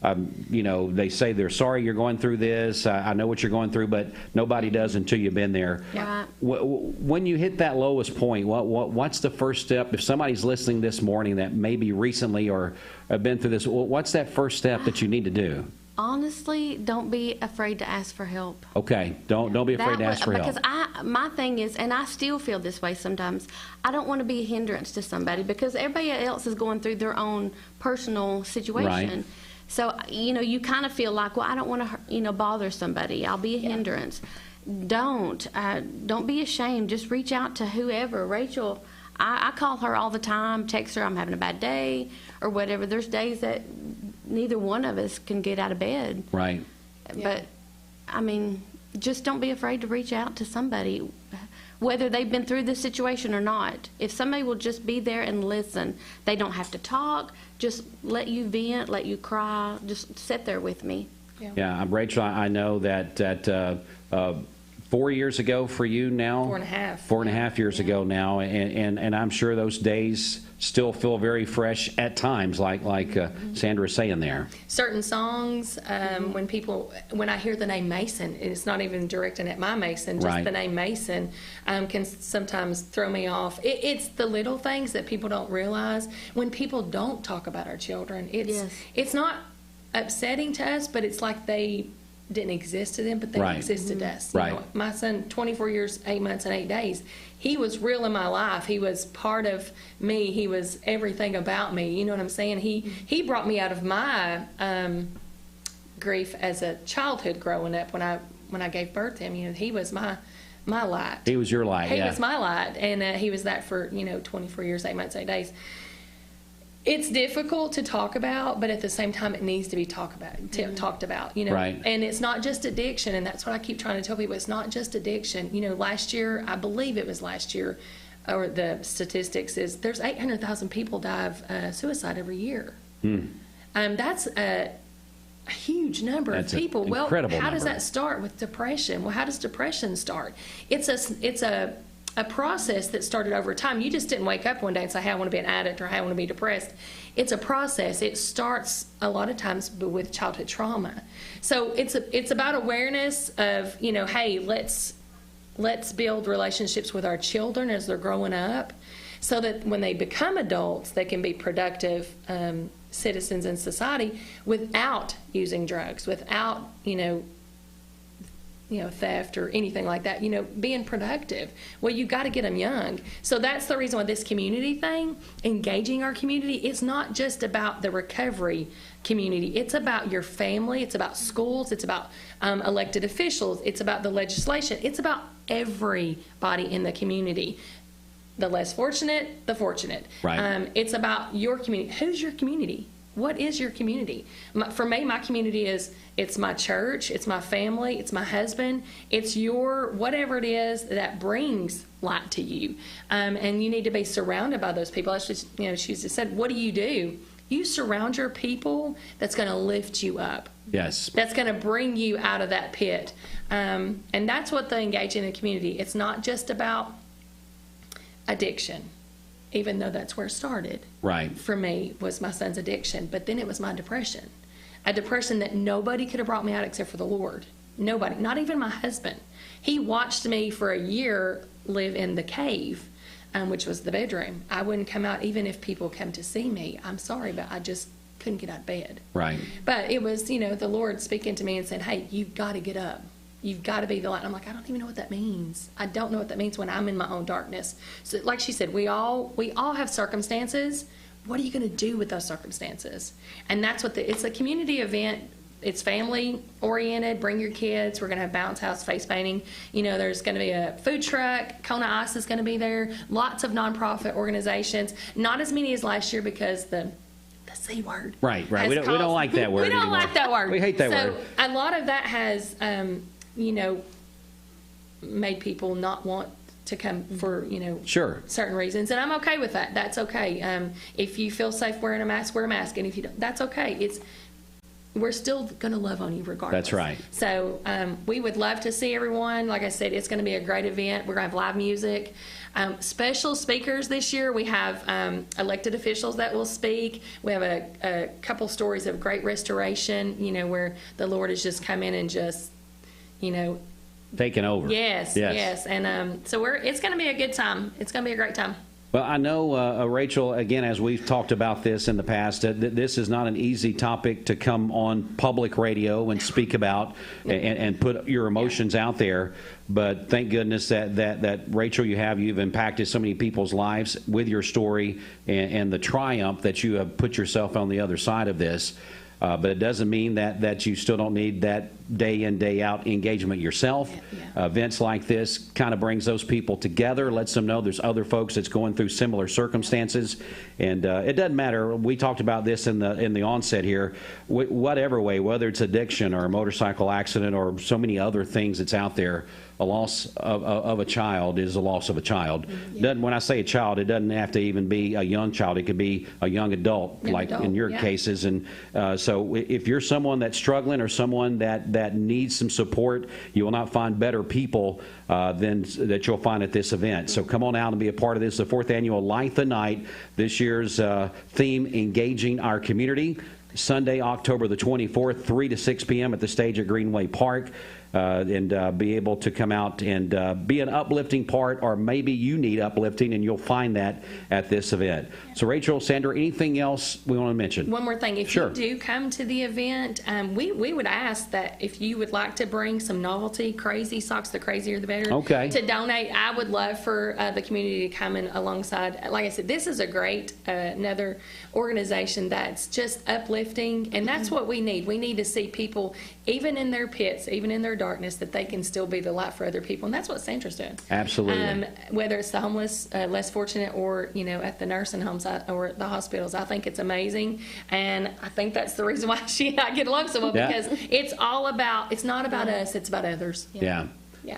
they say they're sorry you're going through this. I know what you're going through, but nobody does until you've been there. Yeah. When you hit that lowest point, what's the first step? If somebody's listening this morning that maybe recently or have been through this, what's that first step that you need to do? Honestly, don't be afraid to ask for help. Okay, don't be afraid to ask for help. Because my thing is, and I still feel this way sometimes, I don't want to be a hindrance to somebody because everybody else is going through their own personal situation. Right. So, you kind of feel like, well, I don't want to, bother somebody. I'll be a hindrance. Don't be ashamed. Just reach out to whoever. Rachel, I call her all the time, text her, I'm having a bad day or whatever. There's days that neither one of us can get out of bed. Right. But, I mean, just don't be afraid to reach out to somebody, whether they've been through this situation or not. If somebody will just be there and listen, they don't have to talk, just let you vent, let you cry, just sit there with me. Yeah, Rachel, I know that 4 years ago for you now? 4.5. 4.5 years ago now, and I'm sure those days still feel very fresh at times, like Sandra's saying there. Certain songs, when I hear the name Mason, it's not even directing at my Mason, just the name Mason can sometimes throw me off. It's the little things that people don't realize. When people don't talk about our children, it's not upsetting to us, but it's like they didn't exist to them, but they existed to us. Right. My son, 24 years, 8 months, and 8 days, he was real in my life. He was part of me. He was everything about me. You know what I'm saying? He brought me out of my grief as a childhood growing up when I gave birth to him. He was my light. He was your light. He was my light, and he was that for 24 years, 8 months, 8 days. It's difficult to talk about, but at the same time, it needs to be talked about. Right. And it's not just addiction, and that's what I keep trying to tell people. It's not just addiction. Last year, I believe it was last year, or the statistics is there's 800,000 people die of suicide every year. That's a huge number of people. Well, how does that start with depression? Well, how does depression start? It's a process that started over time. You just didn't wake up one day and say, hey, I want to be an addict or hey, I want to be depressed. It's a process. It starts a lot of times with childhood trauma. So it's about awareness of, hey, let's build relationships with our children as they're growing up so that when they become adults, they can be productive citizens in society without using drugs, without, theft or anything like that, being productive. Well, you got to get them young. So that's the reason why this community thing, engaging our community, it's not just about the recovery community. It's about your family. It's about schools. It's about elected officials. It's about the legislation. It's about everybody in the community. the less fortunate, the fortunate. Right. It's about your community. Who's your community? What is your community? For me, my community it's my church, it's my family, it's my husband, it's your whatever it is that brings light to you. And you need to be surrounded by those people. That's just, she just said, what do? You surround your people that's going to lift you up. Yes. That's going to bring you out of that pit. And that's what the engaging in the community. It's not just about addiction, even though that's where it started. Right. For me was my son's addiction, but then it was my depression. A depression that nobody could have brought me out except for the Lord. Nobody, not even my husband. He watched me for a year live in the cave, which was the bedroom. I wouldn't come out even if people come to see me. I'm sorry, but I just couldn't get out of bed. Right. But it was, the Lord speaking to me and said, hey, you've got to get up. You've got to be the light. And I'm like, I don't even know what that means. I don't know what that means when I'm in my own darkness. So like she said, we all have circumstances. What are you going to do with those circumstances? And that's what it's a community event. It's family oriented. Bring your kids. We're going to have bounce house, face painting. There's going to be a food truck. Kona Ice is going to be there. Lots of nonprofit organizations. Not as many as last year because the C word. Right. We don't like that word. We don't anymore. like that word. We hate that word. So a lot of that has, made people not want to come for, Sure. certain reasons. And I'm okay with that. That's okay. If you feel safe wearing a mask, wear a mask. And if you don't, that's okay. We're still going to love on you regardless. That's right. So we would love to see everyone. Like I said, it's going to be a great event. We're going to have live music. Special speakers this year. We have elected officials that will speak. We have a couple stories of great restoration, where the Lord has just come in and just, taken over. Yes. And so it's going to be a good time. It's going to be a great time. Well, I know, Rachel, again, as we've talked about this in the past, this is not an easy topic to come on public radio and speak about and put your emotions out there. But thank goodness that Rachel, you've impacted so many people's lives with your story and the triumph that you have put yourself on the other side of this. But it doesn't mean that you still don't need that day in, day out engagement yourself. Events like this kind of brings those people together, lets them know there's other folks that's going through similar circumstances. And it doesn't matter. We talked about this in the onset here. Whatever way, whether it's addiction or a motorcycle accident or so many other things that's out there, a loss of a child is a loss of a child. When I say a child, it doesn't have to even be a young child. It could be a young adult, in your cases. And so if you're someone that's struggling or someone that needs some support, you will not find better people than that you'll find at this event. So come on out and be a part of this. The 4th annual Light the Night. This year's theme, Engaging Our Community. Sunday, October the 24th, 3 to 6 p.m. at the stage at Greenway Park. And be able to come out and be an uplifting part, or maybe you need uplifting, and you'll find that at this event. So, Rachel, Sandra, anything else we want to mention? One more thing. If you do come to the event, we would ask that if you would like to bring some novelty, crazy socks, the crazier the better, to donate. I would love for the community to come in alongside. Like I said, this is a great, another organization that's just uplifting, and that's what we need. We need to see people, even in their pits, even in their darkness, that they can still be the light for other people, and that's what Sandra's doing. Absolutely. Whether it's the homeless, less fortunate, or at the nursing homes or the hospitals, I think it's amazing, and I think that's the reason why she and I get along so well, because it's not about us, it's about others. Yeah.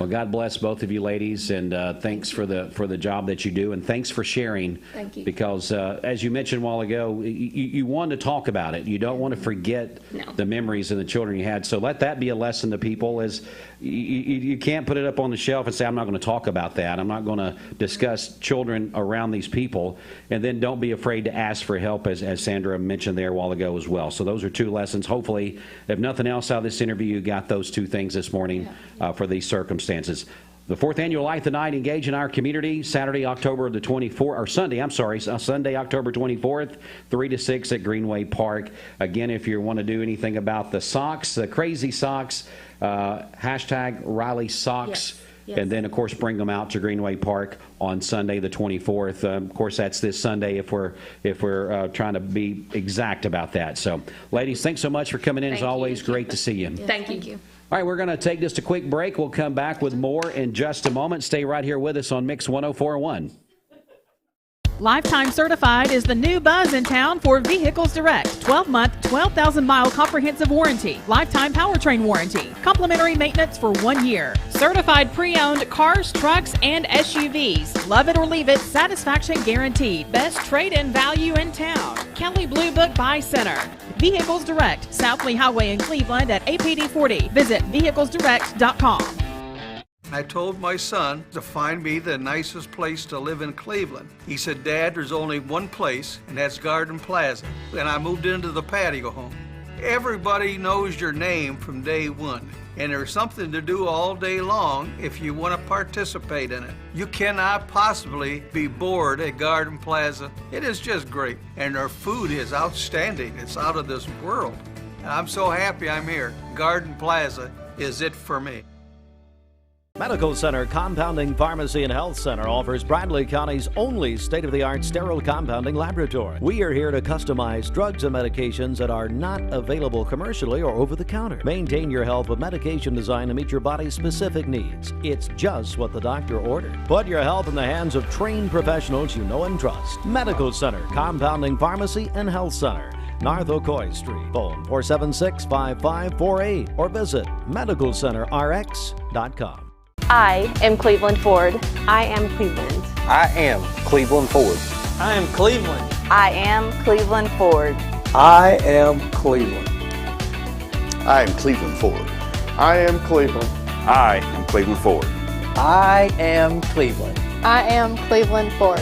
Well, God bless both of you ladies, and thanks for the job that you do, and thanks for sharing. Thank you. Because as you mentioned a while ago, you want to talk about it. You don't want to forget the memories of the children you had. So let that be a lesson to people. As you can't put it up on the shelf and say, I'm not going to talk about that. I'm not going to discuss children around these people. And then don't be afraid to ask for help, as Sandra mentioned there a while ago as well. So those are 2 lessons. Hopefully, if nothing else out of this interview, you got those 2 things this morning for these circumstances. The 4th annual Light the Night, Engage in Our Community, Saturday, October the 24th, or Sunday, Sunday, October 24th, 3 to 6 at Greenway Park. Again, if you want to do anything about the socks, the crazy socks, hashtag Riley Socks. Yes. And then, of course, bring them out to Greenway Park on Sunday, the 24th. Of course, that's this Sunday if we're trying to be exact about that. So, ladies, thanks so much for coming in. As always, great to see you. Yes, thank you. All right, we're going to take just a quick break. We'll come back with more in just a moment. Stay right here with us on Mix 104.1. Lifetime Certified is the new buzz in town for Vehicles Direct. 12-month, 12,000-mile comprehensive warranty. Lifetime powertrain warranty. Complimentary maintenance for 1 year. Certified pre-owned cars, trucks, and SUVs. Love it or leave it, satisfaction guaranteed. Best trade-in value in town. Kelly Blue Book Buy Center. Vehicles Direct, South Lee Highway in Cleveland at APD 40. Visit vehiclesdirect.com. I told my son to find me the nicest place to live in Cleveland. He said, Dad, there's only one place, and that's Garden Plaza. And I moved into the patio home. Everybody knows your name from day one, and there's something to do all day long if you want to participate in it. You cannot possibly be bored at Garden Plaza. It is just great, and their food is outstanding. It's out of this world. And I'm so happy I'm here. Garden Plaza is it for me. Medical Center Compounding Pharmacy and Health Center offers Bradley County's only state-of-the-art sterile compounding laboratory. We are here to customize drugs and medications that are not available commercially or over the counter. Maintain your health with medication designed to meet your body's specific needs. It's just what the doctor ordered. Put your health in the hands of trained professionals you know and trust. Medical Center Compounding Pharmacy and Health Center, North Ocoee Street. Phone 476-5548 or visit medicalcenterrx.com. I am Cleveland Ford. I am Cleveland. I am Cleveland Ford. I am Cleveland. I am Cleveland Ford. I am Cleveland. I am Cleveland Ford. I am Cleveland. I am Cleveland Ford. I am Cleveland. I am Cleveland Ford.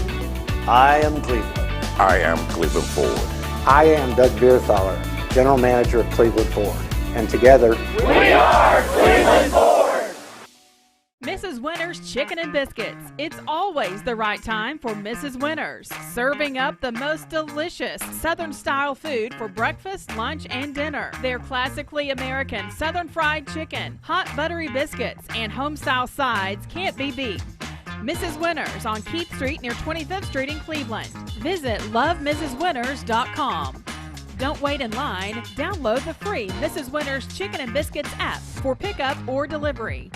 I am Cleveland. I am Cleveland Ford. I am Doug Beerthaler, General Manager of Cleveland Ford. And together, we are Cleveland Ford. Mrs. Winter's Chicken and Biscuits. It's always the right time for Mrs. Winter's. Serving up the most delicious Southern-style food for breakfast, lunch, and dinner. Their classically American Southern fried chicken, hot buttery biscuits, and home-style sides can't be beat. Mrs. Winter's on Keith Street near 25th Street in Cleveland. Visit lovemrswinters.com. Don't wait in line. Download the free Mrs. Winter's Chicken and Biscuits app for pickup or delivery.